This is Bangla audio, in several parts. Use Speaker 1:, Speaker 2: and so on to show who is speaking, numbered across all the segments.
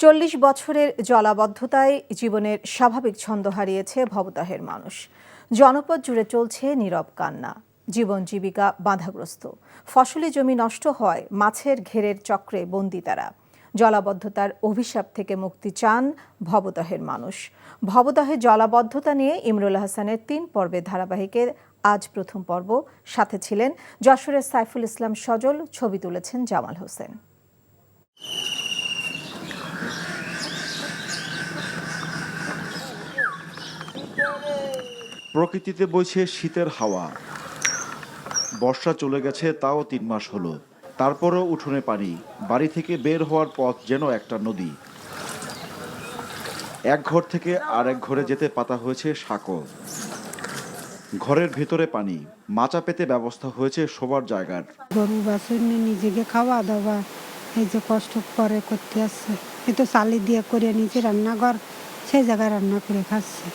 Speaker 1: 40 বছরের জলাবদ্ধতায় জীবনের স্বাভাবিক ছন্দ হারিয়েছে ভবদহের মানুষ। জনপদ জুড়ে চলছে নীরব কান্না। জীবন জীবিকা বাধাগ্রস্ত, ফসলি জমি নষ্ট হয়, মাছের ঘেরের চক্রে বন্দী তারা। জলাবদ্ধতার অভিশাপ থেকে মুক্তি চান ভবদহের মানুষ। ভবদহে জলাবদ্ধতা নিয়ে ইমরুল হাসানের 3 পর্বের ধারাবাহিকের আজ প্রথম পর্ব। সাথে ছিলেন যশোরের সাইফুল ইসলাম সজল, ছবি তুলেছেন জামাল হোসেন।
Speaker 2: প্রকৃতিতে বইছে শীতের হাওয়া। বর্ষা চলে গেছে, তাও 3 মাস হলো। তারপরও উঠোনে পানি, বাড়ি থেকে বের হওয়ার পথ যেন একটা নদী। এক ঘর থেকে আরেক ঘরে যেতে পাতা হয়েছে সাঁকো। ঘরের ভেতরে পানি, মাচা পেতে ব্যবস্থা হয়েছে শোবার জায়গার।
Speaker 3: গরু বাছুর নিয়ে নিজেকে খাওয়া দাওয়া এই যে কষ্ট করে করতে আসছে, এ তো চালি দিয়ে করে নিচে রান্নাঘর, সেই জায়গায় রান্না করে খাচ্ছে।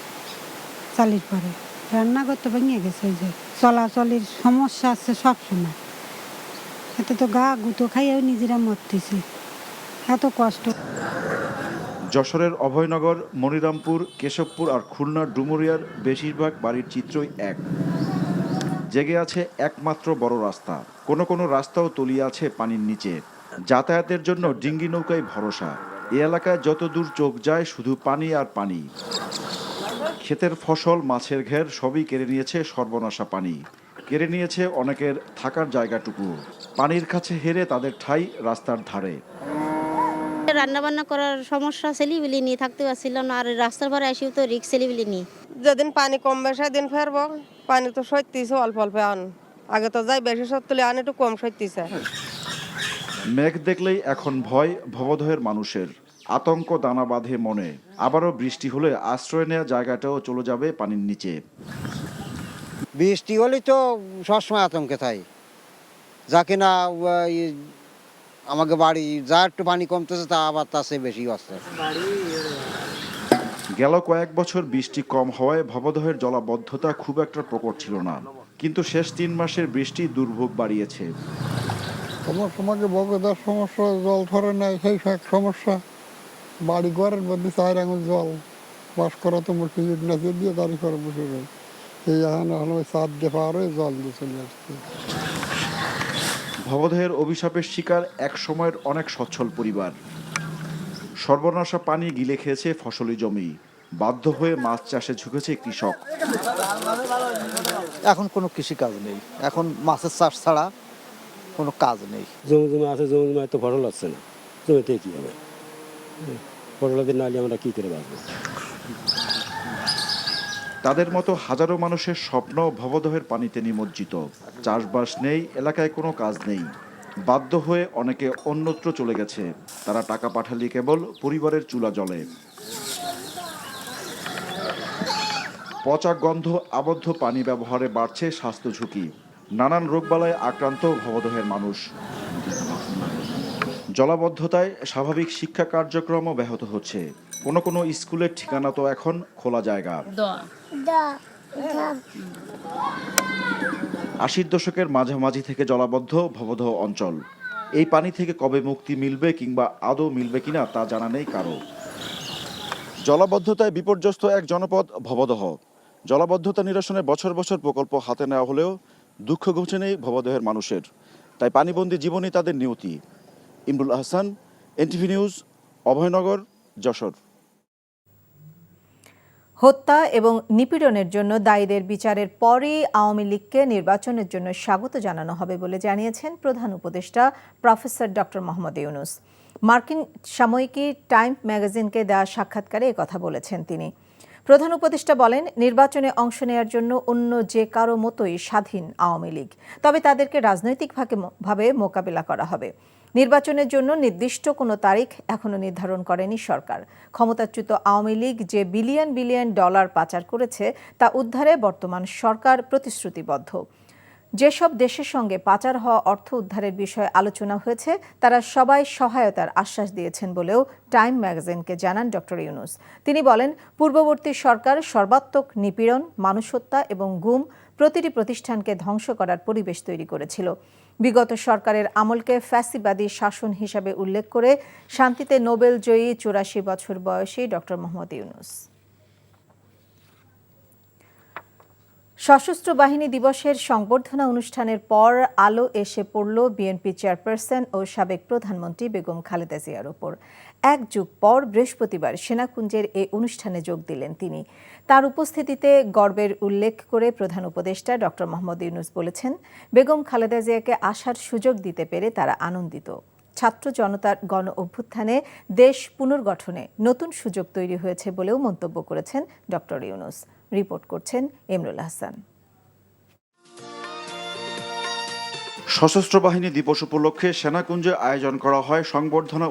Speaker 3: চালির পরে রান্না করতে ভেঙে গেছে, যে চলাচলের সমস্যা আছে সব সময়। এতে তো গা গুঁতো খাইয়েও নিজেরা মরতেছে, এত কষ্ট।
Speaker 2: যশোরের অভয়নগর, মনিরামপুর, কেশবপুর আর খুলনার ডুমুরিয়ার বেশিরভাগ বাড়ির চিত্রই এক। জেগে আছে একমাত্র বড় রাস্তা, কোনো কোনো রাস্তাও তলিয়ে আছে পানির নিচে। যাতায়াতের জন্য ডিঙ্গি নৌকায় ভরসা। এ এলাকায় যত দূর চোখ যায় শুধু পানি আর পানি। ক্ষেতের ফসল, মাছের ঘের সবই কেড়ে নিয়েছে সর্বনাশা পানি। কেড়ে নিয়েছে অনেকের থাকার জায়গাটুকু। পানির কাছে হেরে তাদের ঠাঁই রাস্তার ধারে।
Speaker 4: রান্না বান্না করার সমস্যা, ছেলেবিলি নিয়ে থাকতে পারছিল না। আর রাস্তার পরে আসিও তো রিক্স, ছেলেবিলি নিয়ে।
Speaker 5: যেদিন পানি কমবে সেদিন ফেরবো। পানি তো সত্যিছে অল্প অল্প আন, আগে তো যাই বেশি সত্যি আন, একটু কম সত্যিছে।
Speaker 2: মেঘ দেখলেই এখন ভয় ভবদহের মানুষের। আতঙ্ক দানা বাঁধে মনে। আবারও বৃষ্টি হলে আশ্রয় নেওয়া জায়গাটাও চলে যাবে পানির নিচে।
Speaker 6: বৃষ্টি হলে তো সবসময় আতঙ্কে থাকে, যা কিনা আমাকে বাড়ি যা একটু পানি কমতেছে তা আবার তার চেয়ে বেশি আসছে।
Speaker 2: গেল কয়েক বছর বৃষ্টি কম হওয়ায় ভবদহের জলাবদ্ধতা খুব একটা প্রকট ছিল না, কিন্তু শেষ 3 মাসের বৃষ্টি দুর্ভোগ বাড়িয়েছে।
Speaker 7: সমস্যা বগদার সমস্যা, জল ধরে নেয়, সেই এক সমস্যা। বাড়ি ঘরের মধ্যে 4 আঙুল জল, বাস করা তো মুশকিল, নাচে দিয়ে দাঁড়ি করে বসে রয়ে এই এখন ওই 4 দিয়ে পার হয়ে জল দিয়ে চলে আসছে।
Speaker 2: ভবদহের অভিশাপের শিকার এক সময়ের অনেক সচ্ছল পরিবার। সর্বনাশা পানি গিলে খেয়েছে ফসলি জমি। বাধ্য হয়ে মাছ চাষে ঝুঁকেছে কৃষক।
Speaker 8: এখন কোনো কৃষি কাজ নেই, এখন মাছের চাষ ছাড়া কোনো কাজ নেই।
Speaker 9: জমি আছে, জমি তো ফসল আসছে না, জমিতে কি হবে? ফসলাদের নাহলে আমরা কি করে বাঁচবো?
Speaker 2: তাদের মতো হাজারো মানুষের স্বপ্ন ভবদহের পানিতে নিমজ্জিত। চাষবাস নেই, এলাকায় কোনো কাজ নেই। বাধ্য হয়ে অনেকে অন্যত্র চলে গেছে। তারা টাকা পাঠালে কেবল পরিবারের চুলা জ্বলে। পচা গন্ধ, আবদ্ধ পানি ব্যবহারে বাড়ছে স্বাস্থ্য ঝুঁকি। নানান রোগবালায় আক্রান্ত ভবদহের মানুষ। জলাবদ্ধতায় স্বাভাবিক শিক্ষা কার্যক্রমও ব্যাহত হচ্ছে। কোনো কোনো স্কুলের ঠিকানা তো এখন খোলা জায়গা। 80-র দশকের মাঝামাঝি থেকে জলাবদ্ধ ভবদহ অঞ্চল। এই পানি থেকে কবে মুক্তি মিলবে কিংবা আদৌ মিলবে কিনা তা জানা নেই কারো। জলাবদ্ধতায় বিপর্যস্ত এক জনপদ ভবদহ। জলাবদ্ধতা নিরসনে বছর বছর প্রকল্প হাতে নেওয়া হলেও দুঃখ ঘুচে নেই ভবদহের মানুষের। তাই পানিবন্দী জীবনই তাদের নিয়তি। Imrul Hasan, NTV news, Abhaynagar, Jessore.
Speaker 1: হত্যা এবং নিপীড়নের জন্য দায়ীদের বিচারের পরই আওয়ামী লীগকে নির্বাচনের জন্য স্বাগত জানানো হবে বলে জানিয়েছেন প্রধান উপদেষ্টা প্রফেসর ডক্টর মোহাম্মদ ইউনূস। মার্কিন সাময়িকী টাইম ম্যাগাজিনকে দেওয়া সাক্ষাৎকারে একথা বলেছেন তিনি। প্রধান উপদেষ্টা বলেন, নির্বাচনে অংশ নেওয়ার জন্য অন্য যে কারো মতোই স্বাধীন আওয়ামী লীগ, তবে তাদেরকে রাজনৈতিকভাবে মোকাবিলা করা হবে। নির্বাচনের জন্য নির্দিষ্ট কোনো তারিখ এখনো নির্ধারণ করেনি সরকার। ক্ষমতাচ্যুত আওয়ামী লীগ যে বিলিয়ন বিলিয়ন ডলার পাচার করেছে তা উদ্ধারে বর্তমান সরকার প্রতিশ্রুতিবদ্ধ। যেসব দেশের সঙ্গে পাচার হওয়া অর্থ উদ্ধারের বিষয়ে আলোচনা হয়েছে তারা সবাই সহায়তার আশ্বাস দিয়েছেন বলেও টাইম ম্যাগাজিনকে জানান ডক্টর ইউনূস। তিনি বলেন, পূর্ববর্তী সরকার সর্বাত্মক নিপীড়ন, মানুষ হত্যা এবং গুম প্রতিটি প্রতিষ্ঠানকে ধ্বংস করার পরিবেশ তৈরি করেছিল। বিগত সরকারের আমলকে ফ্যাসিবাদী শাসন হিসাবে উল্লেখ করে শান্তিতে নোবেল জয়ী ৮৪ বছর বয়সী ডক্টর মোহাম্মদ ইউনূস। সশস্ত্র বাহিনী দিবসের সংবর্ধনা অনুষ্ঠানের পর আলো এসে পড়ল বিএনপি চেয়ারপারসন ও সাবেক প্রধানমন্ত্রী বেগম খালেদা জিয়ার ওপর। এক যুগ পর বৃহস্পতিবার সেনাকুঞ্জের এই অনুষ্ঠানে যোগ দিলেন তিনি। তার উপস্থিতিতে গর্বের উল্লেখ করে প্রধান উপদেষ্টা ডক্টর মোহাম্মদ ইউনূস বলেছেন, বেগম খালেদা জিয়াকে আসার সুযোগ দিতে পেরে তারা আনন্দিত। ছাত্র জনতার গণ অভ্যুত্থানে দেশ পুনর্গঠনে নতুন সুযোগ তৈরি হয়েছে বলেও মন্তব্য করেছেন ডক্টর ইউনূস। রিপোর্ট করছেন ইমরুল হাসান।
Speaker 2: সশস্ত্র বাহিনী দিবস উপলক্ষে সেনাকুঞ্জে আয়োজন করা হয় সংবর্ধনা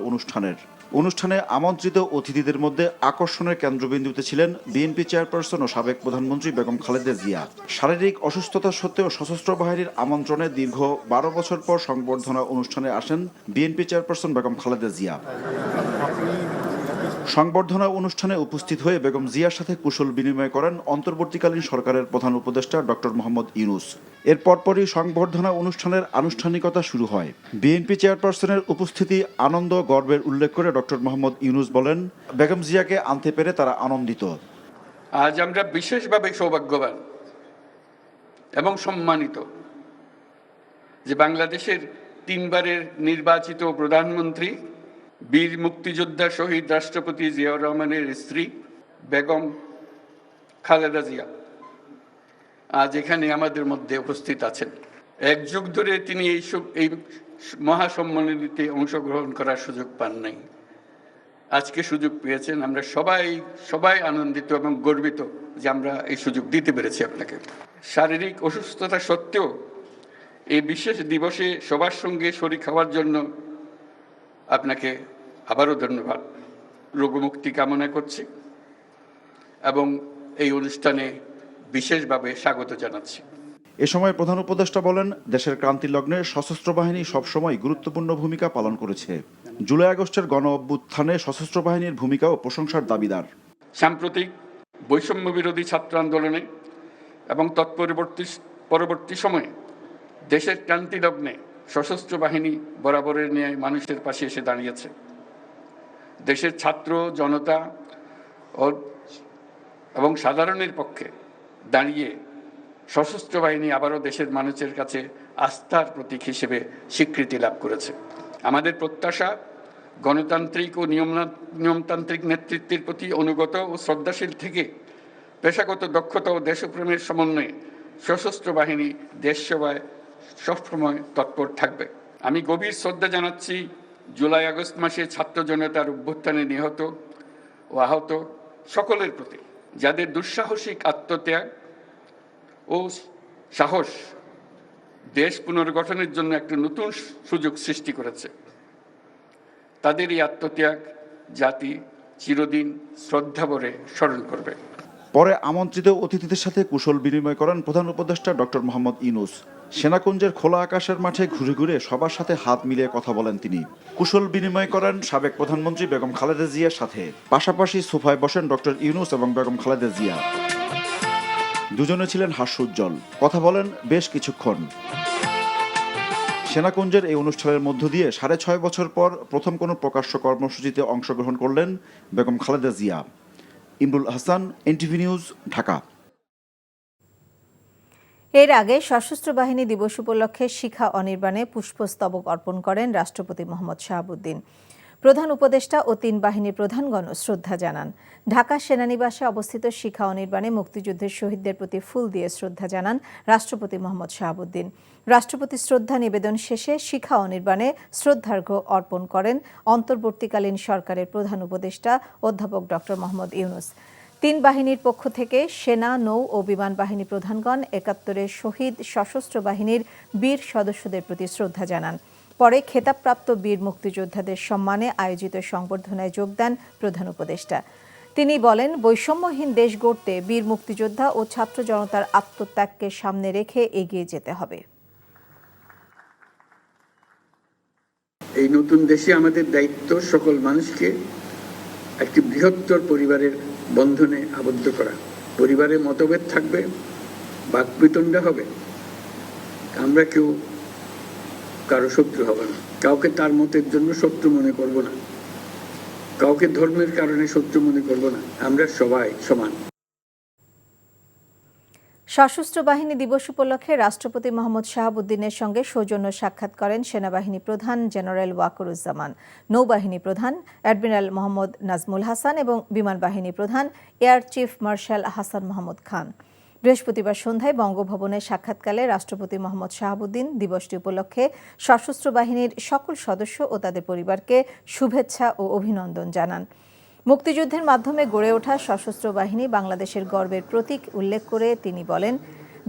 Speaker 2: অনুষ্ঠানে আমন্ত্রিত অতিথিদের মধ্যে আকর্ষণের কেন্দ্রবিন্দুতে ছিলেন বিএনপি চেয়ারপারসন ও সাবেক প্রধানমন্ত্রী বেগম খালেদা জিয়া। শারীরিক অসুস্থতা সত্ত্বেও সশস্ত্র বাহিনীর আমন্ত্রণে দীর্ঘ ১২ বছর পর সংবর্ধনা অনুষ্ঠানে আসেন বিএনপি চেয়ারপারসন বেগম খালেদা জিয়া। সংবর্ধনা অনুষ্ঠানে উপস্থিত হয়ে বেগম জিয়ার সাথে কুশল বিনিময় করেন অন্তর্বর্তীকালীন সরকারের প্রধান উপদেষ্টা ডক্টর মোহাম্মদ ইউনূস। এর পরপরই সংবর্ধনা অনুষ্ঠানের আনুষ্ঠানিকতা শুরু হয়। বিএনপি চেয়ারপারসনের উপস্থিতি আনন্দ গর্বের উল্লেখ করে ডক্টর মোহাম্মদ ইউনূস বলেন, বেগম জিয়াকে আনতে পেরে তারা আনন্দিত।
Speaker 10: আজ আমরা বিশেষভাবে সৌভাগ্যবান এবং সম্মানিত যে বাংলাদেশের 3 বারের নির্বাচিত প্রধানমন্ত্রী, বীর মুক্তিযোদ্ধা শহীদ রাষ্ট্রপতি জিয়াউর রহমানের স্ত্রী বেগম খালেদা জিয়া আজ এখানে আমাদের মধ্যে উপস্থিত আছেন। এক যুগ ধরে তিনি এই মহাসম্মেলনীতে অংশগ্রহণ করার সুযোগ পান নাই, আজকে সুযোগ পেয়েছেন। আমরা সবাই আনন্দিত এবং গর্বিত যে আমরা এই সুযোগ দিতে পেরেছি আপনাকে। শারীরিক অসুস্থতা সত্ত্বেও এই বিশেষ দিবসে সবার সঙ্গে শরীক হওয়ার জন্য আপনাকে আবারও ধন্যবাদ, রোগমুক্তি কামনা করছি এবং এই অনুষ্ঠানে বিশেষভাবে স্বাগত জানাচ্ছি।
Speaker 2: এ সময় প্রধান উপদেষ্টা বলেন, দেশের ক্রান্তি লগ্নে সশস্ত্র বাহিনী সবসময় গুরুত্বপূর্ণ ভূমিকা পালন করেছে। জুলাই আগস্টের গণ অভ্যুত্থানে সশস্ত্র বাহিনীর ভূমিকাও প্রশংসার দাবিদার।
Speaker 10: সাম্প্রতিক বৈষম্য বিরোধী ছাত্র আন্দোলনে এবং পরবর্তী সময়ে দেশের ক্রান্তি লগ্নে সশস্ত্র বাহিনী বরাবরের ন্যায় মানুষের পাশে এসে দাঁড়িয়েছে। দেশের ছাত্র জনতা এবং সাধারণের পক্ষে দাঁড়িয়ে সশস্ত্র বাহিনী আবারও দেশের মানুষের কাছে আস্থার প্রতীক হিসেবে স্বীকৃতি লাভ করেছে। আমাদের প্রত্যাশা, গণতান্ত্রিক ও নিয়মতান্ত্রিক নেতৃত্বের প্রতি অনুগত ও শ্রদ্ধাশীল থেকে পেশাগত দক্ষতা ও দেশপ্রেমের সমন্বয়ে সশস্ত্র বাহিনী দেশ সেবায় সবসময় তৎপর থাকবে। আমি গভীর শ্রদ্ধা জানাচ্ছি জুলাই আগস্ট মাসে ছাত্র জনতার অভ্যুত্থানে নিহত ও আহত সকলের প্রতি, যাদের দুঃসাহসিক আত্মত্যাগ ও সাহস দেশ পুনর্গঠনের জন্য একটা নতুন সুযোগ সৃষ্টি করেছে। তাদের এই আত্মত্যাগ জাতি চিরদিন শ্রদ্ধাভরে স্মরণ করবে।
Speaker 2: পরে আমন্ত্রিত অতিথিদের সাথে কুশল বিনিময় করেন প্রধান উপদেষ্টা ডক্টর মোহাম্মদ ইউনূস। সেনাকুঞ্জের খোলা আকাশের মাঠে ঘুরে ঘুরে সবার সাথে হাত মিলিয়ে কথা বলেন তিনি। কুশল বিনিময় করেন সাবেক প্রধানমন্ত্রী বেগম খালেদা জিয়ার সাথে। পাশাপাশি সোফায় বসেন ডক্টর ইউনূস এবং বেগম খালেদা জিয়া। দুজনে ছিলেন হাস্যোজ্জ্বল, কথা বলেন বেশ কিছুক্ষণ। সেনাকুঞ্জের এই অনুষ্ঠানের মধ্য দিয়ে ৬.৫ বছর পর প্রথম কোনো প্রকাশ্য কর্মসূচিতে অংশগ্রহণ করলেন বেগম খালেদা জিয়া। Imrul Hasan, NTV news, Dhaka.
Speaker 1: এর আগে সশস্ত্র বাহিনী দিবস উপলক্ষে শিখা অনির্বাণে পুষ্পস্তবক অর্পণ করেন রাষ্ট্রপতি মোহাম্মদ শাহাবুদ্দিন। প্রধান উপদেষ্টা ও ৩ বাহিনীর প্রধানগণ শ্রদ্ধা জানান। ঢাকা সেনানিবাসে অবস্থিত শিখা অনির্বাণে মুক্তিযুদ্ধের শহীদদের প্রতি ফুল দিয়ে শ্রদ্ধা জানান রাষ্ট্রপতি মোহাম্মদ শাহাবুদ্দিন। রাষ্ট্রপতি শ্রদ্ধা নিবেদন শেষে শিখা অনির্বাণে শ্রদ্ধার্ঘ্য অর্পণ করেন অন্তর্বর্তীকালীন সরকারের প্রধান উপদেষ্টা অধ্যাপক ডক্টর মোহাম্মদ ইউনূস। ৩ বাহিনীর পক্ষ থেকে সেনা, নৌ ও বিমান বাহিনী প্রধানগণ ৭১-এর শহীদ সশস্ত্র বাহিনীর বীর সদস্যদের প্রতি শ্রদ্ধা জানান। পরে খেতাবপ্রাপ্ত বীর মুক্তিযোদ্ধাদের সম্মানে আয়োজিত সংবর্ধনায় যোগ দেন প্রধান উপদেষ্টা। তিনি বলেন, বৈষম্যহীন দেশ গড়তে বীর মুক্তিযোদ্ধা ও ছাত্র জনতার আত্মত্যাগকে সামনে রেখে এগিয়ে যেতে হবে।
Speaker 10: এই নতুন দেশে আমাদের দায়িত্ব সকল মানুষকে একটি বৃহত্তর পরিবারের বন্ধনে আবদ্ধ করা। পরিবারে মতভেদ থাকবে, বাকবিতণ্ডা হবে, আমরা কেউ কারো শত্রু হব না, কাউকে তার মতের জন্য শত্রু মনে করব না, কাউকে ধর্মের কারণে শত্রু মনে করব না। আমরা সবাই সমান।
Speaker 1: সশস্ত্র বাহিনী দিবস উপলক্ষে রাষ্ট্রপতি মোহাম্মদ শাহাবুদ্দিনের সঙ্গে সৌজন্য সাক্ষাৎ করেন সেনাবাহিনী প্রধান জেনারেল ওয়াকরুজ্জামান, নৌবাহিনী প্রধান অ্যাডমিরাল মোহাম্মদ নাজমুল হাসান এবং বিমান বাহিনী প্রধান air chief marshal Hasan Mahmud Khan. বৃহস্পতিবার সন্ধ্যায় বঙ্গভবনে সাক্ষাৎকালে রাষ্ট্রপতি মোহাম্মদ শাহাবুদ্দিন দিবসটি উপলক্ষে সশস্ত্র বাহিনীর সকল সদস্য ও তাদের পরিবারকে শুভেচ্ছা ও অভিনন্দন জানান। মুক্তিযুদ্ধের মাধ্যমে গড়ে ওঠা সশস্ত্র বাহিনী বাংলাদেশের গর্বের প্রতীক উল্লেখ করে তিনি বলেন,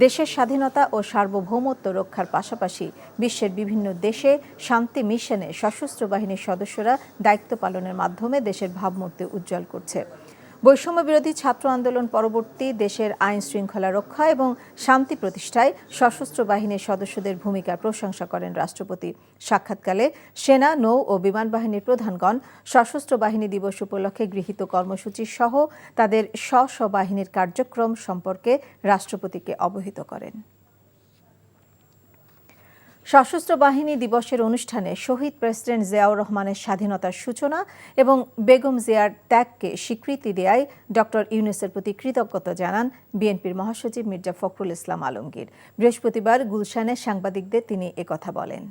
Speaker 1: দেশের স্বাধীনতা ও সার্বভৌমত্ব রক্ষার পাশাপাশি বিশ্বের বিভিন্ন দেশে শান্তি মিশনে সশস্ত্র বাহিনীর সদস্যরা দায়িত্ব পালনের মাধ্যমে দেশের ভাবমূর্তি উজ্জ্বল করছে। বৈষম্য বিরোধী ছাত্র আন্দোলন পরবর্তী দেশের আইন শৃঙ্খলা রক্ষা এবং শান্তি প্রতিষ্ঠায় সশস্ত্র বাহিনীর সদস্যদের ভূমিকার প্রশংসা করেন রাষ্ট্রপতি। সাক্ষাৎকালে সেনা, নৌ ও বিমান বাহিনীর প্রধানগণ সশস্ত্র বাহিনী দিবস উপলক্ষে গৃহীত কর্মসূচি সহ তাদের স্ব বাহিনীর কার্যক্রম সম্পর্কে রাষ্ট্রপতিকে অবহিত করেন। সশস্ত্র বাহিনী দিবসের অনুষ্ঠানে শহীদ প্রেসিডেন্ট জিয়াউর রহমানের স্বাধীনতার সূচনা এবং বেগম জিয়ার ত্যাগকে স্বীকৃতি দেয়ায় ডক্টর ইউনূসের প্রতি কৃতজ্ঞতা জানান বিএনপির মহাসচিব মির্জা ফখরুল ইসলাম আলমগীর। বৃহস্পতিবার গুলশানে সাংবাদিকদের তিনি একথা বলেন।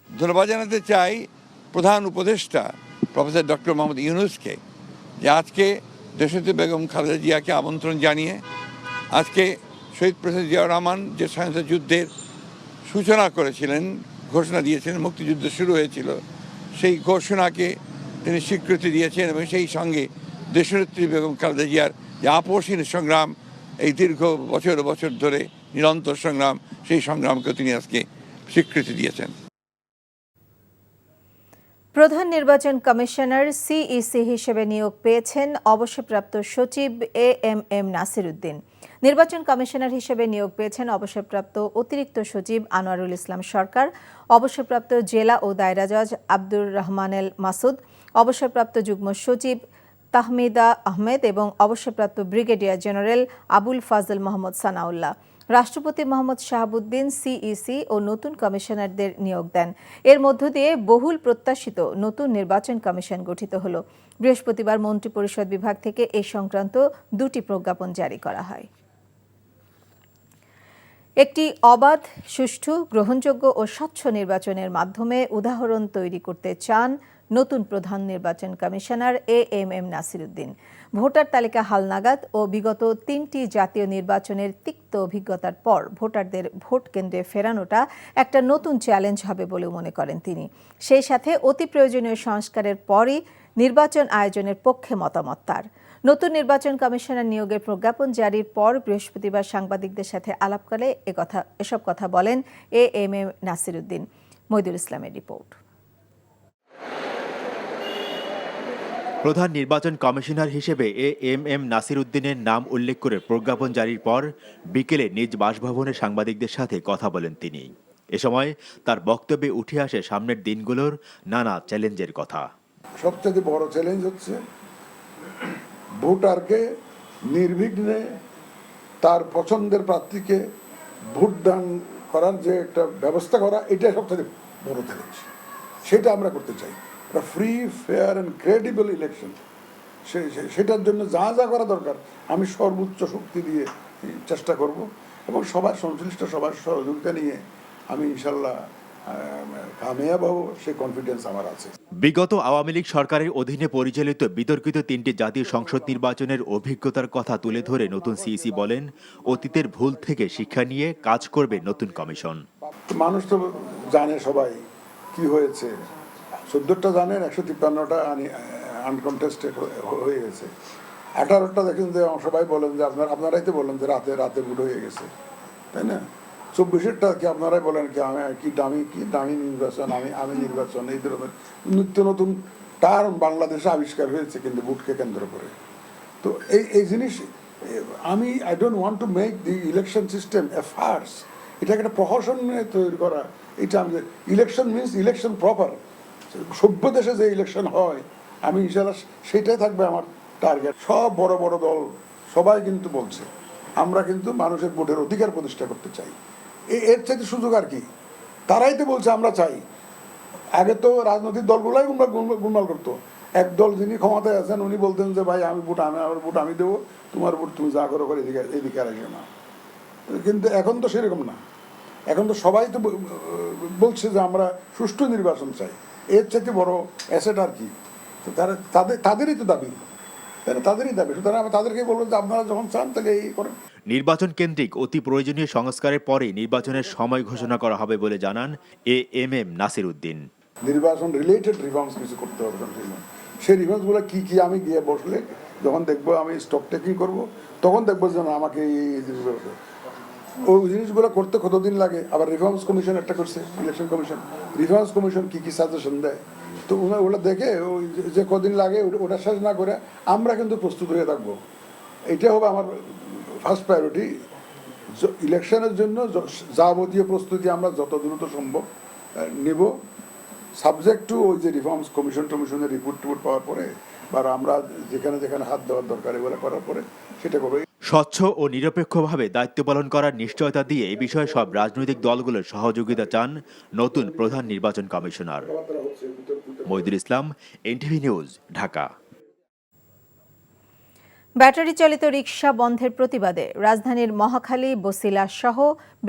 Speaker 11: ধন্যবাদ জানাতে চাই প্রধান উপদেষ্টা প্রফেসর ডক্টর মোহাম্মদ ইউনূসকে, যে আজকে দেশনেত্রী বেগম খালেদা জিয়াকে আমন্ত্রণ জানিয়ে আজকে শহীদ প্রেসিডেন্ট জিয়াউর রহমান যে স্বাধীনতা যুদ্ধের সূচনা করেছিলেন, ঘোষণা দিয়েছিলেন, মুক্তিযুদ্ধ শুরু হয়েছিল, সেই ঘোষণাকে তিনি স্বীকৃতি দিয়েছেন এবং সেই সঙ্গে দেশনেত্রী বেগম খালেদা জিয়ার যে আপোষহীন সংগ্রাম, এই দীর্ঘ বছর ধরে নিরন্তর সংগ্রাম, সেই সংগ্রামকে তিনি আজকে স্বীকৃতি দিয়েছেন।
Speaker 1: প্রধান নির্বাচন কমিশনার সিইসি হিসেবে নিয়োগ পেয়েছেন অবসরপ্রাপ্ত সচিব এএমএম নাসির উদ্দিন। নির্বাচন কমিশনার হিসেবে নিয়োগ পেয়েছেন অবসরপ্রাপ্ত অতিরিক্ত সচিব আনোয়ারুল ইসলাম সরকার, অবসরপ্রাপ্ত জেলা ও দায়রা জজ আব্দুর রহমানেল মাসুদ, অবসরপ্রাপ্ত যুগ্ম সচিব তাহমিদা আহমেদ এবং অবসরপ্রাপ্ত ব্রিগেডিয়ার জেনারেল আবুল ফাজল মোহাম্মদ সানাউল্লাহ। রাষ্ট্রপতি মোহাম্মদ শাহাবুদ্দিন সিইসি ও নতুন কমিশনারদের নিয়োগ দেন। এর মধ্য দিয়ে বহুল প্রত্যাশিত নতুন নির্বাচন কমিশন গঠিত হল। বৃহস্পতিবার মন্ত্রিপরিষদ বিভাগ থেকে এ সংক্রান্ত 2টি প্রজ্ঞাপন জারি করা হয়। একটি অবাধ, সুষ্ঠু, গ্রহণযোগ্য ও স্বচ্ছ নির্বাচনের মাধ্যমে উদাহরণ তৈরি করতে চান নতুন প্রধান নির্বাচন commissioner AMM Nasir Uddin. Voter তালিকা হালনাগাদ ও বিগত 3টি জাতীয় নির্বাচনের তিক্ত অভিজ্ঞতার পর ভোটারদের ভোট কেন্দ্রে ফেরানোটা একটা নতুন চ্যালেঞ্জ হবে বলে মনে করেন তিনি। সেই সাথে অতি প্রয়োজনীয় সংস্কারের পরই নির্বাচন আয়োজনের পক্ষে মতামত তার। নতুন নির্বাচন কমিশনার নিয়োগের প্রজ্ঞাপন জারির পর বৃহস্পতিবার সাংবাদিকদের সাথে আলাপকালে এসব কথা বলেন এএমএম নাসির উদ্দিন। মইদুল ইসলামের রিপোর্ট।
Speaker 12: প্রধান নির্বাচন কমিশনার হিসেবে এএমএম নাসির উদ্দিনের নাম উল্লেখ করে প্রজ্ঞাপন জারির পর বিকেলে নিজ বাসভবনে সাংবাদিকদের সাথে কথা বলেন তিনি। এ সময় তার বক্তব্যে উঠে আসে সামনের দিনগুলোর নানা চ্যালেঞ্জের কথা।
Speaker 7: সবচেয়ে বড় চ্যালেঞ্জ হচ্ছে ভোটারকে নির্বিঘ্নে তার পছন্দের প্রার্থীকে ভোটদান করার যে একটা ব্যবস্থা করা, এটা সবচেয়ে বড় চ্যালেঞ্জ। সেটা আমরা করতে চাই, একটা free, fair and credible election. সেটার জন্য যা যা করা দরকার আমি সর্বোচ্চ শক্তি দিয়ে চেষ্টা করব এবং সবার সংশ্লিষ্ট সবার সহযোগিতা নিয়ে আমি ইনশাল্লাহ কামিয়াব হব, সেই কনফিডেন্স আমার আছে।
Speaker 12: বিগত আওয়ামী লীগ সরকারের অধীনে পরিচালিত বিতর্কিত 3টি জাতীয় সংসদ নির্বাচনের অভিজ্ঞতার কথা তুলে ধরে নতুন সিইসি বলেন, অতীতের ভুল থেকে শিক্ষা নিয়ে কাজ করবে নতুন কমিশন।
Speaker 7: মানুষ তো জানে সবাই কি হয়েছে, 14টা জানেন, 153টা আনকন্টেস্টেড হয়ে গেছে। 18টা দেখেন যে সবাই বলেন যে আপনারাই তো বলেন যে রাতে ভোট হয়ে গেছে, তাই না? 24টা কি আপনারাই বলেন কি দামি নির্বাচন, আমি নির্বাচন, এই ধরনের নিত্য নতুন টার্ম বাংলাদেশে আবিষ্কার হয়েছে কিন্তু ভোটকে কেন্দ্র করে। তো এই জিনিস I don't want to make the election system a farce. এটাকে একটা প্রহসন তৈরি করা, এটা আমি ইলেকশন মিনস ইলেকশন প্রপার, সভ্য দেশে যে ইলেকশন হয় আমি ইনশাল্লাহ সেটাই থাকবে আমার টার্গেট। সব বড় বড় দল সবাই কিন্তু বলছে আমরা কিন্তু মানুষের ভোটের অধিকার প্রতিষ্ঠা করতে চাই। এর চাইতে সুযোগ আর কি? তারাই তো বলছে আমরা চাই। আগে তো রাজনৈতিক দলগুলাই গুলমাল করতো। এক দল যিনি ক্ষমতায় আছেন উনি বলতেন যে ভাই আমার ভোট আমি দেবো, তোমার ভোট তুমি যা করো করে এদিকে আর না। কিন্তু এখন তো সেরকম না, এখন তো সবাই তো বলছে যে আমরা সুষ্ঠু নির্বাচন চাই। এর চাইতে বড় অ্যাসেট আর কি? তো তাদেরই তো দাবি, তাদেরই দাবি। সুতরাং আমি তাদেরকে বলবো যে আপনারা যখন চান তাহলে এই করেন।
Speaker 12: নির্বাচন কেন্দ্রিক অতি প্রয়োজনীয় সংস্কারের পরে নির্বাচনের সময় ঘোষণা করা হবে বলে জানান এএমএম নাসির উদ্দিন।
Speaker 7: নির্বাচন রিলেটেড রিফর্মস কিছু করতে হবে, সেই রিফর্মসগুলো কি কি আমি গিয়ে বসলে যখন দেখবো, আমি স্টক টেকিং করবো, তখন দেখবো যে না আমাকে এই জিনিসগুলো, ওই জিনিসগুলো করতে কতদিন লাগে। আবার রিফর্মস কমিশন একটা করছে, ইলেকশন কমিশন, রিফর্মস কমিশন কি কি সাজেশন দেয়, তো ওগুলো দেখে ওই যে কদিন লাগে ওটা শেষ না করে আমরা কিন্তু প্রস্তুত হয়ে থাকবো। এটা হবে আমার ফার্স্ট প্রায়োরিটি। ইলেকশনের জন্য যাবতীয় প্রস্তুতি আমরা যত দ্রুত সম্ভব নেব, সাবজেক্ট টু ওই যে রিফর্মস কমিশনের রিপোর্ট পাওয়ার পরে, বা আমরা যেখানে যেখানে হাত দেওয়ার দরকার এগুলো করার পরে সেটা করবো।
Speaker 12: স্বচ্ছ ও নিরপেক্ষভাবে দায়িত্ব পালন করার নিশ্চয়তা দিয়ে এই বিষয়ে সব রাজনৈতিক দলগুলোর সহযোগিতা চান নতুন প্রধান নির্বাচন কমিশনার। মইদুল ইসলাম, এনটিভি নিউজ, ঢাকা।
Speaker 1: ব্যাটারি চালিত রিকশা বন্ধের প্রতিবাদে রাজধানীর মহাখালী, বছিলা সহ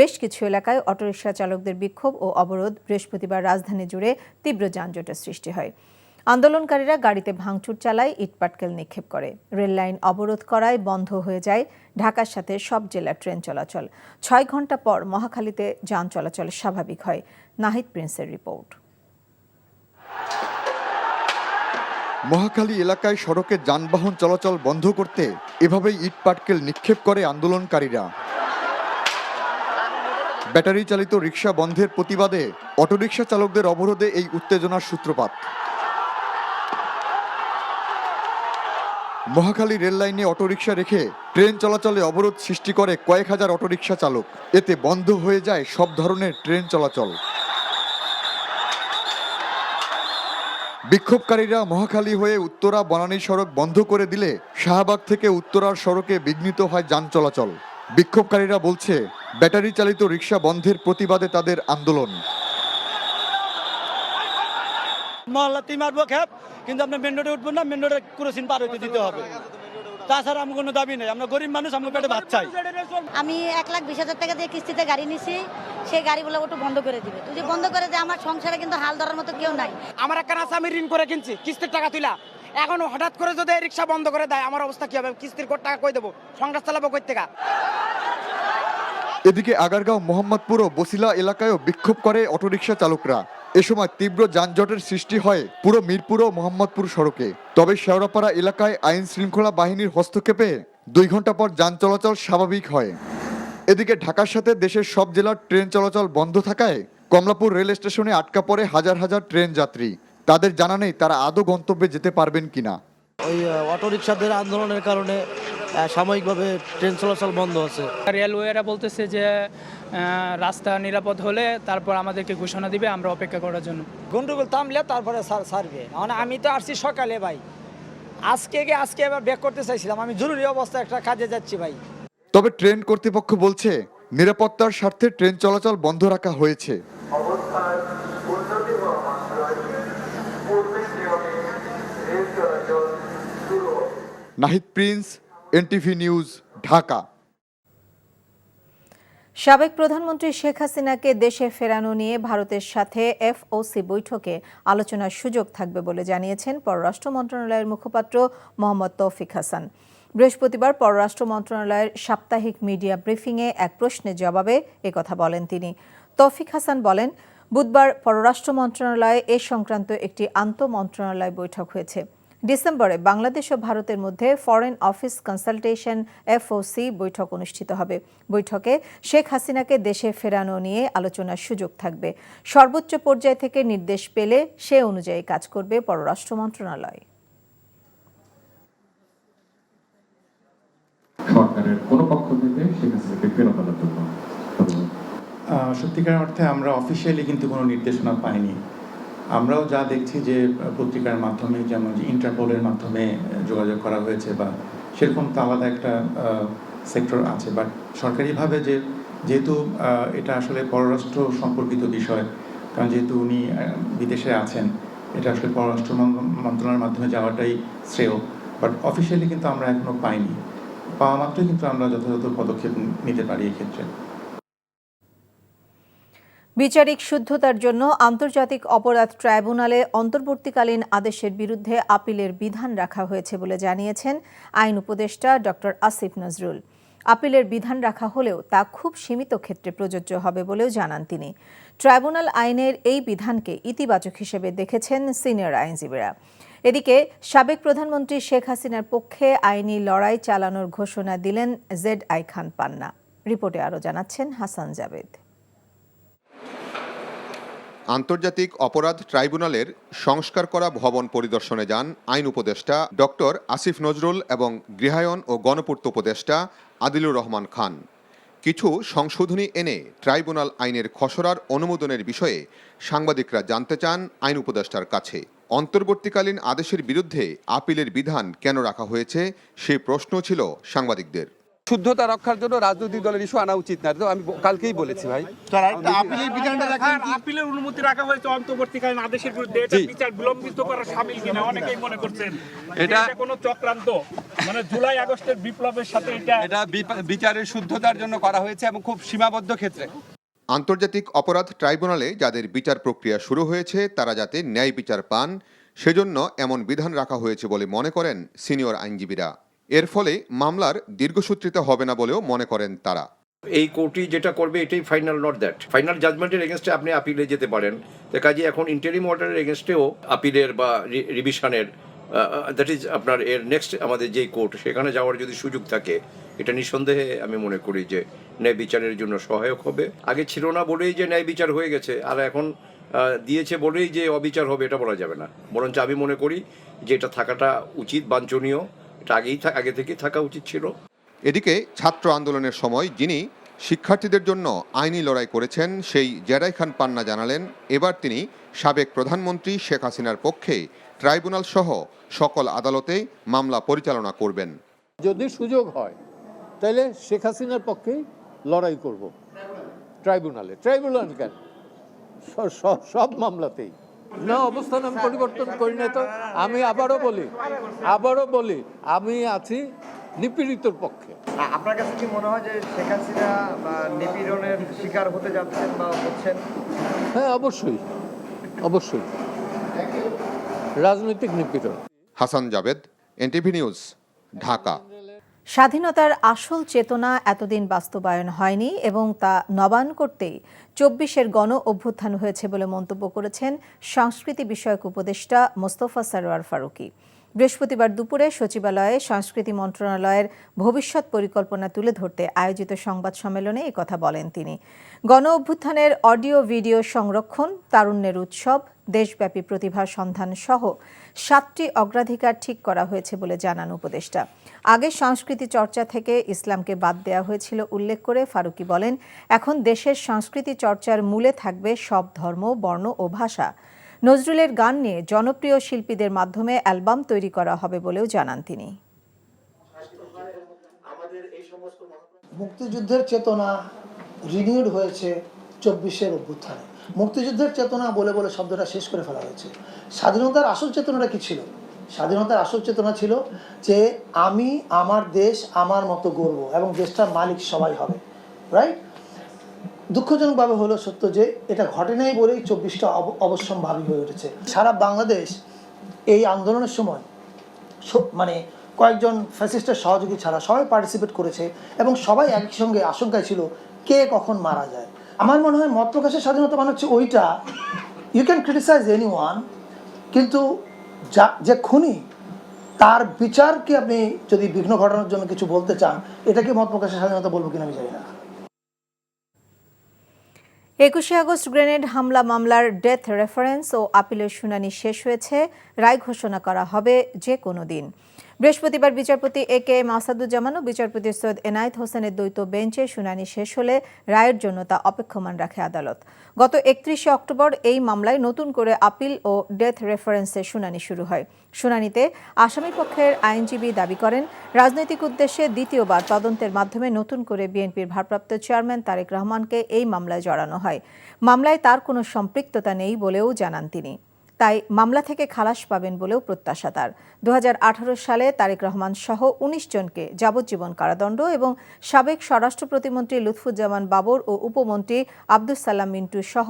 Speaker 1: বেশ কিছু এলাকায় অটোরিকশা চালকদের বিক্ষোভ ও অবরোধ বৃহস্পতিবার রাজধানী জুড়ে তীব্র যানজটের সৃষ্টি হয়। আন্দোলনকারীরা গাড়িতে ভাঙচুর চালায়, ইটপাটকেল নিক্ষেপ করে। রেল লাইন অবরোধ করায় বন্ধ হয়ে যায় ঢাকার সাথে সব জেলার ট্রেন চলাচল। 6 ঘন্টা পর মহাখালীতে যান চলাচল স্বাভাবিক হয়। নাহিদ প্রিন্সের রিপোর্ট।
Speaker 13: মহাখালী এলাকায় সড়কে যানবাহন চলাচল বন্ধ করতে এভাবেই ইটপাটকেল নিক্ষেপ করে আন্দোলনকারীরা। ব্যাটারি চালিত রিকশা বন্ধের প্রতিবাদে অটোরিকশা চালকদের অবরোধে এই উত্তেজনার সূত্রপাত। মহাখালী রেল লাইনে অটোরিকশা রেখে ট্রেন চলাচলে অবরোধ সৃষ্টি করে কয়েক হাজার অটোরিকশা চালক। এতে বন্ধ হয়ে যায় সব ধরনের ট্রেন চলাচল। বিক্ষোভকারীরা মহাখালী হয়ে উত্তরা বনানী সড়ক বন্ধ করে দিলে শাহবাগ থেকে উত্তরার সড়কে বিঘ্নিত হয় যান চলাচল। বিক্ষোভকারীরা বলছে, ব্যাটারি চালিত রিকশা বন্ধের প্রতিবাদে তাদের আন্দোলন।
Speaker 14: মহল্লাতেই মারবো খ্যাপ, কিন্তু আমরা মেন রোডে উঠবো না, মেন রোডে ক্রসিং পার হইতে দিতে হবে। তাছাড়া আমার কোনো দাবি নেই, আমরা গরিব মানুষ, আমরা পেটে ভাত চাই।
Speaker 4: আমি 1,20,000 টাকা দিয়ে কিস্তিতে গাড়ি নিছি, সেই গাড়িগুলো একটু বন্ধ করে দিবে। তুই যে বন্ধ করে দেয়, আমার সংসারে কিন্তু হাল ধরার মতো কেউ নাই।
Speaker 14: আমার একটা আছে, আমি ঋণ করে কিনছি কিস্তির টাকা তুলা, এখন হঠাৎ করে যদি রিক্সা বন্ধ করে দেয় আমার অবস্থা কি হবে? কিস্তির টাকা কই দেবো? সংসার চালাবো কই থেকে?
Speaker 13: এদিকে আগারগাঁও, মোহাম্মদপুর ও বছিলা এলাকায়ও বিক্ষোভ করে অটোরিকশা চালকরা। এ সময় তীব্র যানজটের সৃষ্টি হয় পুরো মিরপুর ও মোহাম্মদপুর সড়কে। তবে শেওড়াপাড়া এলাকায় আইন শৃঙ্খলা বাহিনীর হস্তক্ষেপে 2 ঘন্টা পর যান চলাচল স্বাভাবিক হয়। এদিকে ঢাকার সাথে দেশের সব জেলার ট্রেন চলাচল বন্ধ থাকায় কমলাপুর রেল স্টেশনে আটকা পড়ে হাজার হাজার ট্রেন যাত্রী। তাদের জানা নেই তারা আদৌ গন্তব্যে যেতে পারবেন কিনা।
Speaker 14: ওই অটোরিকশাদের আন্দোলনের কারণে সাময়িকভাবে ট্রেন চলাচল বন্ধ আছে।
Speaker 15: রেলওয়েরা বলতেছে যে রাস্তা নিরাপদ হলে তারপর আমাদেরকে ঘোষণা দিবে, আমরা অপেক্ষা করার জন্য।
Speaker 14: গন্ডগোল থামলে তারপরে ছাড়বে। আমি তো আসছি সকালে ভাই, আজকে এবার ব্যাক করতে চাইছিলাম, আমি জরুরি অবস্থায় একটা কাজে যাচ্ছি ভাই।
Speaker 13: তবে ট্রেন কর্তৃপক্ষ বলছে নিরাপত্তার স্বার্থে ট্রেন চলাচল বন্ধ রাখা হয়েছে। Nahid Prince, NTV news, Dhaka.
Speaker 1: সাবেক প্রধানমন্ত্রী শেখ হাসিনাকে দেশে ফেরানো নিয়ে ভারতের সাথে এফওসি বৈঠকে আলোচনার সুযোগ থাকবে বলে জানিয়েছেন পররাষ্ট্র মন্ত্রণালয়ের মুখপাত্র মোহাম্মদ তৌফিক হাসান। বৃহস্পতিবার পররাষ্ট্র মন্ত্রণালয়ের সাপ্তাহিক মিডিয়া ব্রিফিংয়ে এক প্রশ্নের জবাবে একথা বলেন তিনি। তৌফিক হাসান বলেন, বুধবার পররাষ্ট্র মন্ত্রণালয়ে এ সংক্রান্ত একটি আন্তঃমন্ত্রণালয় বৈঠক হয়েছে। ডিসেম্বরে বাংলাদেশ ও ভারতের মধ্যে ফরেন অফিস কনসালটেশন এফওসি বৈঠক অনুষ্ঠিত হবে। বৈঠকে শেখ হাসিনাকে দেশে ফেরানো নিয়ে আলোচনার সুযোগ থাকবে। সর্বোচ্চ পর্যায় থেকে নির্দেশ পেলে সে অনুযায়ী কাজ করবে পররাষ্ট্র মন্ত্রণালয়।
Speaker 16: সরকারের কোনো পক্ষ থেকে শেখ হাসিনাকে ফেরত আনার জন্য সত্যিকার অর্থে আমরা অফিসিয়ালি কিন্তু কোনো নির্দেশনা পাইনি। আমরাও যা দেখছি যে পত্রিকার মাধ্যমে, যেমন যে ইন্টারপোলের মাধ্যমে যোগাযোগ করা হয়েছে, বা সেরকম তো আলাদা একটা সেক্টর আছে, বাট সরকারিভাবে যে যেহেতু এটা আসলে পররাষ্ট্র সম্পর্কিত বিষয়, কারণ যেহেতু উনি বিদেশে আছেন, এটা আসলে পররাষ্ট্র মন্ত্রণালয়ের মাধ্যমে যাওয়াটাই শ্রেয়। বাট অফিসিয়ালি কিন্তু আমরা এখনো পাইনি। পাওয়া মাত্রই কিন্তু আমরা যথাযথ পদক্ষেপ নিতে পারি এক্ষেত্রে।
Speaker 1: বিচারিক শুদ্ধতার জন্য আন্তর্জাতিক অপরাধ ট্রাইব্যুনালে অন্তর্বর্তীকালীন আদেশের বিরুদ্ধে আপিলের বিধান রাখা হয়েছে বলে জানিয়েছেন আইন উপদেষ্টা ডক্টর আসিফ নজরুল। আপিলের বিধান রাখা হলেও তা খুব সীমিত ক্ষেত্রে প্রযোজ্য হবে বলেও জানান তিনি। ট্রাইব্যুনাল আইনের এই বিধানকে ইতিবাচক হিসেবে দেখেছেন সিনিয়র আইনজীবীরা। এদিকে সাবেক প্রধানমন্ত্রী শেখ হাসিনার পক্ষে আইনি লড়াই চালানোর ঘোষণা দিলেন ZI খান পান্না। রিপোর্টে আরও জানাচ্ছেন হাসান জাবেদ।
Speaker 17: আন্তর্জাতিক অপরাধ ট্রাইব্যুনালের সংস্কার করা ভবন পরিদর্শনে যান আইন উপদেষ্টা ডক্টর আসিফ নজরুল এবং গৃহায়ন ও গণপূর্ত উপদেষ্টা আদিলুর রহমান খান। কিছু সংশোধনী এনে ট্রাইব্যুনাল আইনের খসড়ার অনুমোদনের বিষয়ে সাংবাদিকরা জানতে চান আইন উপদেষ্টার কাছে। অন্তর্বর্তীকালীন আদেশের বিরুদ্ধে আপিলের বিধান কেন রাখা হয়েছে সেই প্রশ্ন ছিল সাংবাদিকদের।
Speaker 18: শুদ্ধতা রক্ষার জন্য রাজনৈতিক দলের ইস্যু আনা উচিত না, আমি কালকেই বলেছি ভাই।
Speaker 19: আপিলের অনুমতি রাখা হয়েছে অন্তর্বর্তীকালীন আদেশের বিরুদ্ধে, এটা বিচার বিলম্বিত করা শামিল কিনা অনেকেই মনে করছেন এটা কোনো চক্রান্ত, মানে জুলাই আগস্টের বিপ্লবের সাথে এটা
Speaker 18: বিচারের শুদ্ধতার জন্য করা হয়েছে এবং খুব সীমাবদ্ধ ক্ষেত্রে।
Speaker 17: আন্তর্জাতিক অপরাধ ট্রাইব্যুনালে যাদের বিচার প্রক্রিয়া শুরু হয়েছে তারা যাতে ন্যায় বিচার পান সেজন্য এমন বিধান রাখা হয়েছে বলে মনে করেন সিনিয়র আইনজীবীরা। এর ফলে মামলার দীর্ঘসূত্রিতা হবে না বলেও মনে করেন তারা।
Speaker 20: এই কোর্টই যেটা করবে এটাই ফাইনাল, নট দ্যাট ফাইনাল জাজমেন্টের এগেনস্টে আপনি আপিলে যেতে পারেন। তো কাজে এখন ইন্টারিম অর্ডারের এগেনস্টেও আপিলের বা রিভিশনের দ্যাট ইজ আপনার এর নেক্সট আমাদের যেই কোর্ট সেখানে যাওয়ার যদি সুযোগ থাকে, এটা নিঃসন্দেহে আমি মনে করি যে ন্যায় বিচারের জন্য সহায়ক হবে। আগে ছিল না বলেই যে ন্যায় বিচার হয়ে গেছে, আর এখন দিয়েছে বলেই যে অবিচার হবে এটা বলা যাবে না। বরঞ্চ আমি মনে করি যে এটা থাকাটা উচিত, বাঞ্ছনীয়, এটা আগে থেকেই থাকা উচিত ছিল।
Speaker 17: এদিকে ছাত্র আন্দোলনের সময় যিনি শিক্ষার্থীদের জন্য আইনি লড়াই করেছেন সেই ZI খান পান্না জানালেন এবার তিনি সাবেক প্রধানমন্ত্রী শেখ হাসিনার পক্ষে ট্রাইব্যুনাল সহ সকল আদালতে মামলা পরিচালনা করবেন।
Speaker 21: যদি সুযোগ হয় তাহলে শেখ হাসিনার পক্ষেই লড়াই করব ট্রাইব্যুনাল কেন, সব মামলাতেই না। অবস্থান আমি পরিবর্তন করি না। তো আমি আবারও বলি আমি আছি নিপীড়িতর পক্ষে।
Speaker 22: আপনার কাছে কি মনে হয় যে শেখ হাসিনা নিপীড়নের শিকার হতে যাচ্ছেন বা হচ্ছেন?
Speaker 21: হ্যাঁ, অবশ্যই রাজনৈতিক নিপীড়ন।
Speaker 17: Hasan Javed, NTV news, Dhaka.
Speaker 1: স্বাধীনতার আসল চেতনা এতদিন বাস্তবায়ন হয়নি এবং তা নবায়ন করতেই ২৪-এর গণ অভ্যুত্থান হয়েছে বলে মন্তব্য করেছেন সংস্কৃতি বিষয়ক উপদেষ্টা মোস্তফা সরোয়ার ফারুকী। বৃহস্পতিবার দুপুরে সচিবালয়ে সংস্কৃতি মন্ত্রণালয়ের ভবিষ্যৎ পরিকল্পনা তুলে ধরতে আয়োজিত সংবাদ সম্মেলনে একথা বলেন তিনি। গণ অভ্যুত্থানের অডিও ভিডিও সংরক্ষণ, তারুণ্যের উৎসব, দেশব্যাপী প্রতিভার সন্ধান সহ 7টি অগ্রাধিকার ঠিক করা হয়েছে বলে জানান উপদেষ্টা। আগে সংস্কৃতি চর্চা থেকে ইসলামকে বাদ দেওয়া হয়েছিল উল্লেখ করে ফারুকী বলেন, এখন দেশের সংস্কৃতি চর্চার মূলে থাকবে সব ধর্ম, বর্ণ ও ভাষা। নজরুলের গান নিয়ে জনপ্রিয় শিল্পীদের মাধ্যমে অ্যালবাম তৈরি করা হবে বলেও জানান তিনি।
Speaker 23: মুক্তিযুদ্ধের চেতনা রিনিউড হয়েছে 24-এর অভ্যুত্থানে। মুক্তিযুদ্ধের চেতনা বলে বলে শব্দটা শেষ করে ফেলা হয়েছে। স্বাধীনতার আসল চেতনাটা কি ছিল? স্বাধীনতার আসল চেতনা ছিল যে আমি আমার দেশ আমার মতো গড়ব এবং দেশটার মালিক সবাই হবে, রাইট? দুঃখজনকভাবে হলো সত্য যে এটা ঘটে নাই বলেই 24টা অবশ্যম্ভাবী হয়ে উঠেছে। সারা বাংলাদেশ এই আন্দোলনের সময় মানে কয়েকজন ফ্যাসিস্টের সহযোগী ছাড়া সবাই পার্টিসিপেট করেছে এবং সবাই একই সঙ্গে আশঙ্কায় ছিল কে কখন মারা যায়। আমার মনে হয় মত প্রকাশের স্বাধীনতা মানে হচ্ছে ওইটা, ইউ ক্যান ক্রিটিসাইজ এনিওয়ান, কিন্তু যে খুনি তার বিচারকে আপনি যদি বিঘ্ন ঘটানোর জন্য কিছু বলতে চান, এটাকে মত প্রকাশের স্বাধীনতা বলবো কিনা আমি জানি না।
Speaker 1: 21শে আগস্ট গ্রেনেড হামলা মামলার ডেথ রেফারেন্স ও আপিলের শুনানি শেষ হয়েছে। রায় ঘোষণা করা হবে যে কোনো দিন। বৃহস্পতিবার বিচারপতি A.K.M. আসাদুজ্জামান ও বিচারপতি সৈয়দ এনায়েত হোসেনের দ্বৈত বেঞ্চে শুনানি শেষ হলে রায়ের জন্য তা অপেক্ষমান রাখে আদালত। গত 31 অক্টোবর এই মামলায় নতুন করে আপিল ও ডেথ রেফারেন্সে শুনানি শুরু হয়। শুনানিতে আসামি পক্ষের আইনজীবী দাবি করেন, রাজনৈতিক উদ্দেশ্যে দ্বিতীয়বার তদন্তের মাধ্যমে নতুন করে বিএনপির ভারপ্রাপ্ত চেয়ারম্যান তারেক রহমানকে এই মামলায় জড়ানো হয়। মামলায় তার কোনো সম্পৃক্ততা নেই বলেও জানান তিনি। তাই মামলা থেকে খালাস পাবেন বলেও প্রত্যাশা তার। 2018 সালে তারেক রহমান সহ 19 জনকে যাবজ্জীবন কারাদণ্ড এবং সাবেক স্বরাষ্ট্র প্রতিমন্ত্রী লুৎফুজ্জামান বাবর ও উপমন্ত্রী আব্দুস সালাম মিন্টু সহ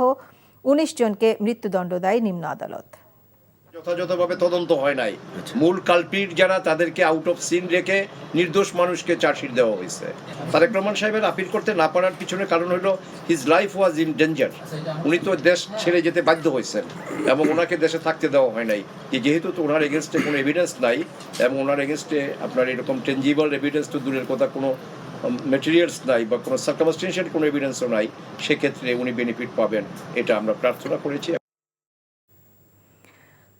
Speaker 1: 19 জনকে মৃত্যুদণ্ড দেয় নিম্ন আদালত।
Speaker 20: যথাযথভাবে তদন্ত হয় নাই। মূল কালপিট যারা তাদেরকে আউট অফ সিন রেখে নির্দোষ মানুষকে চার্জশিট দেওয়া হয়েছে। তারেক রহমান সাহেবের আপিল করতে না পারার পিছনে কারণ হলো his life was in danger. উনি তো দেশ ছেড়ে যেতে বাধ্য হয়েছেন এবং ওনাকে দেশে থাকতে দেওয়া হয় নাই। যেহেতু তো ওনার এগেনস্টে কোনো এভিডেন্স নাই এবং ওনার এগেনস্টে আপনার এরকম টেনজিবল এভিডেন্স তো দূরের কথা, কোনো ম্যাটেরিয়ালস নাই বা কোনো সার্কামস্টেন্সিয়াল কোনো এভিডেন্সও নাই, সেক্ষেত্রে উনি বেনিফিট পাবেন, এটা আমরা প্রার্থনা করেছি।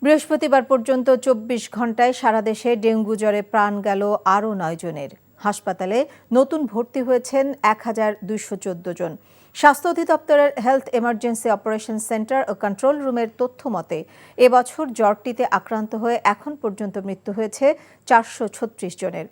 Speaker 1: বৃহস্পতিবার পর্যন্ত 24 ঘন্টায় সারা দেশে ডেঙ্গু জ্বরে প্রাণ গেল আরও 9 জনের। হাসপাতালে নতুন ভর্তি হয়েছেন 1214 জন। স্বাস্থ্য অধিদপ্তরের হেলথ এমার্জেন্সি অপারেশন সেন্টার ও কন্ট্রোল রুমের তথ্য মতে এবছর জ্বরটিতে আক্রান্ত হয়ে এখন পর্যন্ত মৃত্যু হয়েছে 436 জনের।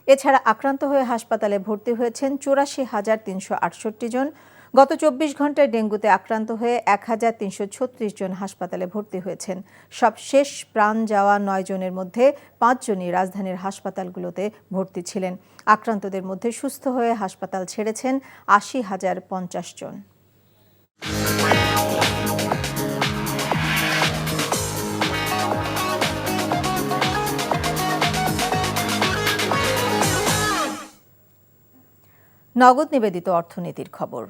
Speaker 1: এছাড়া আক্রান্ত হয়ে হাসপাতালে ভর্তি হয়েছেন 84,368 জন। গত 24 ঘন্টায় ডেঙ্গুতে আক্রান্ত হয়ে 1,336 জন হাসপাতালে ভর্তি হয়েছেন। সবশেষ প্রাণ যাওয়া 9 জনের মধ্যে 5 জনই রাজধানীর হাসপাতালগুলোতে ভর্তি ছিলেন। আক্রান্তদের মধ্যে সুস্থ হয়ে হাসপাতাল ছেড়েছেন 80,050 জন। নগদ নিবেদিত অর্থনীতির খবর।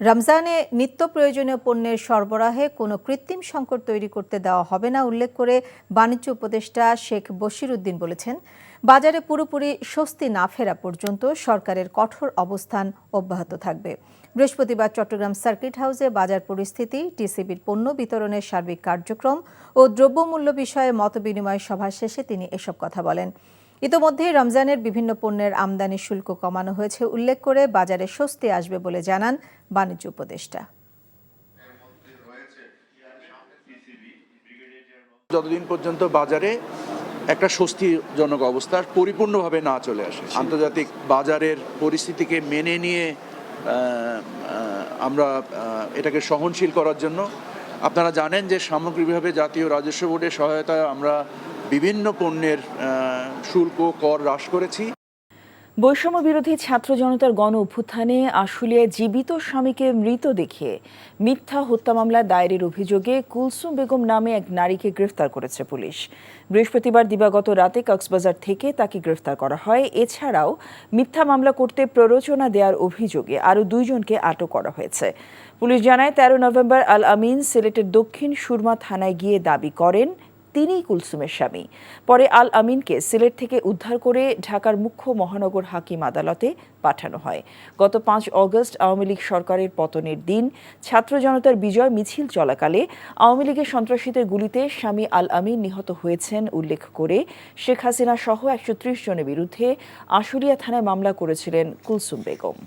Speaker 1: রমজানে নিত্য প্রয়োজনীয় পণ্যের সরবরাহে কোনো কৃত্রিম সংকট তৈরি করতে দেওয়া হবে না উল্লেখ করে বাণিজ্য উপদেষ্টা শেখ বশির উদ্দিন বলেছেন, বাজারে পুরোপুরি স্বস্তি না ফেরা পর্যন্ত সরকারের কঠোর অবস্থান অব্যাহত থাকবে। বৃহস্পতিবার চট্টগ্রাম সার্কিট হাউসে বাজার পরিস্থিতি, টিসিবির পণ্য বিতরণের সার্বিক কার্যক্রম ও দ্রব্যমূল্য বিষয়ে মতবিনিময় সভা শেষে তিনি এসব কথা বলেন। ইতোমধ্যে রমজানের বিভিন্ন পণ্যের আমদানি শুল্ক কমানো হয়েছে উল্লেখ করে বাজারে স্বস্তি আসবে বলে জানান বাণিজ্য উপদেষ্টা।
Speaker 3: যতদিন পর্যন্ত বাজারে একটা স্বস্তিজনক অবস্থা পরিপূর্ণভাবে না চলে আসে, আন্তর্জাতিক বাজারের পরিস্থিতিকে মেনে নিয়ে আমরা এটাকে সহনশীল করার জন্য আপনারা জানেন যে সামগ্রিকভাবে জাতীয় রাজস্ব বোর্ডের সহায়তায় আমরা বিভিন্ন পণ্যের শুল্ক কর হ্রাস করেছি।
Speaker 5: বৈষম্য বিরোধী ছাত্র জনতার গণ অভ্যুত্থানে আশুলিয়ায় জীবিত স্বামীকে মৃত দেখিয়ে মিথ্যা হত্যা মামলা দায়েরের অভিযোগে কুলসুম বেগম নামে এক নারীকে গ্রেফতার করেছে পুলিশ। বৃহস্পতিবার দিবাগত রাতে কক্সবাজার থেকে তাকে গ্রেফতার করা হয়। এছাড়াও মিথ্যা মামলা করতে প্ররোচনা দেওয়ার অভিযোগে আরও 2 জনকে আটক করা হয়েছে। পুলিশ জানায় 13 নভেম্বর আল আমিন সিলেটের দক্ষিণ সুরমা থানায় গিয়ে দাবি করেন তিনিই কুলসুমের স্বামী। পরে আল আমিনকে সিলেট থেকে উদ্ধার করে ঢাকার মুখ্য মহানগর হাকিম আদালতে পাঠানো হয়। গত 5 অগস্ট আওয়ামী লীগ সরকারের পতনের দিন ছাত্র জনতার বিজয় মিছিল চলাকালে আওয়ামী লীগের সন্ত্রাসীদের গুলিতে স্বামী আল আমিন নিহত হয়েছেন উল্লেখ করে শেখ হাসিনা সহ 130 জনের বিরুদ্ধে আশুলিয়া থানায় মামলা করেছিলেন কুলসুম বেগম।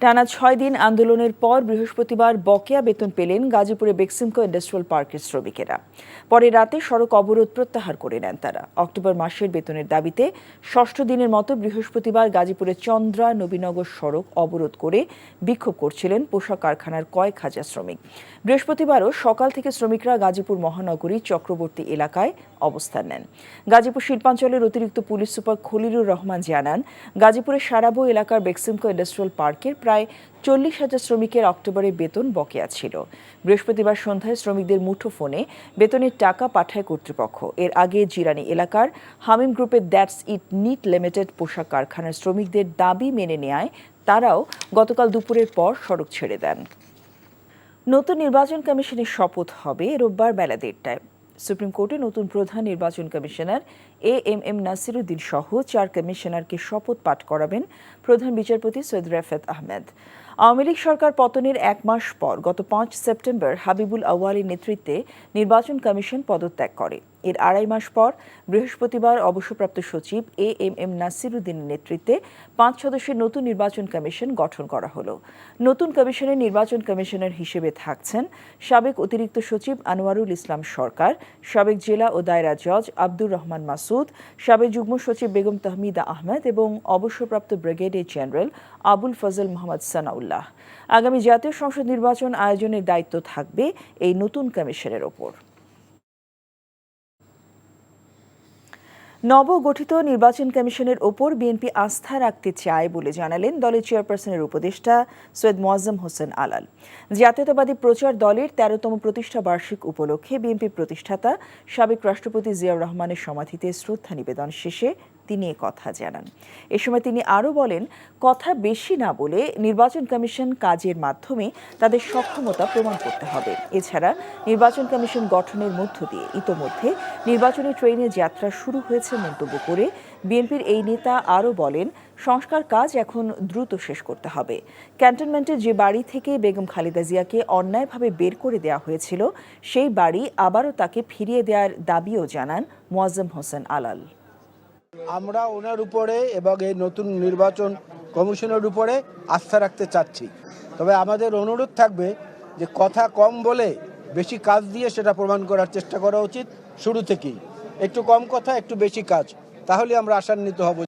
Speaker 5: টানা 6 দিন আন্দোলনের পর বৃহস্পতিবার বকেয়া বেতন পেলেন গাজীপুরে বেক্সিমকো ইন্ডাস্ট্রিয়াল পার্কের শ্রমিকেরা। পরে রাতে সড়ক অবরোধ প্রত্যাহার করে নেন তারা। অক্টোবর মাসের বেতনের দাবিতে 6ষ্ঠ দিনের মতো বৃহস্পতিবার গাজীপুরের চন্দ্রা নবীনগর সড়ক অবরোধ করে বিক্ষোভ করছিলেন পোশাক কারখানার কয়েক হাজার শ্রমিক। বৃহস্পতিবারও সকাল থেকে শ্রমিকরা গাজীপুর মহানগরী চক্রবর্তী এলাকায় অবস্থান নেন। গাজীপুর শিল্পাঞ্চলের অতিরিক্ত পুলিশ সুপার খলিলুর রহমান জানান, গাজীপুরের সারাবো এলাকার বেক্সিমকো ইন্ডাস্ট্রিয়াল পার্কের প্রায় 40,000 শ্রমিকের অক্টোবরে বেতন বকেয়া ছিল। বৃহস্পতিবার সন্ধ্যায় শ্রমিকদের মুঠোফোনে বেতনের টাকা পাঠায় কর্তৃপক্ষ। এর আগে জিরানি এলাকার হামিম গ্রুপের দ্যাটস ইট নিট লিমিটেড পোশাক কারখানার শ্রমিকদের দাবি মেনে নেয় তারাও গতকাল দুপুরের পর সড়ক ছেড়ে দেন। নতুন নির্বাচন কমিশনের শপথ হবে রোববার বেলা 1:30টায়। সুপ্রিম কোর্টে নতুন প্রধান নির্বাচন কমিশনার AMM নাসির উদ্দিন সহ 4 কমিশনারকে শপথ পাঠ করাবেন প্রধান বিচারপতি সৈয়দ রাফাত আহমেদ। আওয়ামী লীগ সরকার পতনের 1 মাস পর গত 5 সেপ্টেম্বর হাবিবুল আউয়ালের নেতৃত্বে নির্বাচন কমিশন পদত্যাগ করে। এর 2.5 মাস পর বৃহস্পতিবার অবসরপ্রাপ্ত সচিব এএমএম নাসির উদ্দিনের নেতৃত্বে 5 সদস্যের নতুন নির্বাচন কমিশন গঠন করা হলো। নতুন কমিশনের নির্বাচন কমিশনার হিসেবে থাকছেন সাবেক অতিরিক্ত সচিব আনোয়ারুল ইসলাম সরকার, সাবেক জেলা ও দায়রা জজ আব্দুর রহমান মাসুদ, সাবেক যুগ্ম সচিব বেগম তাহমিদা আহমেদ এবং অবসরপ্রাপ্ত ব্রিগেডিয়ার জেনারেল আবুল ফজল মোহাম্মদ সানাউল্লাহ। আগামী জাতীয় সংসদ নির্বাচন আয়োজনের দায়িত্ব থাকবে এই নতুন কমিশনের ওপর। নবগঠিত নির্বাচন কমিশনের ওপর বিএনপি আস্থা রাখতে চায় বলে জানালেন দলের চেয়ারপারসনের উপদেষ্টা সৈয়দ মোয়াজ্জেম হোসেন আলাল। জাতীয়তাবাদী প্রচার দলের 13তম প্রতিষ্ঠা বার্ষিক উপলক্ষে বিএনপির প্রতিষ্ঠাতা সাবেক রাষ্ট্রপতি জিয়াউর রহমানের সমাধিতে শ্রদ্ধা নিবেদন শেষে তিনি এ কথা জানান। এ সময় তিনি আরও বলেন, কথা বেশি না বলে নির্বাচন কমিশন কাজের মাধ্যমে তাদের সক্ষমতা প্রমাণ করতে হবে। এছাড়া নির্বাচন কমিশন গঠনের মধ্য দিয়ে ইতোমধ্যে নির্বাচনী ট্রেনে যাত্রা শুরু হয়েছে মন্তব্য করে বিএনপির এই নেতা আরও বলেন, সংস্কার কাজ এখন দ্রুত শেষ করতে হবে। ক্যান্টনমেন্টের যে বাড়ি থেকে বেগম খালেদা জিয়াকে অন্যায়ভাবে বের করে দেওয়া হয়েছিল সেই বাড়ি আবারও তাকে ফিরিয়ে দেওয়ার দাবিও জানান মোয়াজ্জেম হোসেন আলাল।
Speaker 6: আমরা ওনার উপরে এবং এই নতুন নির্বাচন কমিশনের উপরে আস্থা রাখতে চাচ্ছি, তবে আমাদের অনুরোধ থাকবে যে কথা কম বলে বেশি কাজ দিয়ে সেটা প্রমাণ করার চেষ্টা করা উচিত। শুরু থেকেই একটু কম কথা, একটু বেশি কাজ, তাহলে আমরা আশান্বিত হব।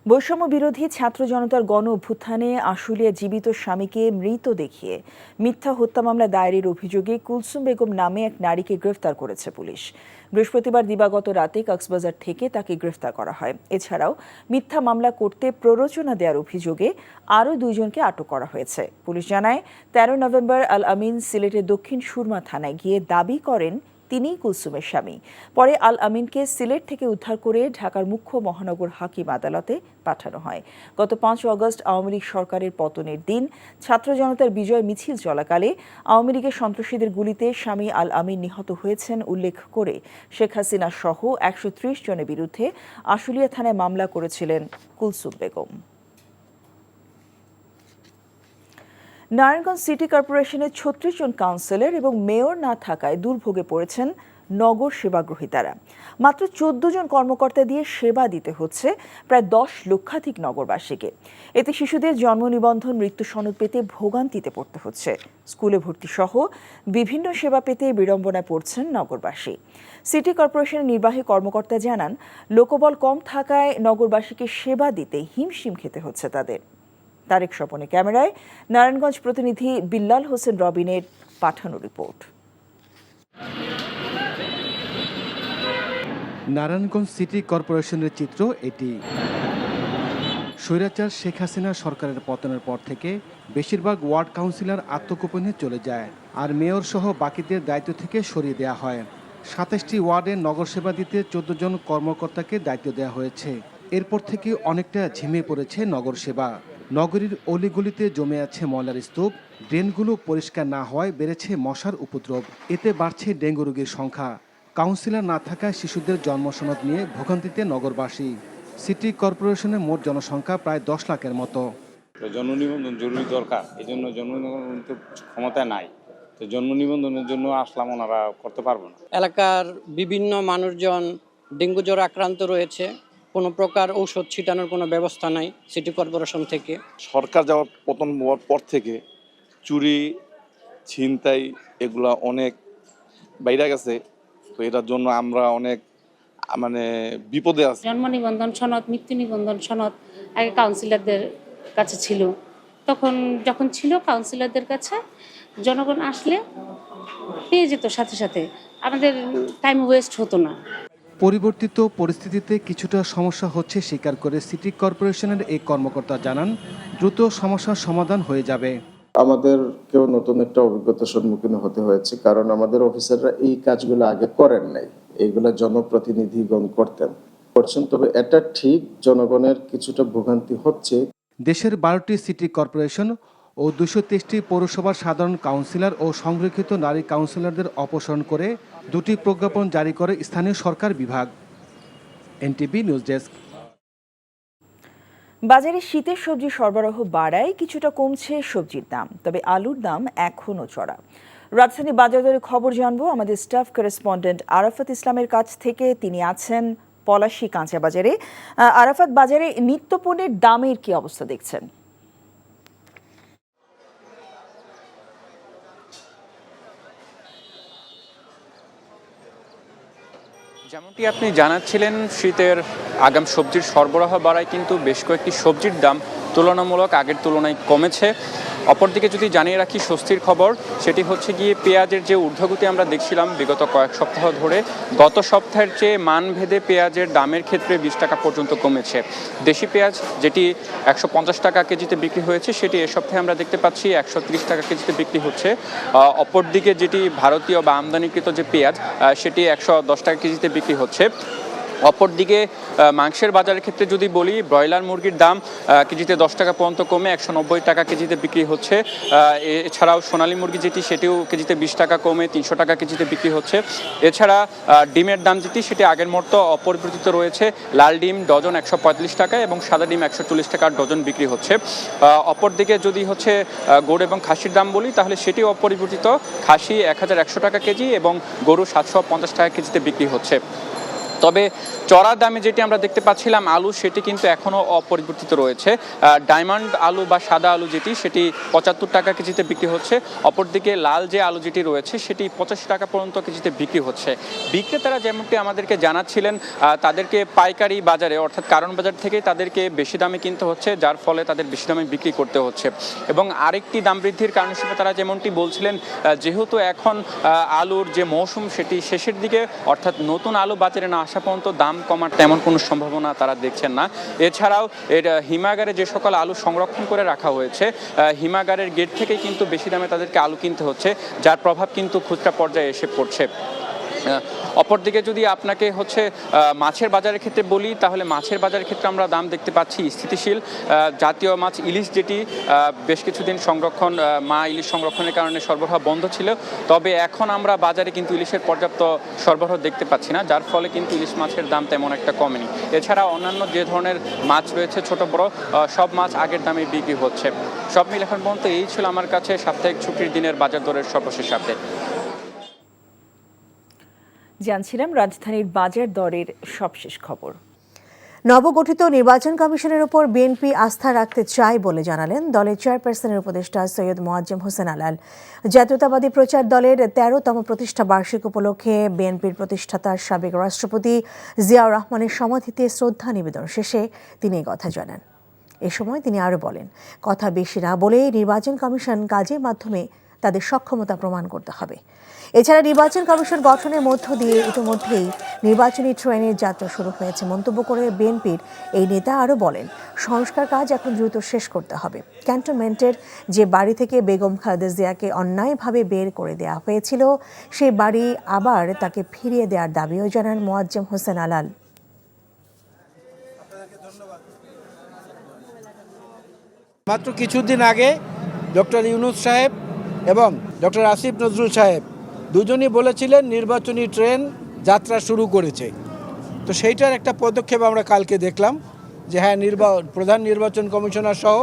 Speaker 5: বৈষম্য বিরোধী ছাত্র জনতার গণ অভ্যুত্থানে আশুলিয়া জীবিত স্বামীকে মৃত দেখিয়ে মিথ্যা হত্যা মামলা দায়েরের অভিযোগে কুলসুম বেগম নামে এক নারীকে গ্রেফতার করেছে পুলিশ। বৃহস্পতিবার দিবাগত রাতে কক্সবাজার থেকে তাকে গ্রেফতার করা হয়। এছাড়াও মিথ্যা মামলা করতে প্ররোচনা দেওয়ার অভিযোগে আরও 2 জনকে আটক করা হয়েছে। পুলিশ জানায়, 13 নভেম্বর আল আমিন সিলেটের দক্ষিণ সুরমা থানায় গিয়ে দাবি করেন তিনিই কুলসুমের স্বামী। পরে আল আমিনকে সিলেট থেকে উদ্ধার করে ঢাকার মুখ্য মহানগর হাকিম আদালতে পাঠানো হয়। গত 5 আগস্ট আওয়ামী লীগ সরকারের পতনের দিন ছাত্র জনতার বিজয় মিছিল চলাকালে আওয়ামী লীগের সন্ত্রাসীদের গুলিতে স্বামী আল আমিন নিহত হয়েছেন উল্লেখ করে শেখ হাসিনা সহ 130 জনের বিরুদ্ধে আশুলিয়া থানায় মামলা করেছিলেন কুলসুম বেগম। নারায়ণগঞ্জ সিটি কর্পোরেশনের 36 জন কাউন্সিলর এবং মেয়র না থাকায় দুর্ভোগে পড়েছেন নগর সেবাগ্রহীতারা। মাত্র 14 জন কর্মকর্তা দিয়ে সেবা দিতে হচ্ছে প্রায় 10 লক্ষাধিক নগরবাসীকে। এতে শিশুদের জন্ম নিবন্ধন, মৃত্যু সনদ পেতে ভোগান্তিতে পড়তে হচ্ছে। স্কুলে ভর্তি সহ বিভিন্ন সেবা পেতে বিড়ম্বনায় পড়ছেন নগরবাসী। সিটি কর্পোরেশনের নির্বাহী কর্মকর্তা জানান, লোকবল কম থাকায় নগরবাসীকে সেবা দিতে হিমশিম খেতে হচ্ছে তাদের। তারেক স্বপনের ক্যামেরায় নারায়ণগঞ্জ প্রতিনিধি বিল্লাল হোসেন রবিনের পাঠানো রিপোর্ট।
Speaker 8: নারায়ণগঞ্জ সিটি কর্পোরেশনের চিত্র এটি। স্বৈরাচার শেখ হাসিনা সরকারের পতনের পর থেকে বেশিরভাগ ওয়ার্ড কাউন্সিলর আত্মগোপনে চলে যায়, আর মেয়র সহ বাকিদের দায়িত্ব থেকে সরিয়ে দেওয়া হয়। 27টি ওয়ার্ডে নগর সেবা দিতে 14 জন কর্মকর্তাকে দায়িত্ব দেওয়া হয়েছে। এরপর থেকে অনেকটা ঝিমিয়ে পড়েছে নগর সেবা। নগরীর অলিগলিতে জমে আছে ময়লার স্তূপ, ড্রেনগুলো পরিষ্কার না হওয়ায় বেড়েছে মশার উপদ্রব। এতে বাড়ছে ডেঙ্গু রোগীর সংখ্যা। কাউন্সিলর না থাকায় শিশুদের জন্মসনদ নিয়ে ভোগান্তিতে নগরবাসী। সিটি কর্পোরেশনের মোট জনসংখ্যা প্রায় 10 লাখের মতো।
Speaker 9: জন্ম নিবন্ধন জরুরি দরকার, এই জন্য জন্ম নিবন্ধন ক্ষমতা নাই, তো জন্ম নিবন্ধনের জন্য আসলাম, ওনারা করতে পারবো না।
Speaker 24: এলাকার বিভিন্ন মানুষজন ডেঙ্গু জ্বর আক্রান্ত রয়েছে, কোনো প্রকার ঔষধ ছিটানোর কোনো ব্যবস্থা নাই সিটি কর্পোরেশন থেকে।
Speaker 25: সরকার যাওয়ার পতন হওয়ার পর থেকে চুরি, ছিনতাই এগুলা অনেক বাইরে গেছে, তো এটার জন্য আমরা অনেক বিপদে আছি।
Speaker 26: জন্ম নিবন্ধন সনদ, মৃত্যু নিবন্ধন সনদ আগে কাউন্সিলরদের কাছে ছিল, যখন ছিল কাউন্সিলরদের কাছে জনগণ আসলে পেয়ে যেত সাথে সাথে, আমাদের টাইম ওয়েস্ট হতো না।
Speaker 8: পরিবর্তিত পরিস্থিতিতে কিছুটা সমস্যা হচ্ছে স্বীকার করে সিটি কর্পোরেশনের এই কর্মকর্তা জানান, দ্রুত সমস্যার সমাধান হয়ে যাবে।
Speaker 27: আমাদেরকেও নতুন একটা অভিজ্ঞতার সম্মুখীন হতে হয়েছে, কারণ আমাদের অফিসাররা এই কাজগুলো আগে করেন নাই, এইগুলা জনপ্রতিনিধিগণ করছেন। তবে এটা ঠিক, জনগণের কিছুটা ভোগান্তি হচ্ছে।
Speaker 8: দেশের 12টি সিটি কর্পোরেশন ও 223টি পৌরসভার সাধারণ কাউন্সিলর ও সংরক্ষিত নারী কাউন্সিলরদের অপসারণ করে 2টি প্রজ্ঞাপন জারি করে স্থানীয় সরকার বিভাগ। NTV news desk.
Speaker 5: বাজারে শীতের সবজি সরবরাহ বাড়ায় কিছুটা কমছে সবজির দাম, তবে আলুর দাম এখনও চড়া। রাজধানী বাজার দরের খবর জানবো আমাদের স্টাফ করেসপন্ডেন্ট আরাফাত ইসলামের কাছ থেকে। তিনি আছেন পলাশী কাঁচা বাজারে। আরাফাত, বাজারে নিত্যপণ্যের দামের কি অবস্থা দেখছেন?
Speaker 2: যেমনটি আপনি জানাচ্ছিলেন, শীতের আগাম সবজির সরবরাহ বাড়ায় কিন্তু বেশ কয়েকটি সবজির দাম তুলনামূলক আগের তুলনায় কমেছে। অপরদিকে যদি জানিয়ে রাখি স্বস্তির খবর, সেটি হচ্ছে গিয়ে পেঁয়াজের যে ঊর্ধ্বগতি আমরা দেখছিলাম বিগত কয়েক সপ্তাহ ধরে, গত সপ্তাহের চেয়ে মানভেদে পেঁয়াজের দামের ক্ষেত্রে 20 টাকা পর্যন্ত কমেছে। দেশি পেঁয়াজ যেটি 150 টাকা কেজিতে বিক্রি হয়েছে, সেটি এ সপ্তাহে আমরা দেখতে পাচ্ছি 130 টাকা কেজিতে বিক্রি হচ্ছে। অপরদিকে যেটি ভারতীয় বা আমদানিকৃত যে পেঁয়াজ, সেটি 110 টাকা কেজিতে বিক্রি হচ্ছে। অপরদিকে মাংসের বাজারের ক্ষেত্রে যদি বলি, ব্রয়লার মুরগির দাম কেজিতে 10 টাকা পর্যন্ত কমে 190 টাকা কেজিতে বিক্রি হচ্ছে। এছাড়াও সোনালী মুরগি যেটি, সেটিও কেজিতে 20 টাকা কমে 300 টাকা কেজিতে বিক্রি হচ্ছে। এছাড়া ডিমের দাম যেটি, সেটি আগের মতো অপরিবর্তিত রয়েছে। লাল ডিম ডজন 145 টাকা এবং সাদা ডিম 140 টাকার ডজন বিক্রি হচ্ছে। অপরদিকে যদি হচ্ছে গরু এবং খাসির দাম বলি, তাহলে সেটিও অপরিবর্তিত। খাসি 1100 টাকা কেজি এবং গরু 750 টাকা কেজিতে বিক্রি হচ্ছে। তবে চড়া দামে যেটি আমরা দেখতে পাচ্ছিলাম আলু, সেটি কিন্তু এখনও অপরিবর্তিত রয়েছে। ডায়মন্ড আলু বা সাদা আলু যেটি, সেটি 75 টাকা কেজিতে বিক্রি হচ্ছে। অপরদিকে লাল যে আলু যেটি রয়েছে, সেটি 85 টাকা পর্যন্ত কেজিতে বিক্রি হচ্ছে। বিক্রেতারা যেমনটি আমাদেরকে জানাচ্ছিলেন, তাদেরকে পাইকারি বাজারে অর্থাৎ কারণ বাজার থেকে তাদেরকে বেশি দামে কিনতে হচ্ছে, যার ফলে তাদের বেশি দামে বিক্রি করতে হচ্ছে। এবং আরেকটি দাম বৃদ্ধির কারণ হিসেবে তারা যেমনটি বলছিলেন, যেহেতু এখন আলুর যে মৌসুম সেটি শেষের দিকে, অর্থাৎ নতুন আলু বাজারে না আসা পর্যন্ত দাম কমার তেমন কোনো সম্ভাবনা তারা দেখছেন না। এছাড়াও এর হিমাগারে যে সকল আলু সংরক্ষণ করে রাখা হয়েছে, হিমাগারের গেট থেকেই কিন্তু বেশি দামে তাদেরকে আলু কিনতে হচ্ছে, যার প্রভাব কিন্তু খুচরা পর্যায়ে এসে পড়ছে। অপরদিকে যদি আপনাকে হচ্ছে মাছের বাজারের ক্ষেত্রে বলি, তাহলে মাছের বাজারের ক্ষেত্রে আমরা দাম দেখতে পাচ্ছি স্থিতিশীল। জাতীয় মাছ ইলিশ যেটি বেশ কিছুদিন ইলিশ সংরক্ষণের কারণে সরবরাহ বন্ধ ছিল, তবে এখন আমরা বাজারে কিন্তু ইলিশের পর্যাপ্ত সরবরাহ দেখতে পাচ্ছি না, যার ফলে কিন্তু ইলিশ মাছের দাম তেমন একটা কমেনি। এছাড়া অন্যান্য যে ধরনের মাছ রয়েছে ছোট বড়, সব মাছ আগের দামে বিক্রি হচ্ছে। সব মিলে এখন পর্যন্ত এই ছিল আমার কাছে সাপ্তাহিক ছুটির দিনের বাজার দরের সর্বশেষ আপডেট।
Speaker 5: জানছিলাম রাজধানীর বাজার দরের সবশেষ খবর।
Speaker 1: নবগঠিত নির্বাচন কমিশনের উপর বিএনপি আস্থা রাখতে চায় বলে জানালেন দলের চেয়ারপারসনের উপদেষ্টা সৈয়দ মোয়াজ্জেম হোসেন আলাল। জাতীয়তাবাদী প্রচার দলের 13তম প্রতিষ্ঠা বার্ষিক উপলক্ষে বিএনপির প্রতিষ্ঠাতা সাবেক রাষ্ট্রপতি জিয়াউর রহমানের সমাধিতে শ্রদ্ধা নিবেদন শেষে তিনি এই কথা জানান। এ সময় তিনি আরও বলেন, কথা বেশি না বলে নির্বাচন কমিশন কাজের মাধ্যমে তাদের সক্ষমতা প্রমাণ করতে হবে। এছাড়া নির্বাচন কমিশন গঠনের মধ্য দিয়ে ইতিমধ্যেই নির্বাচনী ট্রেনের যাত্রা শুরু হয়েছে মন্তব্য করে বিএনপির এই নেতা আরও বলেন, সংস্কার কাজ এখন দ্রুত শেষ করতে হবে। ক্যান্টনমেন্টের যে বাড়ি থেকে বেগম খালেদা জিয়াকে অন্যায়ভাবে বের করে দেওয়া হয়েছিল, সেই বাড়ি আবার তাকে ফিরিয়ে দেওয়ার দাবিও জানান মোয়াজ্জেম হোসেন আলাল।
Speaker 6: মাত্র কিছুদিন আগে ডক্টর ইউনূস সাহেব এবং ডক্টর আসিফ নজরুল সাহেব দুজনই বলেছিলেন নির্বাচনী ট্রেন যাত্রা শুরু করেছে। তো সেইটার একটা পদক্ষেপ আমরা কালকে দেখলাম যে হ্যাঁ, প্রধান নির্বাচন কমিশনার সহ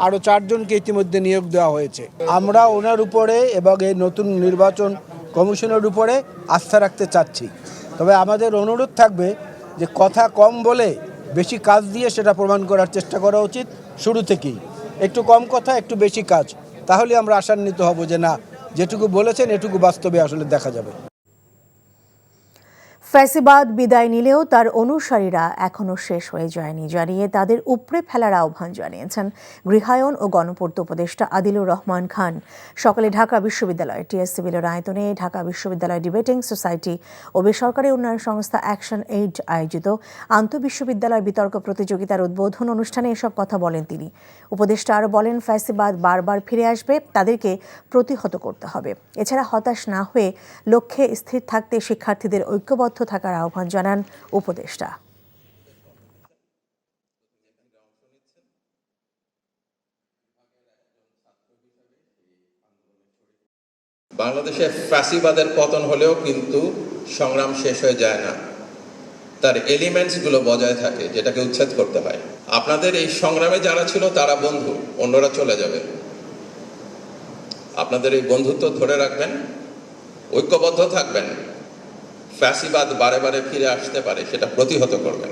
Speaker 6: আরও 4 জনকে ইতিমধ্যে নিয়োগ দেওয়া হয়েছে। আমরা ওনার উপরে এবং এই নতুন নির্বাচন কমিশনের উপরে আস্থা রাখতে চাচ্ছি। তবে আমাদের অনুরোধ থাকবে যে কথা কম বলে বেশি কাজ দিয়ে সেটা প্রমাণ করার চেষ্টা করা উচিত শুরু থেকেই। একটু কম কথা, একটু বেশি কাজ, তাহলে আমরা আশান্বিত হব যে না, যেটুকু বলেছেন এটুকু বাস্তবে আসলে দেখা যাবে।
Speaker 1: ফ্যাসিবাদ বিদায় নিলেও তার অনুসারীরা এখনও শেষ হয়ে যায়নি জানিয়ে তাদের উপড়ে ফেলার আহ্বান জানিয়েছেন গৃহায়ন ও গণপূর্ত উপদেষ্টা আদিলুর রহমান খান। সকালে ঢাকা বিশ্ববিদ্যালয় টিএসসি আয়তনে ঢাকা বিশ্ববিদ্যালয় ডিবেটিং সোসাইটি ও বেসরকারি উন্নয়ন সংস্থা অ্যাকশন এইড আয়োজিত আন্তঃবিশ্ববিদ্যালয় বিতর্ক প্রতিযোগিতার উদ্বোধন অনুষ্ঠানে এসব কথা বলেন তিনি। উপদেষ্টা আরও বলেন, ফ্যাসিবাদ বারবার ফিরে আসবে, তাদেরকে প্রতিহত করতে হবে। এছাড়া হতাশ না হয়ে লক্ষ্যে স্থির থাকতে শিক্ষার্থীদের ঐক্যবদ্ধ থাকার আহ্বান জানান উপদেষ্টা।
Speaker 4: বাংলাদেশে ফ্যাসিবাদের পতন হলেও কিন্তু সংগ্রাম শেষ হয়ে যায় না, তার এলিমেন্টসগুলো বজায় থাকে, যেটাকে উচ্ছেদ করতে হয়। আপনাদের এই সংগ্রামে যারা ছিল তারা বন্ধু, অন্যরা চলে যাবে। আপনাদের এই বন্ধুত্ব ধরে রাখবেন, ঐক্যবদ্ধ থাকবেন। ফ্যাসিবাদ বারে বারে ফিরে আসতে পারে, সেটা প্রতিহত করবেন।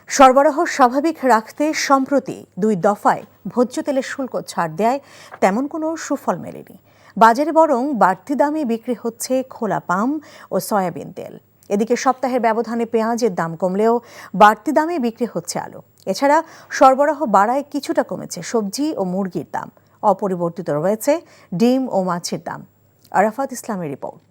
Speaker 1: সরবরাহ স্বাভাবিক রাখতে সম্প্রতি 2 দফায় ভোজ্য তেলের শুল্ক ছাড় দেয় তেমন কোনো সুফল মেলেনি। বাজারে বরং বাড়তি দামে বিক্রি হচ্ছে খোলা পাম ও সয়াবিন তেল। এদিকে সপ্তাহের ব্যবধানে পেঁয়াজের দাম কমলেও বাড়তি দামে বিক্রি হচ্ছে আলু। এছাড়া সরবরাহ বাড়ায় কিছুটা কমেছে সবজি ও মুরগির দাম। অপরিবর্তিত রয়েছে ডিম ও মাছের দাম। আরাফাত ইসলামের রিপোর্ট।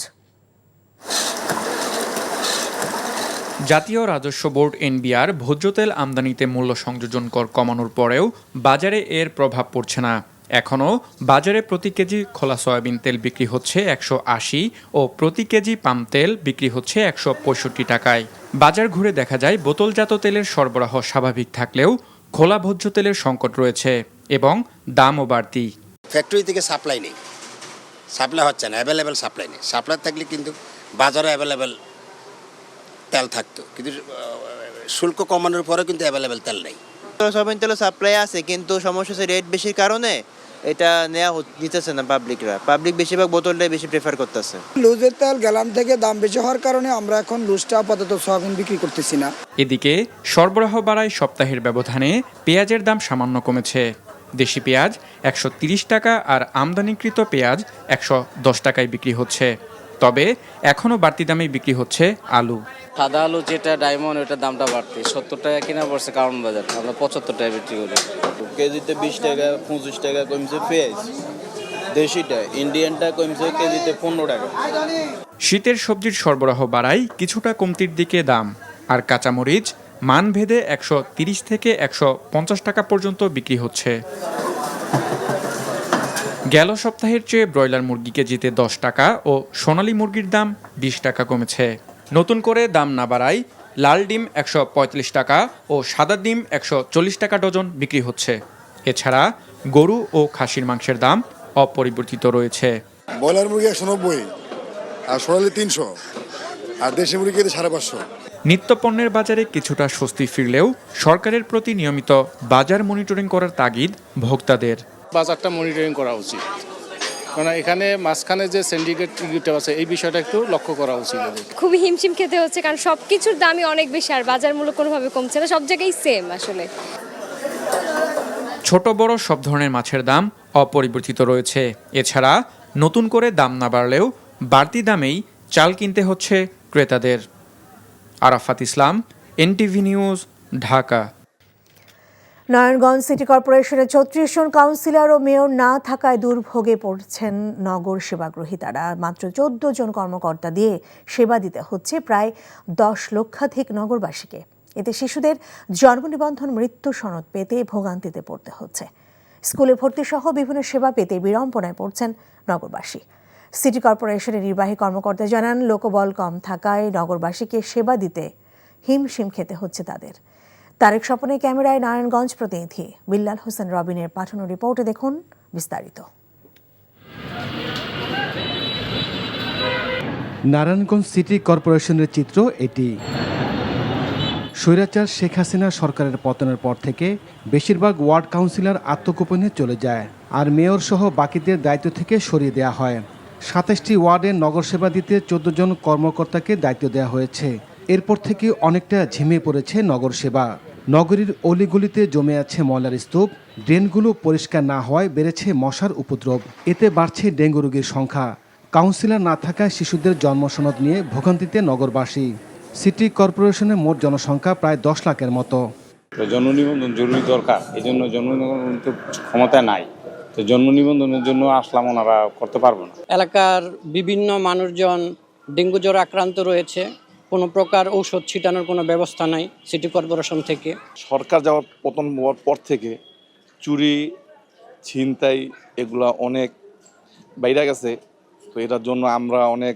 Speaker 2: জাতীয় রাজস্ব বোর্ড এনবিআর ভোজ্য তেল আমদানিতে মূল্য সংযোজন কর কমানোর পরেও বাজারে এর প্রভাব পড়ছে না। এখনও বাজারে প্রতি কেজি খোলা সয়াবিন তেল বিক্রি হচ্ছে 180 ও প্রতি কেজি পাম তেল বিক্রি হচ্ছে 165 টাকায়। বাজার ঘুরে দেখা যায় বোতলজাত তেলের সরবরাহ স্বাভাবিক থাকলেও খোলা ভোজ্য তেলের সংকট রয়েছে এবং দামও বাড়তি।
Speaker 7: ফ্যাক্টরি থেকে সাপ্লাই নেই, সাপ্লাই হচ্ছে না, অ্যাভেলেবেল সাপ্লাই নেই। সাপ্লাই থাকলে কিন্তু বাজারে অ্যাভেলেবেল তেল থাকতো, কিন্তু শুল্ক কমানোর পরে কিন্তু অ্যাভেলেবেল তেল নেই।
Speaker 10: সয়াবিন তেলের সাপ্লাই আছে, কিন্তু সমস্যা হচ্ছে রেট বেশির কারণে এটা নেওয়া নিতেছে না পাবলিক বেশিরভাগ বোতলটাই বেশি প্রেফার করতেছে।
Speaker 11: লুজের তেল গ্যালান থেকে দাম বেশি হওয়ার কারণে আমরা এখন লুজটা আপাতত সয়াবিন বিক্রি করতেছি না।
Speaker 2: এদিকে সরবরাহ বাড়ায় সপ্তাহের ব্যবধানে পেঁয়াজের দাম সামান্য কমেছে। দেশি পেঁয়াজ 130 টাকা আর আমদানিকৃত পেঁয়াজ 110 টাকায় বিক্রি হচ্ছে। তবে এখনও বাড়তি দামে বিক্রি হচ্ছে আলু।
Speaker 12: সাদা আলু যেটা ডায়মন্ড, ওটার দামটা বাড়তি, 70 টাকা কিনা পড়ছে কারণ বাজার, আমরা 75 টাকা বিক্রি করি।
Speaker 13: কেজিতে 20 টাকা 25 টাকা কমছে পেঁয়াজ, দেশিটা ইন্ডিয়ানটা কমছে কেজিতে 15 টাকা।
Speaker 2: শীতের সবজির সরবরাহ বাড়ায় কিছুটা কমতির দিকে দাম, আর কাঁচামরিচ মানভেদে 130 থেকে 150 টাকা পর্যন্ত বিক্রি হচ্ছে। গেল সপ্তাহের চেয়ে ব্রয়লার মুরগি কেজিতে 10 টাকা ও সোনালী মুরগির দাম 20 টাকা কমেছে। নতুন করে দাম না বাড়ায় লাল ডিম 145 টাকা ও সাদা ডিম 140 টাকা ডজন বিক্রি হচ্ছে। এছাড়া গরু ও খাসির মাংসের দাম অপরিবর্তিত রয়েছে।
Speaker 14: ব্রয়লার মুরগি 190 আর সোনালী 300 আর দেশি মুরগি 550।
Speaker 2: নিত্যপণ্যের বাজারে কিছুটা স্বস্তি ফিরলেও সরকারের প্রতি নিয়মিত বাজার মনিটরিং করার তাগিদ ভোক্তাদের।
Speaker 15: বাজারটা মনিটরিং করা উচিত, কারণ এখানে মাঝখানে যে সিন্ডিকেট আছে এই বিষয়টা একটু লক্ষ্য করা উচিত।
Speaker 28: খুবই হিমশিম খেতে হচ্ছে, কারণ সব কিছুর দামই অনেক বেশি আর বাজার মূল্য কোনোভাবে কমছে না, সব জায়গায় সেম। আসলে
Speaker 2: ছোট বড় সব ধরনের মাছের দাম অপরিবর্তিত রয়েছে। এছাড়া নতুন করে দাম না বাড়লেও বাড়তি দামেই চাল কিনতে হচ্ছে ক্রেতাদের। Arafat Islam, NTV news, Dhaka.
Speaker 1: Narayanganj city কর্পোরেশনের 34 জন কাউন্সিলর ও মেয়র না থাকায় দুর্ভোগে পড়ছেন নগর সেবাগ্রহীতারা। মাত্র 14 জন কর্মকর্তা দিয়ে সেবা দিতে হচ্ছে প্রায় 10 লক্ষাধিক নগরবাসীকে। এতে শিশুদের জন্ম নিবন্ধন, মৃত্যু সনদ পেতে ভোগান্তিতে পড়তে হচ্ছে। স্কুলে ভর্তি সহ বিভিন্ন সেবা পেতে বিড়ম্বনায় পড়ছেন নগরবাসী। সিটি কর্পোরেশনের নির্বাহী কর্মকর্তা জানান, লোকবল কম থাকায় নগরবাসীকে সেবা দিতে হিমশিম খেতে হচ্ছে তাদের। তারেক স্বপনের ক্যামেরায় নারায়ণগঞ্জ প্রতিনিধি বিল্লাল হোসেন রবিনের পাঠানো রিপোর্টে দেখুন বিস্তারিত।
Speaker 8: নারায়ণগঞ্জ সিটি কর্পোরেশনের চিত্র এটি। স্বৈরাচার শেখ হাসিনা সরকারের পতনের পর থেকে বেশিরভাগ ওয়ার্ড কাউন্সিলর আত্মগোপনে চলে যায়, আর মেয়র সহ বাকিদের দায়িত্ব থেকে সরিয়ে দেওয়া হয়। 27টি ওয়ার্ডে নগর সেবা দিতে 14 জন কর্মকর্তাকে দায়িত্ব দেওয়া হয়েছে। এরপর থেকে অনেকটা ঝিমিয়ে পড়েছে নগর সেবা। নগরীর অলিগলিতে জমে আছে ময়লার স্তূপ, ড্রেনগুলো পরিষ্কার না হওয়ায় বেড়েছে মশার উপদ্রব। এতে বাড়ছে ডেঙ্গু রোগীর সংখ্যা। কাউন্সিলর না থাকায় শিশুদের জন্মসনদ নিয়ে ভোগান্তিতে নগরবাসী। সিটি কর্পোরেশনের মোট জনসংখ্যা প্রায় 10 লাখের মতো।
Speaker 9: জন্ম নিবন্ধন জরুরি দরকার, এই জন্য জন্ম নিবন্ধন ক্ষমতা নাই, তো জন্ম নিবন্ধনের জন্য আসলাম, ওনারা করতে পারবো না।
Speaker 24: এলাকার বিভিন্ন মানুষজন ডেঙ্গু জ্বর আক্রান্ত রয়েছে, কোনো প্রকার ঔষধ ছিটানোর কোনো ব্যবস্থা নাই সিটি কর্পোরেশন থেকে।
Speaker 25: সরকার যাওয়ার পতন হওয়ার পর থেকে চুরি, ছিনতাই এগুলা অনেক বাইরে গেছে, তো এটার জন্য আমরা অনেক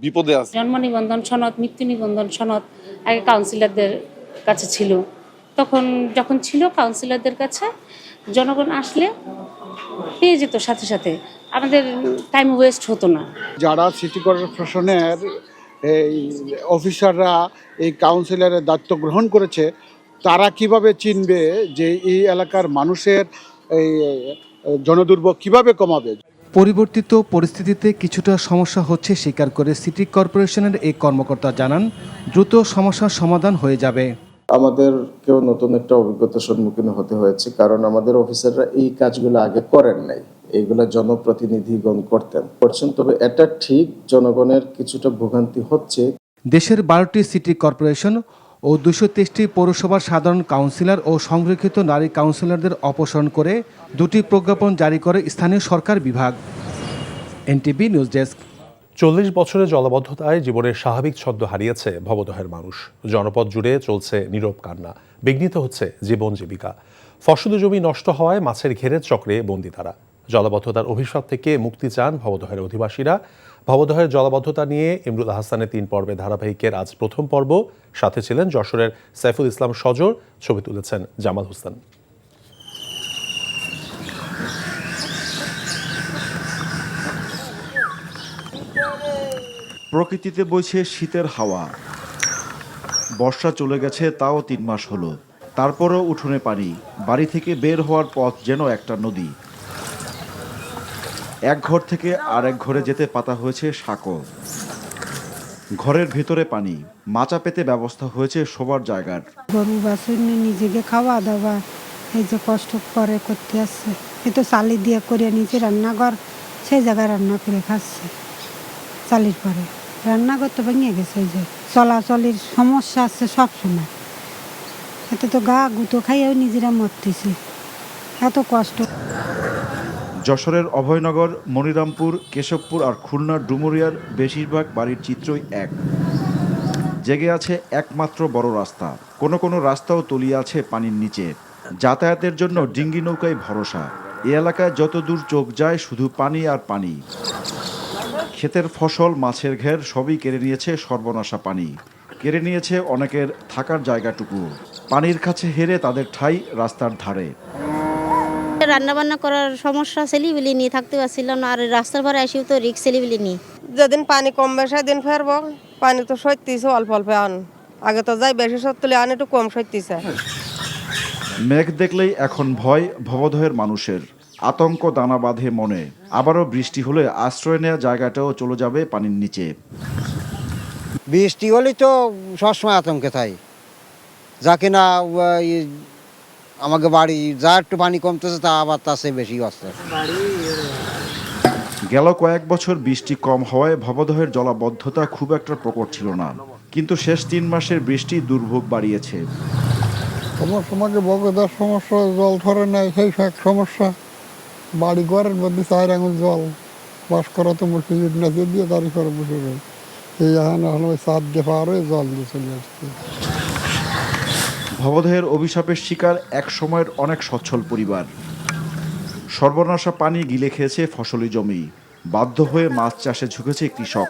Speaker 25: বিপদে আছি।
Speaker 26: জন্ম নিবন্ধন সনদ, মৃত্যু নিবন্ধন সনদ আগে কাউন্সিলরদের কাছে ছিল, যখন ছিল কাউন্সিলরদের কাছে, জনগণ আসলে পেয়ে যেত সাথে সাথে, আমাদের টাইম ওয়েস্ট হতো না।
Speaker 11: যারা সিটি কর্পোরেশনের এই অফিসাররা এই কাউন্সিলরের দায়িত্ব গ্রহণ করেছে,
Speaker 6: তারা কিভাবে চিনবে যে এই এলাকার মানুষের এই জনদুর্ভোগ কিভাবে কমাবে?
Speaker 8: পরিবর্তিত পরিস্থিতিতে কিছুটা সমস্যা হচ্ছে স্বীকার করে সিটি কর্পোরেশনের এই কর্মকর্তা জানান, দ্রুত সমস্যার সমাধান হয়ে যাবে।
Speaker 27: আমাদেরকেও নতুন একটা অভিজ্ঞতার সম্মুখীন হতে হয়েছে, কারণ আমাদের অফিসাররা এই কাজগুলো আগে করেন নাই। এইগুলা জনপ্রতিনিধিগণ করছেন, তবে এটা ঠিক জনগণের কিছুটা ভোগান্তি হচ্ছে।
Speaker 8: দেশের 12টি সিটি কর্পোরেশন ও 223টি পৌরসভার সাধারণ কাউন্সিলর ও সংরক্ষিত নারী কাউন্সিলরদের অপসারণ করে 2টি প্রজ্ঞাপন জারি করে স্থানীয় সরকার বিভাগ। NTV news desk.
Speaker 16: 40 বছরের জলাবদ্ধতায় জীবনের স্বাভাবিক ছন্দ হারিয়েছে ভবদহের মানুষ। জনপদ জুড়ে চলছে নীরব কান্না, বিঘ্নিত হচ্ছে জীবন জীবিকা। ফসলি জমি নষ্ট হওয়ায় মাছের ঘেরের চক্রে বন্দী তারা। জলাবদ্ধতার অভিশাপ থেকে মুক্তি চান ভবদহের অধিবাসীরা। ভবদহের জলাবদ্ধতা নিয়ে ইমরুল আহসানের 3 পর্বে ধারাবাহিকের আজ প্রথম পর্ব। সাথে ছিলেন যশোরের সাইফুল ইসলাম সজর, ছবি তুলেছেন জামাল হোসেন।
Speaker 17: প্রকৃতিতে বইছে শীতের হাওয়া। বর্ষা চলে গেছে, তাও 3 মাস হলো। তারপরও উঠোনে পানি, বাড়ি থেকে বের হওয়ার পথ যেন একটা নদী। এক ঘর থেকে আরেক ঘরে যেতে পাতা হয়েছে সাঁকো। ঘরের ভেতরে পানি, মাচা পেতে ব্যবস্থা হয়েছে শোবার জায়গার।
Speaker 18: গরু বাছুর নিজেকে খাওয়া দাওয়া এই যে কষ্ট করে করতে আসছে, এ তো চালি দিয়ে করে নিচে রান্নাঘর, সেই জায়গায় রান্না করে খাচ্ছে। চালির পরে রান্নাঘর তো ভেঙে গেছে, এই যে চলাচলের সমস্যা আছে সব সময়। এতে তো গা গুঁতো খাইয়েও নিজেরা মরতেছে, এত কষ্ট।
Speaker 17: যশোরের অভয়নগর, মনিরামপুর, কেশবপুর আর খুলনার ডুমুরিয়ার বেশিরভাগ বাড়ির চিত্রই এক। জেগে আছে একমাত্র বড় রাস্তা, কোনো রাস্তাও তলিয়ে আছে পানির নিচে। যাতায়াতের জন্য ডিঙ্গি নৌকায় ভরসা। এ এলাকায় যত দূর চোখ যায় শুধু পানি আর পানি। ক্ষেতের ফসল, মাছের ঘের সবই কেড়ে নিয়েছে সর্বনাশা পানি। কেড়ে নিয়েছে অনেকের থাকার জায়গাটুকু। পানির কাছে হেরে তাদের ঠাঁই রাস্তার ধারে।
Speaker 19: রান্না বান্না করার সমস্যা, ছেলেবিলি নিয়ে থাকতে পারছিলাম না। আর রাস্তার পরে আসিও তো রিক্স, ছেলেবিলি নিয়ে
Speaker 20: যেদিন পানি কমবে সেদিন ফেরবো। পানি তো সত্যিছে অল্প অল্প আন, আগে তো যাই বেশি সত্যি আন, একটু কম সত্যিছে।
Speaker 17: মেঘ দেখলেই এখন ভয় ভবদহের মানুষের। আতঙ্ক দানা বাঁধে মনে। আবারও বৃষ্টি হলে আশ্রয় নেওয়া জায়গাটাও চলে যাবে পানির নিচে।
Speaker 21: বৃষ্টি হলেই তো সবসময় আতঙ্কে থাই, যা কিনা আমাকে বাড়ি যা একটু পানি কমতেছে তা আবার তার চেয়ে বেশি আসছে।
Speaker 17: গেল কয়েক বছর বৃষ্টি কম হওয়ায় ভবদহের জলাবদ্ধতা খুব একটা প্রকট ছিল না, কিন্তু শেষ 3 মাসের বৃষ্টি দুর্ভোগ বাড়িয়েছে।
Speaker 22: তোমাকে বগদার সমস্যা, জল ধরে নেয়, সেই এক সমস্যা। বাড়ি ঘরের মধ্যে 4 আঙুল জল, বাস করা তো মুশকিল না, দিয়ে দাঁড়িয়ে করে বসে রয়ে এই এখানে হলো চার দিয়ে পার হয়ে জল দিয়ে চলে আসছে।
Speaker 17: ভবদহের অভিশাপের শিকার এক সময়ের অনেক সচ্ছল পরিবার। সর্বনাশা পানি গিলে খেয়েছে ফসলি জমি। বাধ্য হয়ে মাছ চাষে ঝুঁকেছে কৃষক।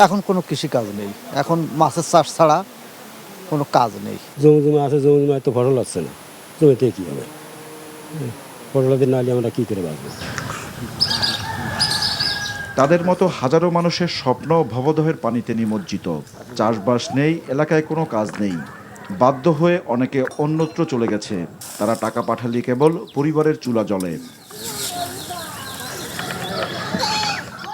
Speaker 23: এখন কোনো কৃষি কাজ নেই, এখন মাছের চাষ ছাড়া কোনো কাজ নেই।
Speaker 29: জমি আছে, জমি তো ফসল হচ্ছে না, জমিতে কি হবে? ফসলাদি না হলে আমরা কি করে বাঁচবো?
Speaker 17: তাদের মতো হাজারো মানুষের স্বপ্ন ভবদহের পানিতে নিমজ্জিত। চাষবাস নেই, এলাকায় কোনো কাজ নেই। বাধ্য হয়ে অনেকে অন্যত্র চলে গেছে। তারা টাকা পাঠালে কেবল পরিবারের চুলা জ্বলে।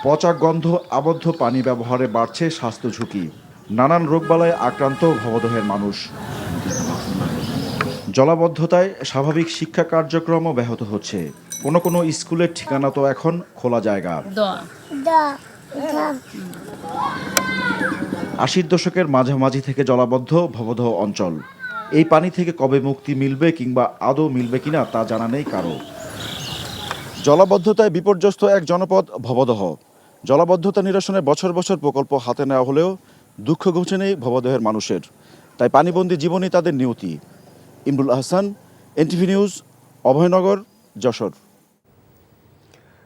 Speaker 17: পচা গন্ধ, আবদ্ধ পানি ব্যবহারে বাড়ছে স্বাস্থ্য ঝুঁকি। নানান রোগবালায় আক্রান্ত ভবদহের মানুষ। জলাবদ্ধতায় স্বাভাবিক শিক্ষা কার্যক্রমও ব্যাহত হচ্ছে। কোনো স্কুলের ঠিকানা তো এখন খোলা জায়গা। 80-র দশকের মাঝামাঝি থেকে জলাবদ্ধ ভবদহ অঞ্চল। এই পানি থেকে কবে মুক্তি মিলবে কিংবা আদৌ মিলবে কিনা তা জানা নেই কারো। জলাবদ্ধতায় বিপর্যস্ত এক জনপদ ভবদহ। জলাবদ্ধতা নিরসনে বছর বছর প্রকল্প হাতে নেওয়া হলেও দুঃখ ঘুচে নেই ভবদহের মানুষের। তাই পানিবন্দী জীবনই তাদের নিয়তি। Imrul Ahsan, NTV news, Abhaynagar, Jessore.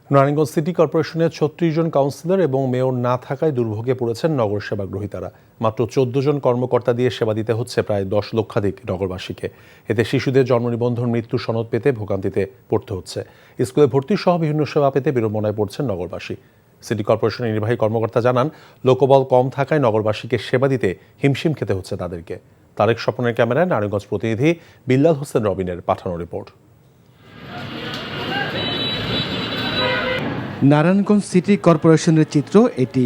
Speaker 16: Narayanganj city কর্পোরেশনের 36 জন কাউন্সিলর এবং মেয়র না থাকায় দুর্ভোগে পড়েছেন নগর সেবা গ্রহীতারা। মাত্র 14 জন কর্মকর্তা দিয়ে সেবা দিতে হচ্ছে প্রায় 10 লক্ষাধিক নগরবাসীকে। এতে শিশুদের জন্ম নিবন্ধন, মৃত্যু সনদ পেতে ভোগান্তিতে পড়তে হচ্ছে। স্কুলে ভর্তি সহ বিভিন্ন সেবা পেতে বিড়ম্বনায় পড়ছেন নগরবাসী। সিটি কর্পোরেশনের নির্বাহী কর্মকর্তা জানান, লোকবল কম থাকায় নগরবাসীকে সেবা দিতে হিমশিম খেতে হচ্ছে তাদেরকে। তারেক স্বপনের ক্যামেরায় নারায়ণগঞ্জ প্রতিনিধি বিল্লাল হোসেন রবিনের পাঠানো রিপোর্ট।
Speaker 8: নারায়ণগঞ্জ সিটি কর্পোরেশনের চিত্র এটি।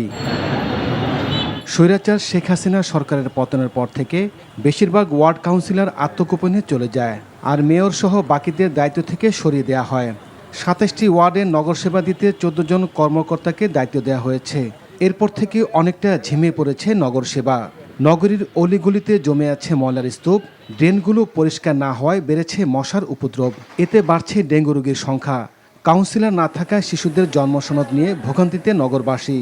Speaker 8: স্বৈরাচার শেখ হাসিনা সরকারের পতনের পর থেকে বেশিরভাগ ওয়ার্ড কাউন্সিলর আত্মগোপনে চলে যায়, আর মেয়র সহ বাকিদের দায়িত্ব থেকে সরিয়ে দেওয়া হয়। ২৭টি ওয়ার্ডে নগর সেবা দিতে ১৪ জন কর্মকর্তাকে দায়িত্ব দেওয়া হয়েছে। এরপর থেকে অনেকটা ঝিমিয়ে পড়েছে নগর সেবা। নগরীর অলিগলিতে জমে আছে ময়লার স্তূপ, ড্রেনগুলো পরিষ্কার না হওয়ায় বেড়েছে মশার উপদ্রব। এতে বাড়ছে ডেঙ্গু রোগীর সংখ্যা। কাউন্সিলর না থাকায় শিশুদের জন্মসনদ নিয়ে ভোগান্তিতে নগরবাসী।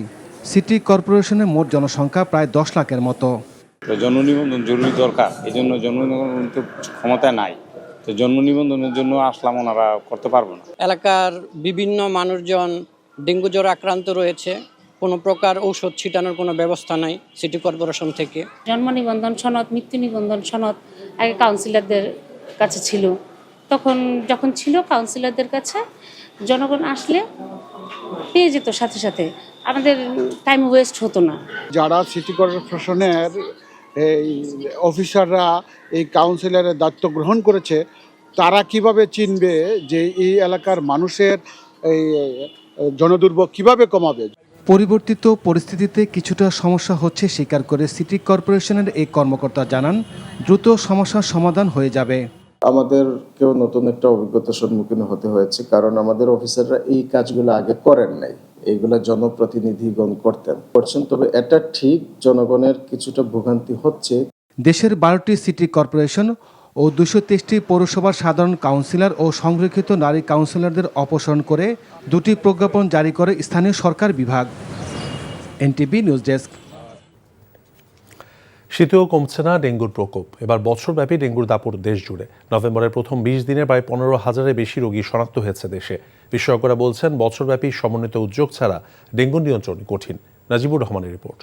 Speaker 8: সিটি কর্পোরেশনের মোট জনসংখ্যা প্রায় ১০ লাখের মতো।
Speaker 9: জন্ম নিবন্ধন জরুরি দরকার, এই জন্য জন্ম নিবন্ধন তো ক্ষমতা নাই, তো জন্ম নিবন্ধনের জন্য আসলাম, ওনারা করতে পারবো না।
Speaker 24: এলাকার বিভিন্ন মানুষজন ডেঙ্গু জ্বর আক্রান্ত রয়েছে, কোনো প্রকার ঔষধ ছিটানোর কোনো ব্যবস্থা নাই সিটি কর্পোরেশন থেকে।
Speaker 26: জন্ম নিবন্ধন সনদ, মৃত্যু নিবন্ধন সনদ আগে কাউন্সিলরদের কাছে ছিল, যখন ছিল কাউন্সিলরদের কাছে, জনগণ আসলে পেয়ে যেত সাথে সাথে, আমাদের টাইম ওয়েস্ট হতো না।
Speaker 22: যারা সিটি কর্পোরেশনের এই অফিসাররা এই কাউন্সিলরের দায়িত্ব গ্রহণ করেছে, তারা কিভাবে চিনবে যে এই এলাকার মানুষের এই জনদুর্ভোগ কিভাবে কমাবে?
Speaker 8: পরিবর্তিত পরিস্থিতিতে কিছুটা সমস্যা হচ্ছে স্বীকার করে সিটি কর্পোরেশনের এই কর্মকর্তা জানান, দ্রুত সমস্যার সমাধান হয়ে যাবে।
Speaker 27: আমাদেরকেও নতুন একটা অভিজ্ঞতার সম্মুখীন হতে হয়েছে, কারণ আমাদের অফিসাররা এই কাজগুলো আগে করেন নাই। এইগুলা জনপ্রতিনিধিগণ করছেন, তবে এটা ঠিক জনগণের কিছুটা ভোগান্তি হচ্ছে।
Speaker 8: দেশের 12টি সিটি কর্পোরেশন ও 223টি পৌরসভার সাধারণ কাউন্সিলর ও সংরক্ষিত নারী কাউন্সিলরদের অপসারণ করে 2টি প্রজ্ঞাপন জারি করে স্থানীয় সরকার বিভাগ। NTV news desk.
Speaker 16: শীতেও কমছে না ডেঙ্গুর প্রকোপ। এবার বছরব্যাপী ডেঙ্গুর দাপট দেশ জুড়ে। নভেম্বরের প্রথম 20 দিনে প্রায় 15,000-এর বেশি রোগী শনাক্ত হয়েছে দেশে। বিশেষজ্ঞরা বলছেন, বছরব্যাপী সমন্বিত উদ্যোগ ছাড়া ডেঙ্গু নিয়ন্ত্রণ কঠিন। নাজিবুর রহমানের রিপোর্ট।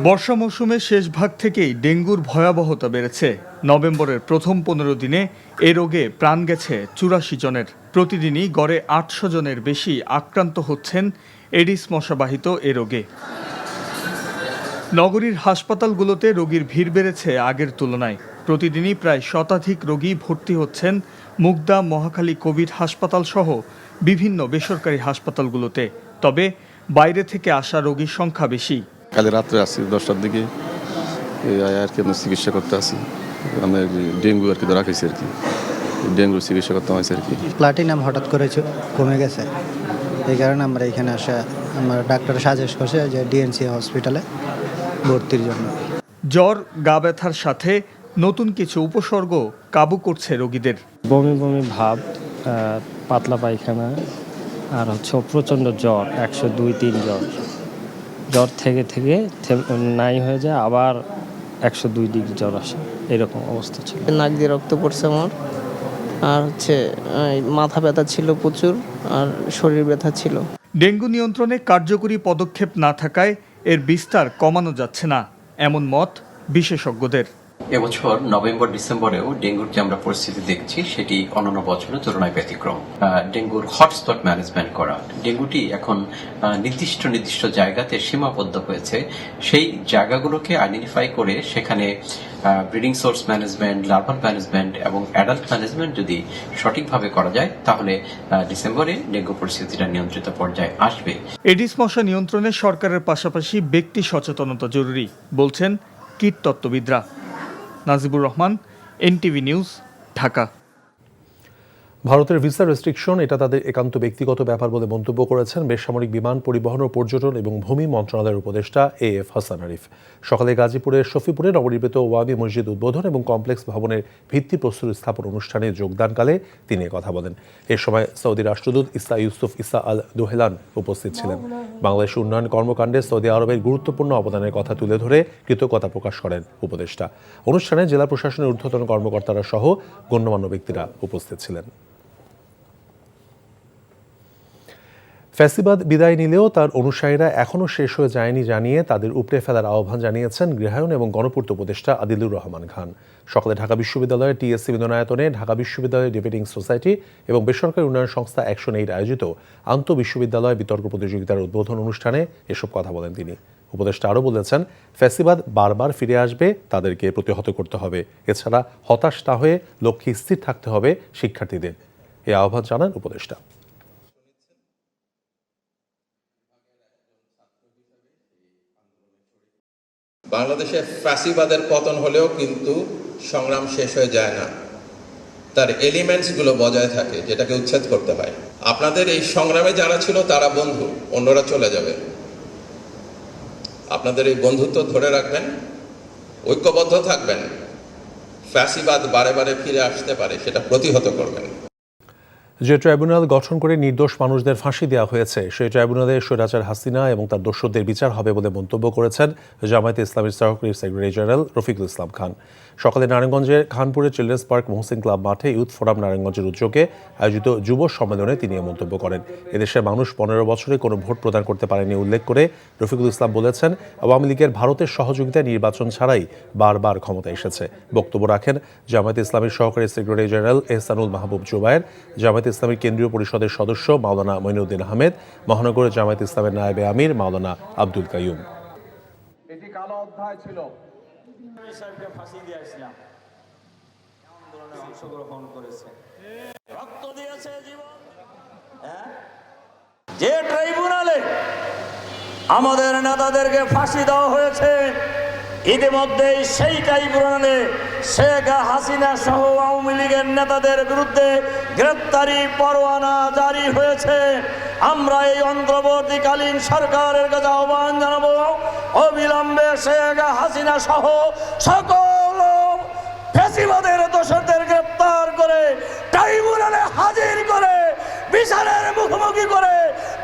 Speaker 3: বর্ষা মৌসুমের শেষ ভাগ থেকেই ডেঙ্গুর ভয়াবহতা বেড়েছে। নভেম্বরের প্রথম 15 দিনে এ রোগে প্রাণ গেছে 84 জনের। প্রতিদিনই গড়ে 800 জনের বেশি আক্রান্ত হচ্ছেন এডিস মশাবাহিত এ রোগে। নগরীর হাসপাতালগুলোতে রোগীর ভিড় বেড়েছে আগের তুলনায়। প্রতিদিনই প্রায় শতাধিক রোগী ভর্তি হচ্ছেন মুগদা, মহাখালী কোভিড হাসপাতাল সহ বিভিন্ন বেসরকারি হাসপাতালগুলোতে। তবে বাইরে থেকে আসা রোগীর সংখ্যা বেশি।
Speaker 4: কাল রাত্রে আসছি 10টার দিকে আর কি আমরা চিকিৎসা করতে আসি। আমরা ডেঙ্গু আর কি ধরা খাইছি, আর কি ডেঙ্গুর চিকিৎসা করতে হয়েছে আর কি।
Speaker 5: প্লাটিনাম হঠাৎ করে কমে গেছে, এই কারণে আমরা এখানে আসা, আমার ডাক্তার সাজেস্ট করছে যে ডিএনসি হসপিটালে ভর্তির জন্য।
Speaker 3: জ্বর, গা ব্যথার সাথে নতুন কিছু উপসর্গ কাবু করছে রোগীদের।
Speaker 29: বমি বমি ভাব, পাতলা পায়খানা, আর প্রচণ্ড জ্বর, 102-3 জ্বর থেকে নাই হয়ে যায়, আবার 102 ডিগ্রি জ্বর আসে, এরকম অবস্থা ছিল।
Speaker 7: নাক দিয়ে রক্ত পড়ছে আমার, আর মাথা ব্যথা ছিল প্রচুর, আর শরীর ব্যথা ছিল।
Speaker 3: ডেঙ্গু নিয়ন্ত্রণে কার্যকরী পদক্ষেপ না থাকায় এর বিস্তার কমানো যাচ্ছে না, এমন মত বিশেষজ্ঞদের।
Speaker 10: এবছর নভেম্বর ডিসেম্বরেও ডেঙ্গুর যে আমরা পরিস্থিতি দেখছি সেটি অন্যান্য বছরের তুলনায় ব্যতিক্রম। ডেঙ্গুর হটস্পট ম্যানেজমেন্ট করা, ডেঙ্গুটি এখন নির্দিষ্ট জায়গাতে সীমাবদ্ধ হয়েছে, সেই জায়গাগুলোকে আইডেন্টিফাই করে সেখানে breeding source management, larval management এবং অ্যাডাল্ট ম্যানেজমেন্ট যদি সঠিকভাবে করা যায়, তাহলে ডিসেম্বরে ডেঙ্গু পরিস্থিতিটা নিয়ন্ত্রিত পর্যায়ে আসবে।
Speaker 3: এডিস মশা নিয়ন্ত্রণে সরকারের পাশাপাশি ব্যক্তি সচেতনতা জরুরি, বলছেন কীটতত্ত্ববিদরা। Najibur Rahman, NTV news, Dhaka.
Speaker 16: ভারতের ভিসা রেস্ট্রিকশন এটা তাদের একান্ত ব্যক্তিগত ব্যাপার বলে মন্তব্য করেছেন বেসামরিক বিমান পরিবহন ও পর্যটন এবং ভূমি মন্ত্রণালয়ের উপদেষ্টা AF হাসান আরিফ। সকালে গাজীপুরের শফিপুরে নবনির্মিত ওয়াবি মসজিদ উদ্বোধন এবং কমপ্লেক্স ভবনের ভিত্তিপ্রস্তর স্থাপন অনুষ্ঠানে যোগদানকালে তিনি কথা বলেন। এ সময় সৌদি রাষ্ট্রদূত ইসা ইউসুফ ইসা আল দোহেলান উপস্থিত ছিলেন। বাংলাদেশ উন্নয়ন কর্মকাণ্ডে সৌদি আরবের গুরুত্বপূর্ণ অবদানের কথা তুলে ধরে কৃতজ্ঞতা প্রকাশ করেন উপদেষ্টা। অনুষ্ঠানে জেলা প্রশাসনের ঊর্ধ্বতন কর্মকর্তারা সহ গণ্যমান্য ব্যক্তিরা উপস্থিত ছিলেন। ফ্যাসিবাদ বিদায় নিলেও তার অনুসারীরা এখনও শেষ হয়ে যায়নি জানিয়ে তাদের উপড়ে ফেলার আহ্বান জানিয়েছেন গৃহায়ন এবং গণপূর্ত উপদেষ্টা আদিলুর রহমান খান। সকালে ঢাকা বিশ্ববিদ্যালয়ের টিএসসি মিলনায়তনে ঢাকা বিশ্ববিদ্যালয় ডিবেটিং সোসাইটি এবং বেসরকারি উন্নয়ন সংস্থা অ্যাকশন এইড আয়োজিত আন্তঃবিশ্ববিদ্যালয় বিতর্ক প্রতিযোগিতার উদ্বোধন অনুষ্ঠানে এসব কথা বলেন তিনি। উপদেষ্টা আরও বলেছেন, ফ্যাসিবাদ বারবার ফিরে আসবে, তাদেরকে প্রতিহত করতে হবে। এছাড়া হতাশ না হয়ে লক্ষ্যে স্থির থাকতে হবে শিক্ষার্থীদের। এই আহ্বান জানান উপদেষ্টা।
Speaker 1: বাংলাদেশে ফ্যাসিবাদের পতন হলেও কিন্তু সংগ্রাম শেষ হয়ে যায় না, তার এলিমেন্টসগুলো বজায় থাকে, যেটাকে উচ্ছেদ করতে হয়। আপনাদের এই সংগ্রামে যারা ছিল তারা বন্ধু, অন্যরা চলে যাবে। আপনাদের এই বন্ধুত্ব ধরে রাখবেন, ঐক্যবদ্ধ থাকবেন। ফ্যাসিবাদ বারে বারে ফিরে আসতে পারে, সেটা প্রতিহত করবেন।
Speaker 16: যে ট্রাইব্যুনাল গঠন করে নির্দোষ মানুষদের ফাঁসি দেওয়া হয়েছে, সেই ট্রাইব্যুনালে স্বৈরাচার হাসিনা এবং তার দোসরদের বিচার হবে বলে মন্তব্য করেছেন জামায়াতে ইসলামীর সহকারী সেক্রেটারি জেনারেল রফিকুল ইসলাম খান। সকালে নারায়ণগঞ্জের খানপুরের চিলড্রেন্স পার্ক মহসিন ক্লাব মাঠে ইউথ ফোরাম নারায়ণগঞ্জের উদ্যোগে আয়োজিত যুব সম্মেলনে তিনি মন্তব্য করেন। এদেশের মানুষ 15 বছরে কোনো ভোট প্রদান করতে পারেনি উল্লেখ করে রফিকুল ইসলাম বলেছেন, আওয়ামী লীগের ভারতের সহযোগিতায় নির্বাচন ছাড়াই বারবার ক্ষমতায় এসেছে। বক্তব্য রাখেন জামায়াতে ইসলামীর সহকারী সেক্রেটারি জেনারেল এহসানুল মাহবুব জুবায়ের, জামায়াতে ইসলামী কেন্দ্রীয় পরিষদের সদস্য মাওলানা মঈনুদ্দিন আহমেদ, মহানগর জামায়াতে ইসলামের নায়েবে আমির মাওলানা আব্দুল কাইয়ুম।
Speaker 2: এটি কালো অধ্যায় ছিল।
Speaker 11: ফাঁসি দিয়েছিলাম, আন্দোলনে অংশগ্রহণ করেছে, রক্ত দিয়েছে জীবন। যে ট্রাইব্যুনালে আমাদের নেতাদেরকে ফাঁসি দেওয়া হয়েছে, ইতিমধ্যেই সেই ট্রাইব্যুনালে শেখ হাসিনা সহ আওয়ামী লীগের নেতাদের বিরুদ্ধে গ্রেপ্তারি পরোয়ানা জারি হয়েছে। আমরা এই অন্তর্বর্তীকালীন সরকারের কাছে আহ্বান জানাবো, অবিলম্বে শেখ হাসিনা সহ সকল ফ্যাসিবাদের দোষরদের গ্রেপ্তার করে ট্রাইব্যুনালে হাজির করে বিচারের মুখোমুখি করে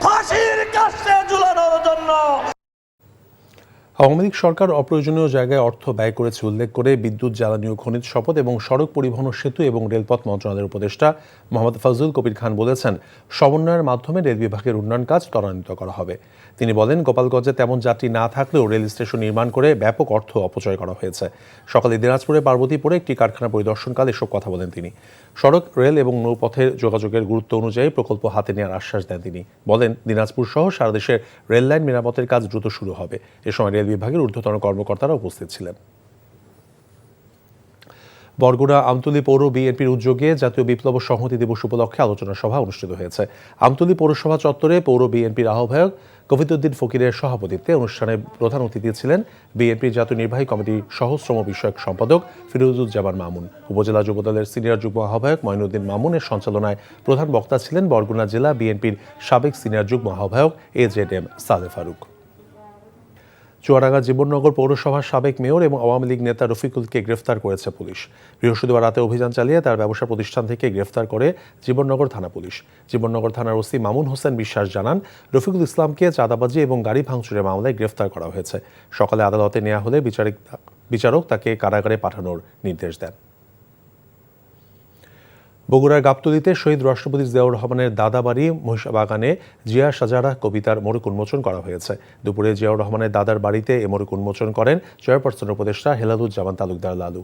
Speaker 11: ফাঁসির কাস্টে ঝুলানোর জন্য।
Speaker 16: আওয়ামী লীগ সরকার অপ্রয়োজনীয় জায়গায় অর্থ ব্যয় করেছে উল্লেখ করে বিদ্যুৎ, জ্বালানি ও খনিজ সম্পদ এবং সড়ক পরিবহন ও সেতু এবং রেলপথ মন্ত্রণালয়ের উপদেষ্টা মোহাম্মদ ফজলুল কবির খান বলেছেন, সমন্বয়ের মাধ্যমে রেল বিভাগের উন্নয়ন কাজ ত্বরান্বিত করা হবে। তিনি বলেন, গোপালগঞ্জে তেমন যাত্রী না থাকলেও রেল স্টেশন নির্মাণ করে ব্যাপক অর্থ অপচয় করা হয়েছে। সকালে দিনাজপুরে পার্বতীপুরে একটি কারখানা পরিদর্শনকালে এসব কথা বলেন তিনি। সড়ক, রেল এবং নৌপথের যোগাযোগের গুরুত্ব অনুযায়ী প্রকল্প হাতে নেওয়ার আশ্বাস দেন তিনি। বলেন, দিনাজপুর সহ সারা দেশের রেল লাইন মেরামতের কাজ দ্রুত শুরু হবে। এ সময় রেল বিভাগের ঊর্ধ্বতন কর্মকর্তারা উপস্থিত ছিলেন। বরগুনা আমতলী পৌর বিএনপির উদ্যোগে জাতীয় বিপ্লব সংহতি দিবস উপলক্ষে আলোচনা সভা অনুষ্ঠিত হয়েছে। আমতলী পৌরসভা চত্বরে পৌর বিএনপির আহ্বায়ক কবিতুদ্দিন ফকিরের সভাপতিত্বে অনুষ্ঠানে প্রধান অতিথি ছিলেন বিএনপির জাতীয় নির্বাহী কমিটির সহশ্রম বিষয়ক সম্পাদক ফিরোজুজ্জামান মামুন। উপজেলা যুবদলের সিনিয়র যুগ্ম আহ্বায়ক মঈনুদ্দিন মামুনের সঞ্চালনায় প্রধান বক্তা ছিলেন বরগুনা জেলা বিএনপির সাবেক সিনিয়র যুগ্ম আহ্বায়ক AZM সালে ফারুক। চুয়াডাঙ্গা জীবননগর পৌরসভার সাবেক মেয়র এবং আওয়ামী লীগ নেতা রফিকুলকে গ্রেফতার করেছে পুলিশ। বৃহস্পতিবার রাতে অভিযান চালিয়ে তার ব্যবসা প্রতিষ্ঠান থেকে গ্রেফতার করে জীবননগর থানা পুলিশ। জীবননগর থানার ওসি মামুন হোসেন বিশ্বাস জানান, রফিকুল ইসলামকে চাঁদাবাজি এবং গাড়ি ভাঙচুরের মামলায় গ্রেফতার করা হয়েছে। সকালে আদালতে নেওয়া হলে বিচারক তাকে কারাগারে পাঠানোর নির্দেশ দেন। বগুড়ার গাবতলীতে শহীদ রাষ্ট্রপতি জিয়াউর রহমানের দাদাবাড়ি মহিষাবাগানে জিয়া সাজারা কবিতার মোড়ক উন্মোচন করা হয়েছে। দুপুরে জিয়াউর রহমানের দাদার বাড়িতে এ মোড়ক উন্মোচন করেন চেয়ারপারসন উপদেষ্টা হেলালুজ্জামান তালুকদার লালু।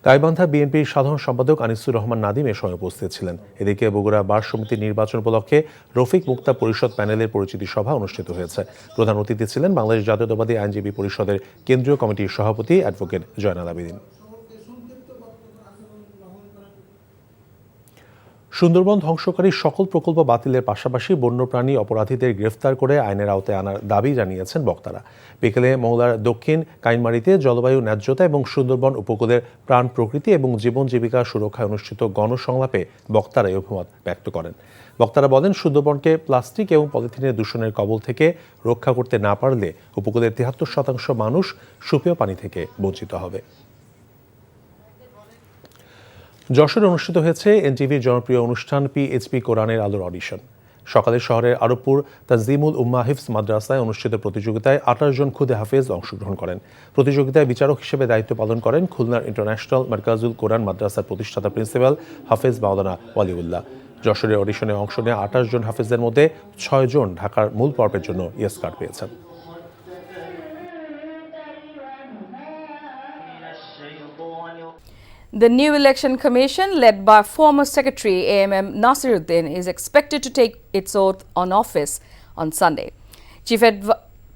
Speaker 16: গাইবান্ধা বিএনপির সাধারণ সম্পাদক আনিসুর রহমান নাদিম এ সময় উপস্থিত ছিলেন। এদিকে বগুড়া বার সমিতির নির্বাচন উপলক্ষে রফিক মুক্তা পরিষদ প্যানেলের পরিচিতি সভা অনুষ্ঠিত হয়েছে। প্রধান অতিথি ছিলেন বাংলাদেশ জাতীয়তাবাদী আইনজীবী পরিষদের কেন্দ্রীয় কমিটির সভাপতি অ্যাডভোকেট জয়নাল আবেদিন। সুন্দরবন ধ্বংসকারী সকল প্রকল্প বাতিলের পাশাপাশি বন্যপ্রাণী অপরাধীদের গ্রেফতার করে আইনের আওতায় আনার দাবি জানিয়েছেন বক্তারা। বিকেলে মংলার দক্ষিণ কাইনমারিতে জলবায়ু ন্যায্যতা এবং সুন্দরবন উপকূলের প্রাণ প্রকৃতি এবং জীবন জীবিকা সুরক্ষায় অনুষ্ঠিত গণসংলাপে বক্তারা এই অভিমত ব্যক্ত করেন। বক্তারা বলেন, সুন্দরবনকে প্লাস্টিক এবং পলিথিনের দূষণের কবল থেকে রক্ষা করতে না পারলে উপকূলের 73% মানুষ সুপেয় পানি থেকে বঞ্চিত হবে। যশোরে অনুষ্ঠিত হয়েছে এনটিভির জনপ্রিয় অনুষ্ঠান PHP কোরআনের আলোর অডিশন। সকালে শহরের আরবপুর তানজিমুল উম্মাহ হিফজ মাদ্রাসায় অনুষ্ঠিত প্রতিযোগিতায় 28 জন খুদে হাফেজ অংশগ্রহণ করেন। প্রতিযোগিতায় বিচারক হিসেবে দায়িত্ব পালন করেন খুলনার ইন্টারন্যাশনাল মার্কাজুল কোরআন মাদ্রাসার প্রতিষ্ঠাতা প্রিন্সিপাল হাফেজ মাওলানা ওয়ালিউল্লাহ। যশোরের অডিশনে অংশ নেওয়া 28 জন হাফেজদের মধ্যে 6 জন ঢাকার মূল পর্বের জন্য ইয়েস কার্ড পেয়েছেন।
Speaker 12: The new election commission, led by former Secretary AMM Nasiruddin, is expected to take its oath on office on Sunday.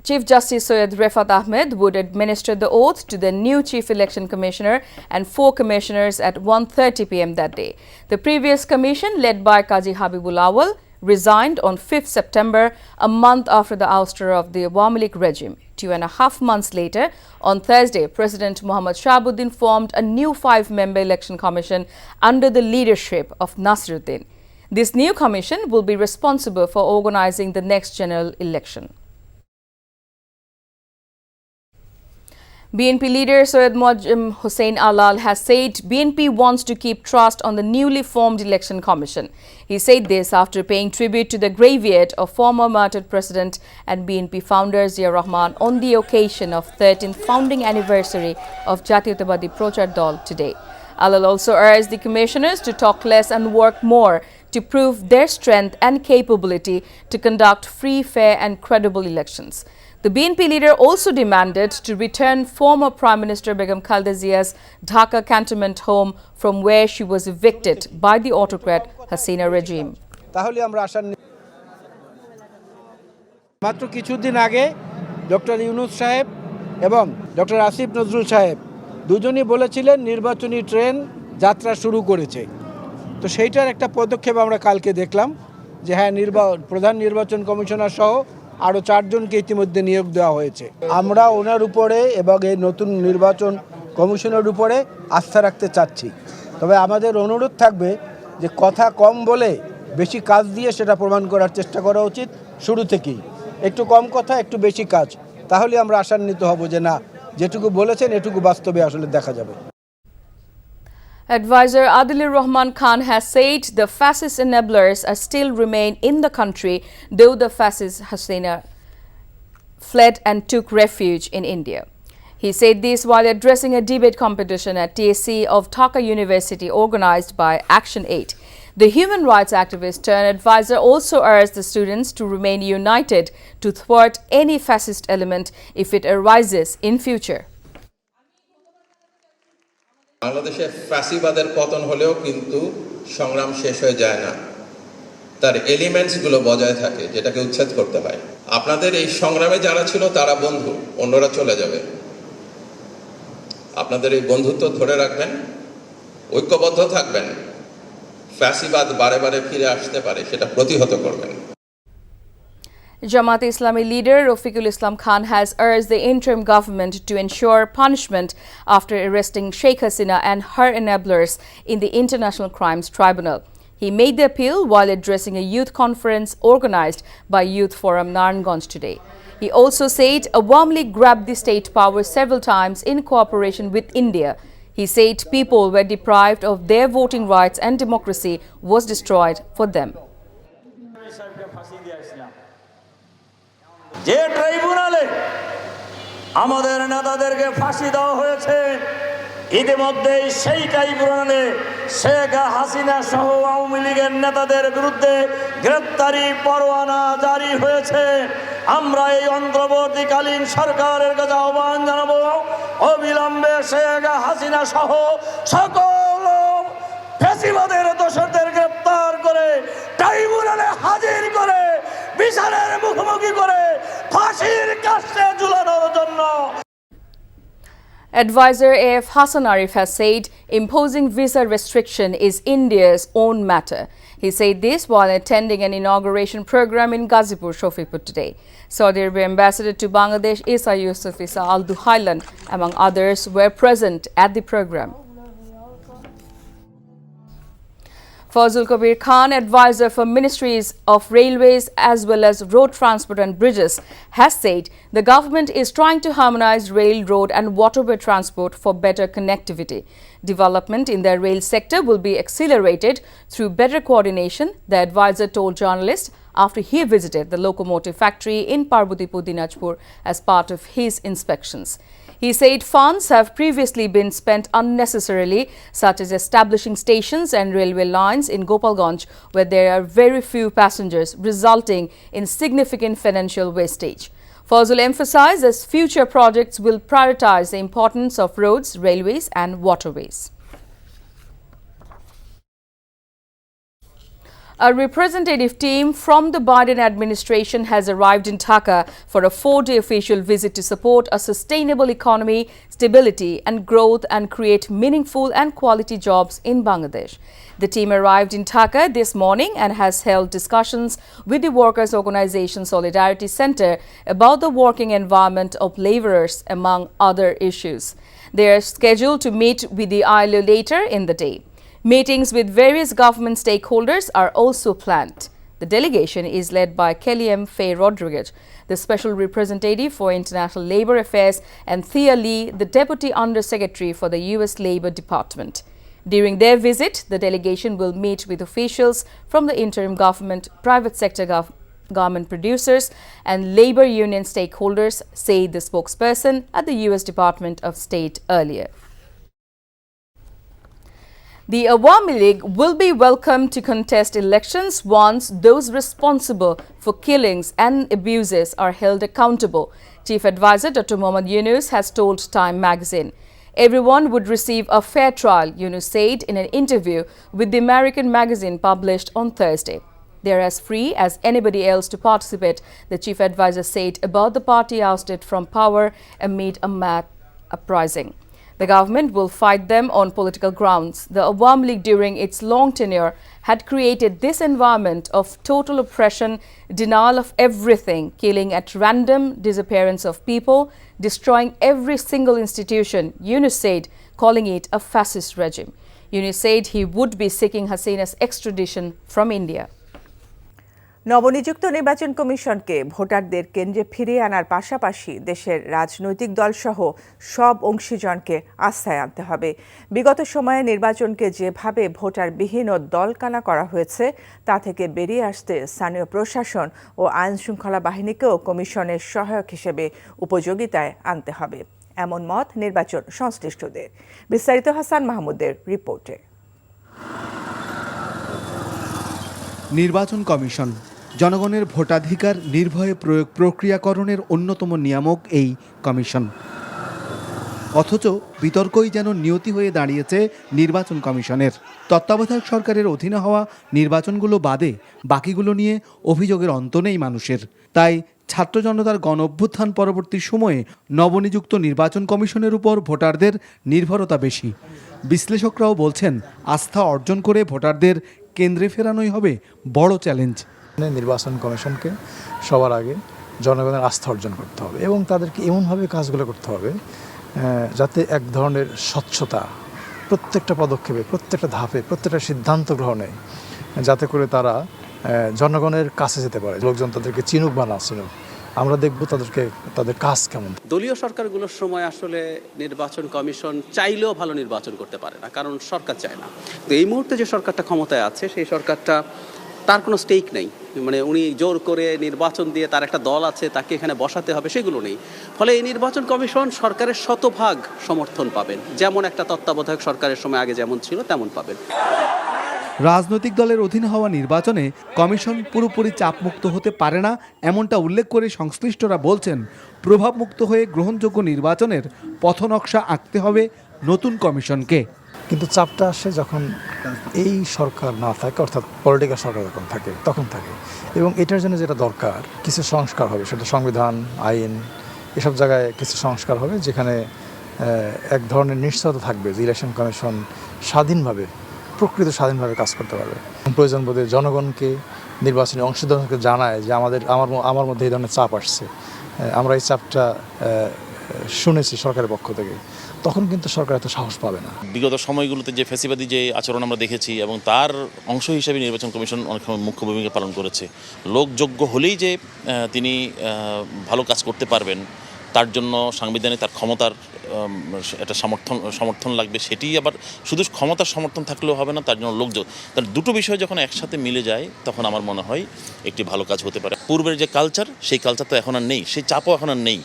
Speaker 12: Chief Justice Syed Refat Ahmed would administer the oath to the new Chief Election Commissioner and 4 commissioners at 1:30 p.m. that day. The previous commission, led by Qazi Habibul Awal, resigned on 5th September, a month after the ouster of the Awami League regime. 2.5 months later, on Thursday, President Mohammad Shahabuddin formed a new 5-member election commission under the leadership of Nasiruddin. This new commission will be responsible for organizing the next general election. BNP leader Syed Muajjem Hussain Alal has said BNP wants to keep trust on the newly formed election commission. He said this after paying tribute to the graveyard of former martyred president and BNP founder Zia Rahman on the occasion of 13th founding anniversary of Jatiyotawadi Prochar Dol today. Alal also urged the commissioners to talk less and work more to prove their strength and capability to conduct free, fair and credible elections. The BNP leader also demanded to return former Prime Minister Begum Khaleda Zia's Dhaka cantonment home from where she was evicted by the autocrat Hasina regime.
Speaker 6: তাহলে আমরা আশা মাত্র কিছুদিন আগে ডক্টর ইউনূস সাহেব এবং ডক্টর আসিফ নজরুল সাহেব দুজনই বলেছিলেন নির্বাচনী ট্রেন যাত্রা শুরু করেছে। তো সেইটার একটা পদক্ষেপ আমরা কালকে দেখলাম যে হ্যাঁ প্রধান নির্বাচন কমিশনার সহ আরও 4 জনকে ইতিমধ্যে নিয়োগ দেওয়া হয়েছে। আমরা ওনার উপরে এবং এই নতুন নির্বাচন কমিশনের উপরে আস্থা রাখতে চাচ্ছি। তবে আমাদের অনুরোধ থাকবে যে কথা কম বলে বেশি কাজ দিয়ে সেটা প্রমাণ করার চেষ্টা করা উচিত শুরু থেকেই। একটু কম কথা একটু বেশি কাজ, তাহলে আমরা আশান্বিত হব যে না যেটুকু বলেছেন এটুকু বাস্তবে আসলে দেখা যাবে।
Speaker 12: Advisor Adilur Rahman Khan has said the fascist enablers still remain in the country, though the fascist Hasina fled and took refuge in India. He said this while addressing a debate competition at TSC of Dhaka University organized by Action Aid. The human rights activist turned advisor also urged the students to remain united to thwart any fascist element if it arises in future.
Speaker 1: বাংলাদেশে ফ্যাসিবাদের পতন হলেও কিন্তু সংগ্রাম শেষ হয়ে যায় না, তার এলিমেন্টসগুলো বজায় থাকে, যেটাকে উচ্ছেদ করতে হয়। আপনাদের এই সংগ্রামে যারা ছিল তারা বন্ধু, অন্যরা চলে যাবে। আপনাদের এই বন্ধুত্ব ধরে রাখবেন, ঐক্যবদ্ধ থাকবেন। ফ্যাসিবাদ বারে বারে ফিরে আসতে পারে, সেটা প্রতিহত করবেন।
Speaker 12: Jamaat Islami leader Rafiqul Islam Khan has urged the interim government to ensure punishment after arresting Sheikh Hasina and her enablers in the International Crimes Tribunal. He made the appeal while addressing a youth conference organized by Youth Forum Naranganj today. He also said Awami League grabbed the state power several times in cooperation with India. He said people were deprived of their voting rights and democracy was destroyed for them.
Speaker 11: যে ট্রাইব্যুনালে আমাদের নেতাদেরকে ফাঁসি দেওয়া হয়েছে ইতিমধ্যেই সেই ট্রাইব্যুনালে শেখ হাসিনা সহ আওয়ামী লীগের নেতাদের বিরুদ্ধে গ্রেপ্তারি পরোয়ানা জারি হয়েছে। আমরা এই অন্তর্বর্তীকালীন সরকারের কাছে আহ্বান জানাবো অবিলম্বে শেখ হাসিনা সহ সকল ফ্যাসিবাদের দোষরদের গ্রেপ্তার করে ট্রাইব্যুনালে হাজির করে বিচারের মুখোমুখি করে ফাঁসির কাস্টে ঝুলানোর জন্য।
Speaker 12: Advisor A.F. Hassan Arif has said imposing visa restriction is India's own matter. He said this while attending an inauguration program in Ghazipur, Shafiqpur today. Saudi Arabia Ambassador to Bangladesh Isa Yusuf Isa Al Duhailan, among others, were present at the program. Fazul Kabir Khan, advisor for Ministries of Railways as well as Road Transport and Bridges, has said the government is trying to harmonize rail, road and waterway transport for better connectivity. Development in the rail sector will be accelerated through better coordination, the advisor told journalists after he visited the locomotive factory in Parbudipur, Dinajpur as part of his inspections. He said funds have previously been spent unnecessarily, such as establishing stations and railway lines in Gopalganj, where there are very few passengers, resulting in significant financial wastage. Fazul emphasized that future projects will prioritize the importance of roads, railways and waterways. A representative team from the Biden administration has arrived in Dhaka for a 4-day official visit to support a sustainable economy, stability and growth and create meaningful and quality jobs in Bangladesh. The team arrived in Dhaka this morning and has held discussions with the Workers' Organization Solidarity Center about the working environment of laborers, among other issues. They are scheduled to meet with the ILO later in the day. Meetings with various government stakeholders are also planned. The delegation is led by Kelly M. Faye Rodriguez, the Special Representative for International Labour Affairs, and Thea Lee, the Deputy Undersecretary for the U.S. Labour Department. During their visit, the delegation will meet with officials from the interim government, private sector garment producers and labour union stakeholders, said the spokesperson at the U.S. Department of State earlier. The Awami League will be welcome to contest elections once those responsible for killings and abuses are held accountable, Chief Advisor Dr. Mohammad Yunus has told Time magazine. Everyone would receive a fair trial, Yunus said in an interview with the American magazine published on Thursday. They are as free as anybody else to participate, the Chief Advisor said about the party ousted from power amid a mad uprising. The government will fight them on political grounds. The Awami League during its long tenure had created this environment of total oppression, denial of everything, killing at random, disappearance of people, destroying every single institution, Yunus said, calling it a fascist regime. Yunus said he would be seeking Hasina's extradition from India.
Speaker 13: নবনিযুক্ত নির্বাচন কমিশনকে ভোটারদের কেন্দ্রে ফিরিয়ে আনার পাশাপাশি দেশের রাজনৈতিক দলসহ সব অংশীজনকে আস্থায় আনতে হবে। বিগত সময়ে নির্বাচনকে যেভাবে ভোটারবিহীন ও দলকানা করা হয়েছে তা থেকে বেরিয়ে আসতে স্থানীয় প্রশাসন ও আইনশৃঙ্খলা বাহিনীকেও কমিশনের সহায়ক হিসেবে উপযোগিতায় আনতে হবে, এমন মত নির্বাচন সংশ্লিষ্টদের। বিস্তারিত হাসান মাহমুদের রিপোর্টে।
Speaker 8: নির্বাচন কমিশন জনগণের ভোটাধিকার নির্ভয়ে প্রয়োগ প্রক্রিয়াকরণের অন্যতম নিয়ামক এই কমিশন। অথচ বিতর্কই যেন নিয়তি হয়ে দাঁড়িয়েছে নির্বাচন কমিশনের। তত্ত্বাবধায়ক সরকারের অধীনে হওয়া নির্বাচনগুলো বাদে বাকিগুলো নিয়ে অভিযোগের অন্ত নেই মানুষের। তাই ছাত্র জনতার গণ অভ্যুত্থান পরবর্তী সময়ে নবনিযুক্ত নির্বাচন কমিশনের উপর ভোটারদের নির্ভরতা বেশি। বিশ্লেষকরাও বলছেন আস্থা অর্জন করে ভোটারদের কেন্দ্রে ফেরানোই হবে বড় চ্যালেঞ্জ।
Speaker 14: নির্বাচন কমিশনকে সবার আগে জনগণের আস্থা অর্জন করতে হবে এবং তাদেরকে এমনভাবে কাজগুলো করতে হবে যাতে এক ধরনের স্বচ্ছতা প্রত্যেকটা পদক্ষেপে, প্রত্যেকটা ধাপে, প্রত্যেকটা সিদ্ধান্ত গ্রহণে, যাতে করে তারা জনগণের কাছে যেতে পারে, লোকজন তাদেরকে চিনুক বা না চিনুক। আমরা দেখব তাদের কাজ কেমন।
Speaker 15: দলীয় সরকারগুলোর সময় আসলে নির্বাচন কমিশন চাইলেও ভালো নির্বাচন করতে পারে না, কারণ সরকার চায় না। তো এই মুহূর্তে যে সরকারটা ক্ষমতায় আছে সেই সরকারটা তার কোনো স্টেক নেই, মানে উনি জোর করে নির্বাচন দিয়ে তার একটা দল আছে তাকে এখানে বসাতে হবে সেগুলো নেই। ফলে এই নির্বাচন কমিশন সরকারের শতভাগ সমর্থন পাবেন, যেমন একটা তত্ত্বাবধায়ক সরকারের সময় আগে যেমন ছিল তেমন পাবেন।
Speaker 8: রাজনৈতিক দলের অধীনে হওয়া নির্বাচনে কমিশন পুরোপুরি চাপমুক্ত হতে পারে না, এমনটা উল্লেখ করে সংশ্লিষ্টরা বলছেন প্রভাবমুক্ত হয়ে গ্রহণযোগ্য নির্বাচনের পথনকশা আঁকতে হবে নতুন কমিশনকে।
Speaker 14: কিন্তু চাপটা আসে যখন এই সরকার না থাকে, অর্থাৎ পলিটিক্যাল সরকার যখন থাকে তখন থাকে। এবং এটার জন্য যেটা দরকার কিছু সংস্কার হবে, সেটা সংবিধান, আইন, এসব জায়গায় কিছু সংস্কার হবে, যেখানে এক ধরনের নিশ্চয়তা থাকবে যে ইলেকশন কমিশন স্বাধীনভাবে কাজ করতে পারবে। প্রয়োজন বোধে জনগণকে, নির্বাচনী অংশীদারকে জানায় যে আমার মধ্যে এই ধরনের চাপ আসছে, আমরা এই চাপটা শুনেছি সরকারের পক্ষ থেকে, তখন কিন্তু সরকার এত সাহস পাবে না।
Speaker 18: বিগত সময়গুলোতে যে ফ্যাসিবাদী যে আচরণ আমরা দেখেছি এবং তার অংশ হিসেবে নির্বাচন কমিশন অনেক সময় মুখ্য ভূমিকা পালন করেছে। লোকযোগ্য হলেই যে তিনি ভালো কাজ করতে পারবেন তার জন্য সাংবিধানিক তার ক্ষমতার একটা সমর্থন লাগবে, সেটি আবার শুধু ক্ষমতার সমর্থন থাকলেও হবে না, তার জন্য লোকযোগ। তার দুটো বিষয় যখন একসাথে মিলে যায় তখন আমার মনে হয় একটি ভালো কাজ হতে পারে। পূর্বের যে কালচার, সেই কালচার তো এখন আর নেই, সেই চাপও এখন আর নেই,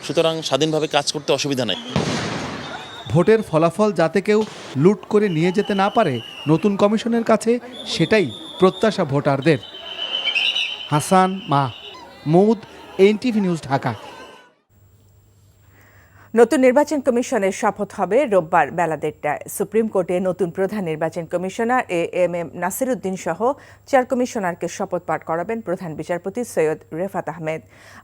Speaker 18: সুতরাং স্বাধীনভাবে কাজ করতে অসুবিধা নেই।
Speaker 8: ভোটের ফলাফল যাতে কেউ লুট করে নিয়ে যেতে না পারে নতুন কমিশনের কাছে, সেটাই প্রত্যাশা ভোটারদের। Hasan Mahmud, NTV news, Dhaka.
Speaker 13: নতুন নির্বাচন কমিশনের শপথ হবে রোববার বেলা ১:৩০টায়। সুপ্রিম কোর্টে নতুন প্রধান নির্বাচন কমিশনার এম নাসির উদ্দিন সহ ৪ কমিশনারকে শপথ পাঠ করাবেন প্রধান বিচারপতি সৈয়দ রেফাত আহমেদ।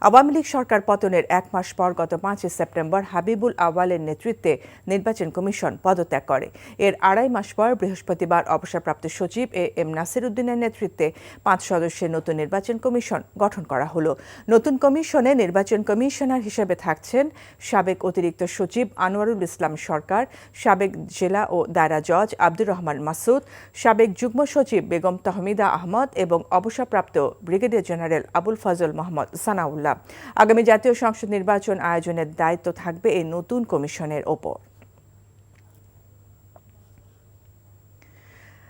Speaker 13: আওয়ামী লীগ সরকার পতনের ১ মাস পর গত ৫ সেপ্টেম্বর হাবিবুল আওয়ালের নেতৃত্বে নির্বাচন কমিশন পদত্যাগ করে। এর ২.৫ মাস পর বৃহস্পতিবার অবসরপ্রাপ্ত সচিব এম নাসির উদ্দিনের নেতৃত্বে ৫ সদস্যের নতুন নির্বাচন কমিশন গঠন করা হলো। নতুন কমিশনে নির্বাচন কমিশনার হিসেবে থাকছেন সাবেক অতিরিক্ত সচিব আনোয়ারুল ইসলাম সরকার, সাবেক জেলা ও দায়রা জজ আব্দুর রহমান মাসুদ, সাবেক যুগ্ম সচিব বেগম তহমিদা আহমদ এবং অবসরপ্রাপ্ত ব্রিগেডিয়ার জেনারেল আবুল ফজল মোহাম্মদ সানাউল্লাহ। আগামী জাতীয় সংসদ নির্বাচন আয়োজনের দায়িত্ব থাকবে এই নতুন কমিশনের ওপর।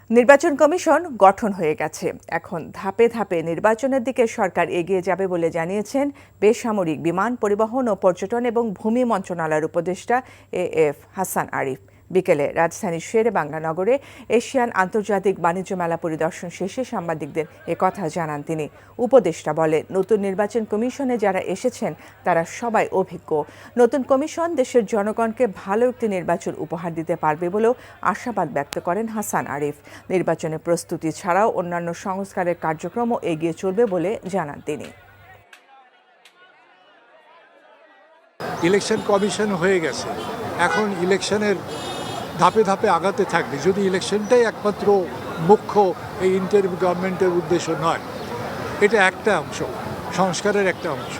Speaker 13: নির্বাচন কমিশন গঠন হয়ে গেছে। এখন ধাপে ধাপে নির্বাচনের দিকে সরকার এগিয়ে যাবে বলে জানিয়েছেন বেসামরিক বিমান পরিবহন ও পর্যটন এবং ভূমি মন্ত্রণালয়ের উপদেষ্টা এএফ হাসান আরিফ। বিকেলে রাজধানীর শেরেবাংলা নগরে এশিয়ান আন্তর্জাতিক বাণিজ্য মেলা পরিদর্শন শেষে সাংবাদিকদের একথা জানান তিনি। উপদেষ্টা বলে, নতুন নির্বাচন কমিশনে যারা এসেছেন তারা সবাই অভিজ্ঞ। নতুন কমিশন দেশের জনগণকে ভালো একটি নির্বাচন উপহার দিতে পারবে বলেও আশাবাদ ব্যক্ত করেন হাসান আরিফ। নির্বাচনের প্রস্তুতি ছাড়াও অন্যান্য সংস্কারের কার্যক্রমও এগিয়ে চলবে বলে জানান তিনি।
Speaker 14: ইলেকশন কমিশন হয়ে গেছে, এখন ইলেকশনের ধাপে ধাপে আগাতে থাকবে। যদি ইলেকশনটাই একমাত্র মুখ্য এই ইন্টারিম গভর্নমেন্টের উদ্দেশ্য নয়, এটা একটা অংশ, সংস্কারের একটা অংশ।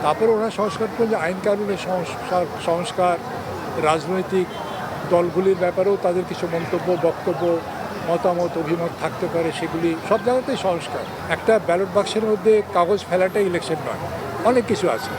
Speaker 14: তারপরে ওরা সংস্কার করলে আইন কানুনের সংস্কার, রাজনৈতিক দলগুলির ব্যাপারেও তাদের কিছু মন্তব্য, বক্তব্য, মতামত, অভিমত থাকতে পারে, সেগুলি সব জায়গাতেই সংস্কার। একটা ব্যালট বাক্সের মধ্যে কাগজ ফেলাটাই ইলেকশন নয়, অনেক কিছু আছে।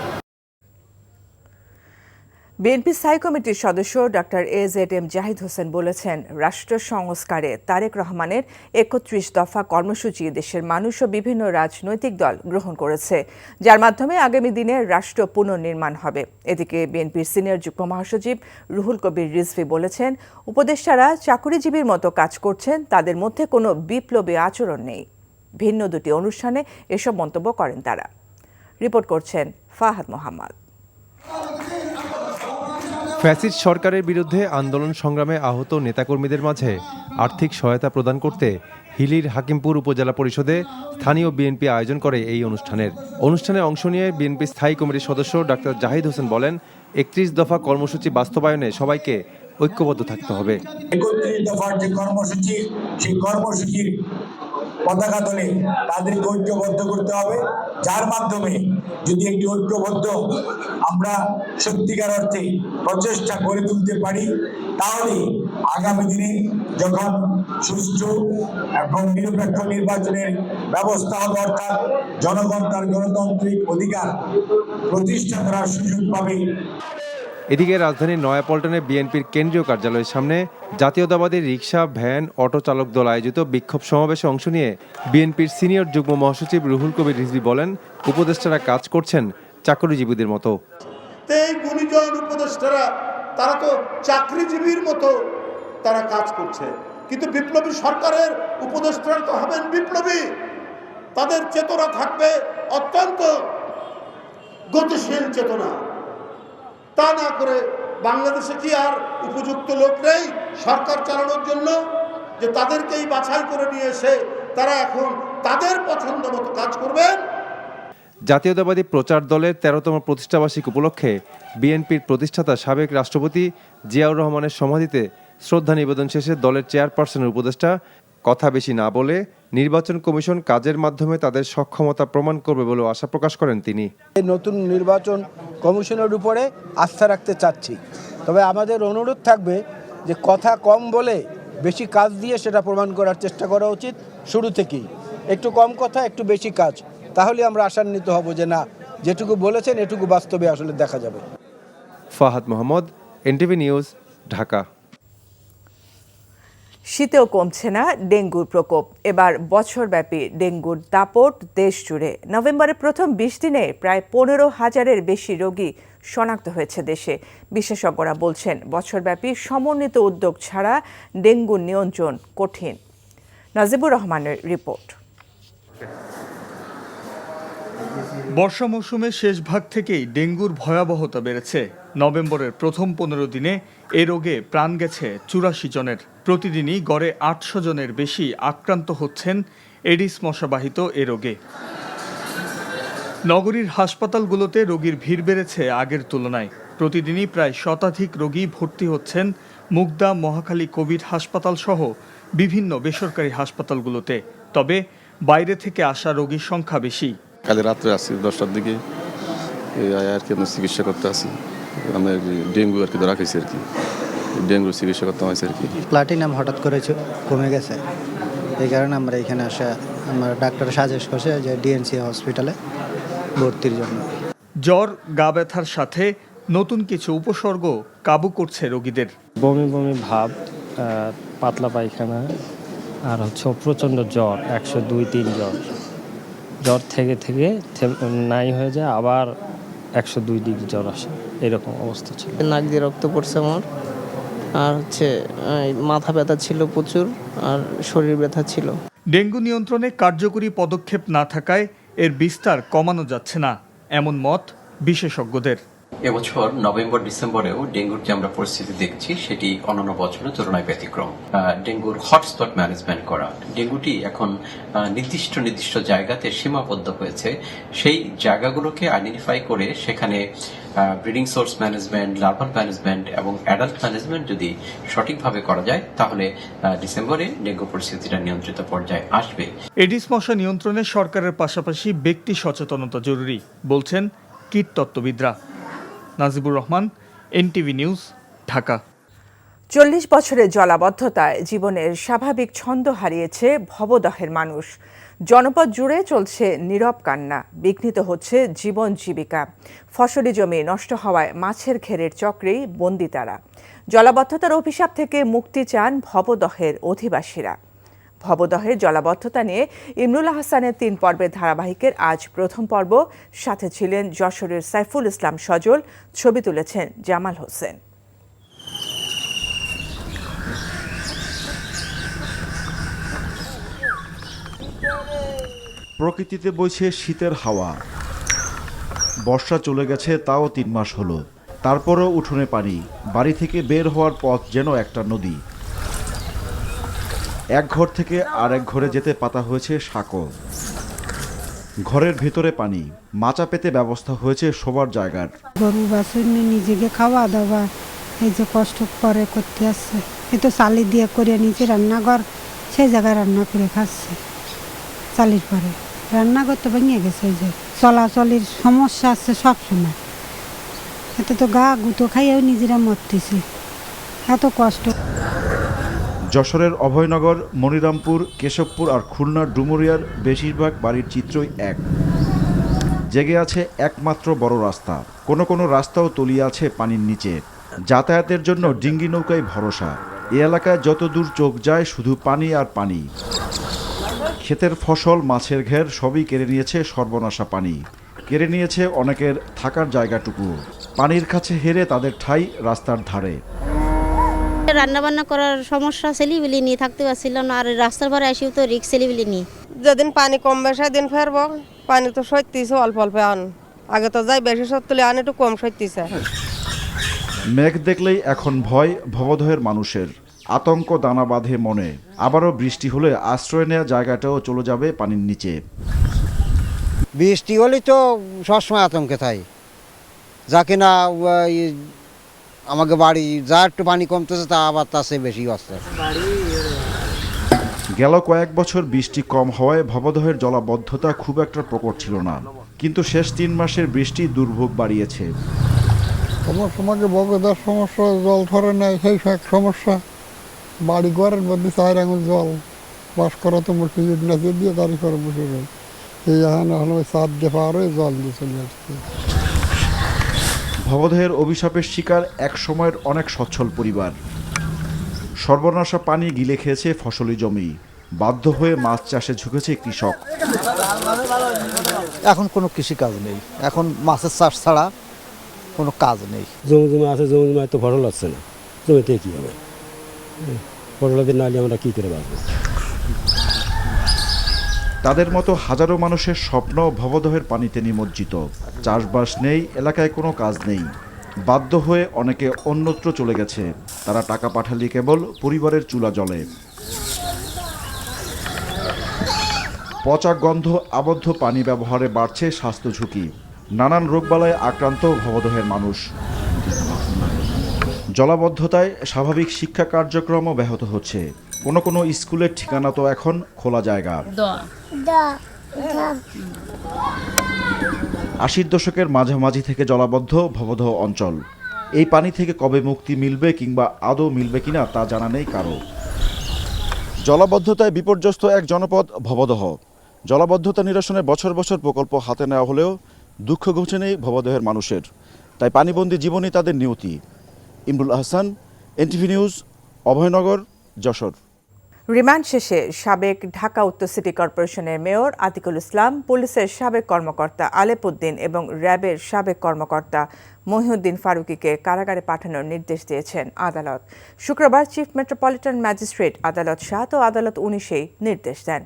Speaker 13: বিএনপি স্থায়ী কমিটির সদস্য ডক্টর এজেডএম জাহিদ হোসেন বলেছেন, রাষ্ট্র সংস্কারে তারেক রহমানের ৩১ দফা কর্মসূচি দেশের মানুষ ও বিভিন্ন রাজনৈতিক দল গ্রহণ করেছে, যার মাধ্যমে আগামী দিনে রাষ্ট্র পুনর্নির্মাণ হবে। এদিকে বিএনপির সিনিয়র যুগ্ম মহাসচিব রুহুল কবির রিজভী বলেছেন, উপদেষ্টারা চাকুরিজীবীর মতো কাজ করছেন, তাদের মধ্যে কোনো বিপ্লবী আচরণ নেই। ভিন্ন দুটি অনুষ্ঠানে এসব মন্তব্য করেন তারা। রিপোর্ট করছেন ফাহাদ মোহাম্মদ।
Speaker 9: ফ্যাসিস্ট সরকারের বিরুদ্ধে আন্দোলন সংগ্রামে আহত নেতাকর্মীদের মাঝে আর্থিক সহায়তা প্রদান করতে হিলির হাকিমপুর উপজেলা পরিষদে স্থানীয় বিএনপি আয়োজন করে এই অনুষ্ঠানে অংশ নিয়ে বিএনপি স্থায়ী কমিটির সদস্য ডক্টর জাহিদ হোসেন বলেন, ৩১ দফা কর্মসূচি বাস্তবায়নে সবাইকে ঐক্যবদ্ধ থাকতে হবে।
Speaker 11: ৩১ দফার যে কর্মসূচি, সেই কর্মসূচির পতাকা তোলে তাদেরকে ঐক্যবদ্ধ করতে হবে, যার মাধ্যমে যদি একটি ঐক্যবদ্ধ আমরা সত্যিকার অর্থে প্রচেষ্টা করে তুলতে পারি, তাহলে আগামী দিনে যখন সুষ্ঠু এবং নিরপেক্ষ নির্বাচনের ব্যবস্থা হবে, অর্থাৎ জনগণ তার গণতান্ত্রিক অধিকার প্রতিষ্ঠা করার সুযোগ পাবে।
Speaker 9: এদিকে রাজধানীর নয়াপল্টনে বিএনপির কেন্দ্রীয় কার্যালয়ের সামনে জাতীয়তাবাদী রিকশা, ভ্যান, অটো চালক দল আয়োজিত বিক্ষোভ সমাবেশে অংশ নিয়ে বিএনপির সিনিয়র যুগ্ম মহাসচিব রুহুল কবির রিজভী বলেন, উপদেষ্টারা কাজ করছেন চাকরিজীবীদের মতো।
Speaker 17: এই গুণীজন উপদেষ্টারা তারা তো চাকরিজীবীর মতো তারা কাজ করছে, কিন্তু বিপ্লবী সরকারের উপদেষ্টারা তো হবেন বিপ্লবী। তাদের চেতনা থাকবে অত্যন্ত গতিশীল চেতনা। তা না করে বাংলাদেশে কি আর উপযুক্ত লোক নেই সরকার চালানোর জন্য, যে তাদেরকেই বাছাই করে নিয়ে এসে তারা এখন তাদের পছন্দ মতো কাজ করবেন?
Speaker 9: জাতীয়তাবাদী প্রচার দলের ১৩তম প্রতিষ্ঠাবার্ষিকী উপলক্ষে বিএনপির প্রতিষ্ঠাতা সাবেক রাষ্ট্রপতি জিয়াউর রহমানের সমাধিতে শ্রদ্ধা নিবেদন শেষে দলের চেয়ারপারসনের উপদেষ্টা কথা বেশি না বলে নির্বাচন কমিশন কাজের মাধ্যমে তাদের সক্ষমতা প্রমাণ করবে বলে আশা প্রকাশ করেন তিনি।
Speaker 6: এই নতুন নির্বাচন কমিশনের উপরে আস্থা রাখতে চাচ্ছি, তবে আমাদের অনুরোধ থাকবে যে কথা কম বলে বেশি কাজ দিয়ে সেটা প্রমাণ করার চেষ্টা করা উচিত শুরু থেকেই। একটু কম কথা, একটু বেশি কাজ, তাহলে আমরা আশান্বিত হব যে না, যেটুকু বলেছেন এটুকু বাস্তবে আসলে দেখা যাবে।
Speaker 9: Fahad Mohammad, NTV news, Dhaka.
Speaker 13: শীতেও কমছে না ডেঙ্গুর প্রকোপ। এবার বছরব্যাপী ডেঙ্গুর দাপট দেশ জুড়ে। নভেম্বরের প্রথম ২০ দিনে প্রায় ১৫,০০০-এর বেশি রোগী শনাক্ত হয়েছে দেশে। বিশেষজ্ঞরা বলছেন, বছরব্যাপী সমন্বিত উদ্যোগ ছাড়া ডেঙ্গু নিয়ন্ত্রণ কঠিন। নাজিবুর রহমানের রিপোর্ট।
Speaker 3: বর্ষা মৌসুমের শেষ ভাগ থেকেই ডেঙ্গুর ভয়াবহতা বেড়েছে। নভেম্বরের প্রথম 15 দিনে এ রোগে প্রাণ গেছে 84 জনের। প্রতিদিনই গড়ে 800 জনের বেশি আক্রান্ত হচ্ছেন এডিস মশাবাহিত এ রোগে। নগরীর হাসপাতালগুলোতে রোগীর ভিড় বেড়েছে আগের তুলনায়। প্রতিদিনই প্রায় শতাধিক রোগী ভর্তি হচ্ছেন মুগদা, মহাখালী কোভিড হাসপাতাল সহ বিভিন্ন বেসরকারি হাসপাতালগুলোতে। তবে বাইরে থেকে আসা রোগীর সংখ্যা বেশি।
Speaker 4: কাল রাত্রে আসছি 10টার দিকে আর কি চিকিৎসা করতে আসি। আমার ডেঙ্গু আর কি ধরা খাইছে আর কি, ডেঙ্গুর চিকিৎসা করতে হয়েছে আর কি।
Speaker 5: প্লাটিনাম হঠাৎ করে কমে গেছে, এই কারণে আমরা এখানে আসা আমার ডাক্তার সাজেস্ট করছে যে ডিএনসি হসপিটালে ভর্তির জন্য।
Speaker 3: জ্বর, গা ব্যথার সাথে নতুন কিছু উপসর্গ কাবু করছে রোগীদের।
Speaker 29: বমি বমি ভাব, পাতলা পায়খানা, আর হচ্ছে প্রচণ্ড জ্বর, 102-3 জ্বর। জ্বর থেকে থেকে নাই হয়ে যায়, আবার 102 ডিগ্রি জ্বর আসে, এরকম অবস্থা ছিল।
Speaker 7: নাক দিয়ে রক্ত পড়ছে আমার, আর হচ্ছে মাথা ব্যথা ছিল প্রচুর, আর শরীর ব্যথা ছিল।
Speaker 3: ডেঙ্গু নিয়ন্ত্রণে কার্যকরী পদক্ষেপ না থাকায় এর বিস্তার কমানো যাচ্ছে না, এমন মত বিশেষজ্ঞদের।
Speaker 10: এবছর নভেম্বর ডিসেম্বরেও ডেঙ্গুর যে আমরা পরিস্থিতি দেখছি সেটি অন্যান্য বছরের তুলনায় ব্যতিক্রম। ডেঙ্গুর হটস্পট ম্যানেজমেন্ট করা, ডেঙ্গুটি এখন নির্দিষ্ট নির্দিষ্ট জায়গাতে সীমাবদ্ধ হয়েছে। সেই জায়গাগুলোকে আইডেন্টিফাই করে সেখানে breeding source management, larval management এবং অ্যাডাল্ট ম্যানেজমেন্ট যদি সঠিকভাবে করা যায় তাহলে ডিসেম্বরে ডেঙ্গু পরিস্থিতিটা নিয়ন্ত্রিত পর্যায়ে আসবে।
Speaker 3: এডিস মশা নিয়ন্ত্রণে সরকারের পাশাপাশি ব্যক্তি সচেতনতা জরুরি বলছেন কীটতত্ত্ববিদরা। Najibur Rahman, NTV news, Dhaka.
Speaker 13: 40 বছরের জলাবদ্ধতায় জীবনের স্বাভাবিক ছন্দ হারিয়েছে ভবদহের মানুষ। জনপদ জুড়ে চলছে নীরব কান্না, বিঘ্নিত হচ্ছে জীবন জীবিকা। ফসলি জমি নষ্ট হওয়ায় মাছের ঘেরের চক্রেই বন্দী তারা। জলাবদ্ধতার অভিশাপ থেকে মুক্তি চান ভবদহের অধিবাসীরা। ভবদহের জলাবদ্ধতা নিয়ে ইমরুল হাসানের 3 পর্বের ধারাবাহিকের আজ প্রথম পর্ব। সাথে ছিলেন যশোরের সাইফুল ইসলাম সজল, ছবি তুলেছেন জামাল হোসেন।
Speaker 19: প্রকৃতিতে বইছে শীতের হাওয়া। বর্ষা চলে গেছে তাও 3 মাস হলো, তারপরও উঠোনে পানি। বাড়ি থেকে বের হওয়ার পথ যেন একটা নদী। এক ঘর থেকে আরেক ঘরে যেতে পাতা হয়েছে সাঁকো। ঘরের ভেতরে পানি, মাচা পেতে ব্যবস্থা হয়েছে শোবার জায়গার।
Speaker 20: গরু বাছুর নিজেকে খাওয়া দাওয়া এই যে কষ্ট করে করতে আসছে, এই তো চালি দিয়ে করে নিচে রান্নাঘর, সেই জায়গায় রান্না করে খাচ্ছে। চালির পরে রান্নাঘর তো ভেঙে গেছে, এই যে চলাচলের সমস্যা আছে সব সময়। এতে তো গা গুঁতো খাইয়েও নিজেরা মরতেছি, এত কষ্ট।
Speaker 19: যশোরের অভয়নগর, মনিরামপুর, কেশবপুর আর খুলনার ডুমুরিয়ার বেশিরভাগ বাড়ির চিত্রই এক। জেগে আছে একমাত্র বড় রাস্তা, কোনো কোনো রাস্তাও তলিয়ে আছে পানির নিচে। যাতায়াতের জন্য ডিঙ্গি নৌকায় ভরসা। এই এলাকায় যত দূর চোখ যায় শুধু পানি আর পানি। ক্ষেতের ফসল, মাছের ঘের সবই কেড়ে নিয়েছে সর্বনাশা পানি। কেড়ে নিয়েছে অনেকের থাকার জায়গাটুকু। পানির কাছে হেরে তাদের ঠাঁই রাস্তার ধারে।
Speaker 21: রান্না বান্না করার সমস্যা, ছেলেবিলি নিয়ে থাকতে পারছিলাম না, আর রাস্তার পরে আসিও তো রিক্স ছেলেবিলি নিয়ে।
Speaker 22: যেদিন পানি কমবে সেদিন ফেরবো। পানি তো সত্যিছে অল্প অল্প আন, আগে তো যাই বেশি সত্যি আন, একটু কম সত্যিছে।
Speaker 19: মেঘ দেখলেই এখন ভয় ভবদহের মানুষের। আতঙ্ক দানা বাঁধে মনে। আবারও বৃষ্টি হলে আশ্রয় নেওয়া জায়গাটাও চলে যাবে পানির নিচে।
Speaker 23: বৃষ্টি হলে তো সবসময় আতঙ্কে থাই, যা কিনা আমাকে বাড়ি যা একটু পানি কমতেছে তা আবার তার চেয়ে বেশি আসছে।
Speaker 19: গেল কয়েক বছর বৃষ্টি কম হওয়ায় ভবদহের জলাবদ্ধতা খুব একটা প্রকট ছিল না, কিন্তু শেষ 3 মাসের বৃষ্টি দুর্ভোগ বাড়িয়েছে।
Speaker 24: সমাজে ভবদহের সমস্যা, জল ধরে নেয়, সেই সব সমস্যা। বাড়ি ঘরের মধ্যে 4 আঙুল জল, বাস করা তো মুশকিল না, দিয়ে গাড়ি করে বসে রয়ে এই এখানে হলো 7 দিয়ে পার হয়ে জল দিয়ে চলে আসছে।
Speaker 19: ভবদহের অভিশাপের শিকার এক সময়ের অনেক সচ্ছল পরিবার। সর্বনাশা পানি গিলে খেয়েছে ফসলি জমি। বাধ্য হয়ে মাছ চাষে ঝুঁকেছে কৃষক।
Speaker 23: এখন কোনো কৃষি কাজ নেই, এখন মাছের চাষ ছাড়া কোনো কাজ নেই।
Speaker 25: জমি আছে, জমি তো ফসল হচ্ছে না, জমিতে কী হবে? ফসলাদের না হলে আমরা কী করে বাঁচবো?
Speaker 19: তাদের মতো হাজারো মানুষের স্বপ্ন ভবদহের পানিতে নিমজ্জিত। চাষবাস নেই, এলাকায় কোনো কাজ নেই। বাধ্য হয়ে অনেকে অন্যত্র চলে গেছে। তারা টাকা পাঠালে কেবল পরিবারের চুলা জ্বলে। পচা গন্ধ, আবদ্ধ পানি ব্যবহারে বাড়ছে স্বাস্থ্য ঝুঁকি। নানান রোগবালায় আক্রান্ত ভবদহের মানুষ। জলাবদ্ধতায় স্বাভাবিক শিক্ষা কার্যক্রমও ব্যাহত হচ্ছে। কোনো কোনো স্কুলের ঠিকানা তো এখন খোলা জায়গা। 80-র দশকের মাঝামাঝি থেকে জলাবদ্ধ ভবদহ অঞ্চল। এই পানি থেকে কবে মুক্তি মিলবে কিংবা আদৌ মিলবে কিনা তা জানা নেই কারো। জলাবদ্ধতায় বিপর্যস্ত এক জনপদ ভবদহ। জলাবদ্ধতা নিরসনে বছর বছর প্রকল্প হাতে নেওয়া হলেও দুঃখ ঘুচে নেই ভবদহের মানুষের। তাই পানিবন্দী জীবনই তাদের নিয়তি। Imrul Ahsan, NTV news, Abhaynagar, Jessore.
Speaker 13: Remand শেষে সাবেক ঢাকা উত্তর সিটি কর্পোরেশনের মেয়র আতিকুল ইসলাম, পুলিশের সাবেক কর্মকর্তা আলেপ উদ্দিন এবং র্যাবের সাবেক কর্মকর্তা মহিউদ্দিন ফারুকীকে কারাগারে পাঠানোর নির্দেশ দিয়েছেন আদালত। শুক্রবার চিফ মেট্রোপলিটন ম্যাজিস্ট্রেট আদালত 7 ও আদালত 19 নির্দেশ দেন।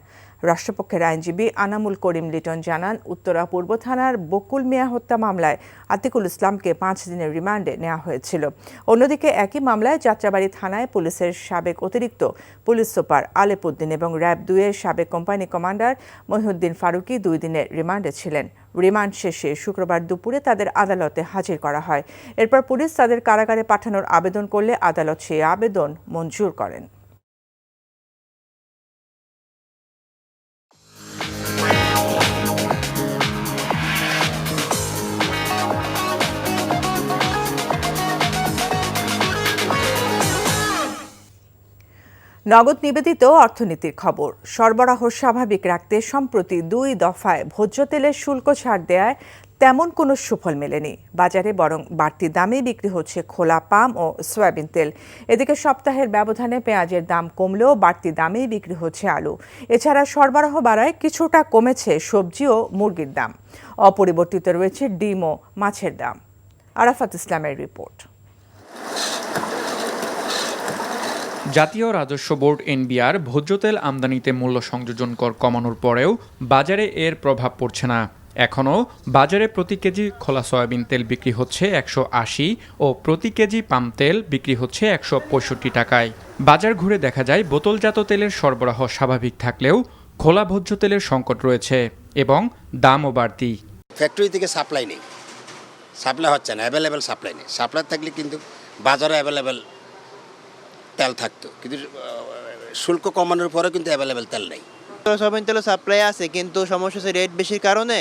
Speaker 13: রাষ্ট্রপক্ষের আইনজীবী আনামুল করিম লিটন জানান, উত্তরা পূর্ব থানার বকুল মিয়া হত্যা মামলায় আতিকুল ইসলামকে 5 দিনের রিমান্ডে নেওয়া হয়েছিল। অন্যদিকে একই মামলায় যাত্রাবাড়ী থানায় পুলিশের সাবেক অতিরিক্ত পুলিশ সুপার আলেপ উদ্দিন এবং র্যাব 2 এর সাবেক কোম্পানি কমান্ডার মহিউদ্দিন ফারুকী 2 দিনের রিমান্ডে ছিলেন। রিমান্ড শেষে শুক্রবার দুপুরে তাদের আদালতে হাজির করা হয়। এরপর পুলিশ তাদের কারাগারে পাঠানোর আবেদন করলে আদালত সেই আবেদন মঞ্জুর করেন। নগদ নিবেদিত অর্থনীতির খবর। সরবরাহ স্বাভাবিক রাখতে সম্প্রতি 2 দফায় ভোজ্য তেলের শুল্ক ছাড় দেয়ায় তেমন কোনো সুফল মেলেনি বাজারে, বরং বাড়তি দামে বিক্রি হচ্ছে খোলা পাম ও সয়াবিন তেল। এদিকে সপ্তাহের ব্যবধানে পেঁয়াজের দাম কমলেও বাড়তি দামেই বিক্রি হচ্ছে আলু। এছাড়া সরবরাহ বাড়ায় কিছুটা কমেছে সবজি ও মুরগির দাম। অপরিবর্তিত রয়েছে ডিম ও মাছের দাম। আরাফাত ইসলামের রিপোর্ট।
Speaker 1: জাতীয় রাজস্ব বোর্ড এনবিআর ভোজ্য তেল আমদানিতে মূল্য সংযোজন কর কমানোর পরেও বাজারে এর প্রভাব পড়ছে না। এখনও বাজারে প্রতি কেজি খোলা সয়াবিন তেল বিক্রি হচ্ছে 180 ও প্রতি কেজি পাম তেল বিক্রি হচ্ছে 165 টাকায়। বাজার ঘুরে দেখা যায় বোতলজাত তেলের সরবরাহ স্বাভাবিক থাকলেও খোলা ভোজ্য তেলের সংকট রয়েছে এবং দামও বাড়তি।
Speaker 2: ফ্যাক্টরি থেকে সাপ্লাই নেই, সাপ্লাই হচ্ছে না, অ্যাভেলেবেল সাপ্লাই নেই। সাপ্লাই থাকলে কিন্তু বাজারে অ্যাভেলেবেল তেল থাকতো, কিন্তু শুল্ক কমানোর পরেও কিন্তু অ্যাভেলেবেল তেল নেই।
Speaker 12: সয়াবিন তেল সাপ্লাই আছে, কিন্তু সমস্যা হচ্ছে রেট বেশির কারণে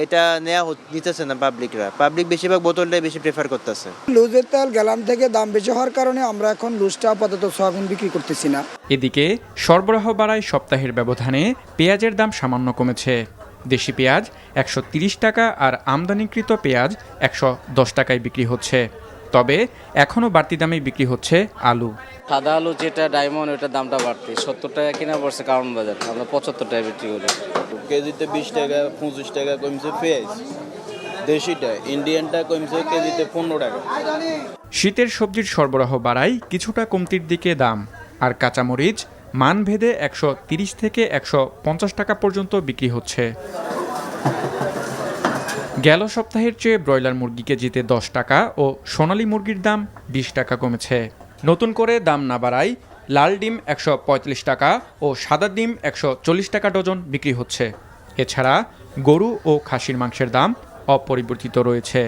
Speaker 12: এটা নেওয়া দিতেছে না পাবলিক বেশিরভাগ বোতলটাই বেশি প্রেফার করতেছে।
Speaker 15: লুজের তেল গ্যালান থেকে দাম বেশি হওয়ার কারণে আমরা এখন লুজটা আপাতত সয়াবিন বিক্রি করতেছি না।
Speaker 1: এদিকে সরবরাহ বাড়ায় সপ্তাহের ব্যবধানে পেঁয়াজের দাম সামান্য কমেছে। দেশি পেঁয়াজ 130 টাকা আর আমদানিকৃত পেঁয়াজ 110 টাকায় বিক্রি হচ্ছে। তবে এখনও বাড়তি দামে বিক্রি হচ্ছে আলু।
Speaker 16: সাদা আলু যেটা ডায়মন্ড, ওটার দামটা বাড়তি, 70 টাকা কিনা পড়ছে কারণ বাজার, আমরা 75 টাকা বিক্রি করি।
Speaker 18: কেজিতে 20 টাকা 25 টাকা কমছে পেঁয়াজ, দেশিটা ইন্ডিয়ানটা কমছে কেজিতে 15 টাকা।
Speaker 1: শীতের সবজির সরবরাহ বাড়ায় কিছুটা কমতির দিকে দাম, আর কাঁচামরিচ মানভেদে 130 থেকে 150 টাকা পর্যন্ত বিক্রি হচ্ছে। গেল সপ্তাহের চেয়ে ব্রয়লার মুরগি কেজিতে 10 টাকা ও সোনালী মুরগির দাম 20 টাকা কমেছে। নতুন করে দাম না বাড়ায় লাল ডিম 145 টাকা ও সাদা ডিম 140 টাকা ডজন বিক্রি হচ্ছে। এছাড়া গরু ও খাসির মাংসের দাম অপরিবর্তিত রয়েছে।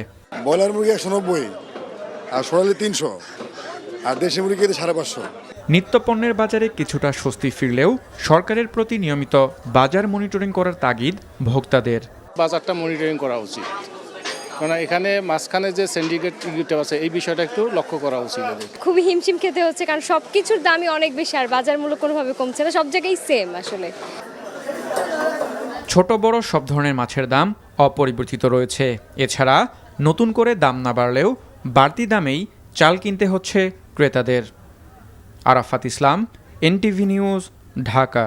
Speaker 26: ব্রয়লার মুরগি 190 আর সোনালী 300 আর দেশি মুরগি 550।
Speaker 1: নিত্যপণ্যের বাজারে কিছুটা স্বস্তি ফিরলেও সরকারের প্রতি নিয়মিত বাজার মনিটরিং করার তাগিদ ভোক্তাদের।
Speaker 27: বাজারটা মনিটরিং করা উচিত, কারণ এখানে মাঝখানে যে সিন্ডিকেট আছে এই বিষয়টা একটু লক্ষ্য করা উচিত।
Speaker 28: খুবই হিমশিম খেতে হচ্ছে, কারণ সব কিছুর দামই অনেক বেশি আর বাজার মূল্য কোনোভাবে কমছে না, সব জায়গায় সেম। আসলে
Speaker 1: ছোট বড় সব ধরনের মাছের দাম অপরিবর্তিত রয়েছে। এছাড়া নতুন করে দাম না বাড়লেও বাড়তি দামেই চাল কিনতে হচ্ছে ক্রেতাদের। Arafat Islam, NTV news, Dhaka.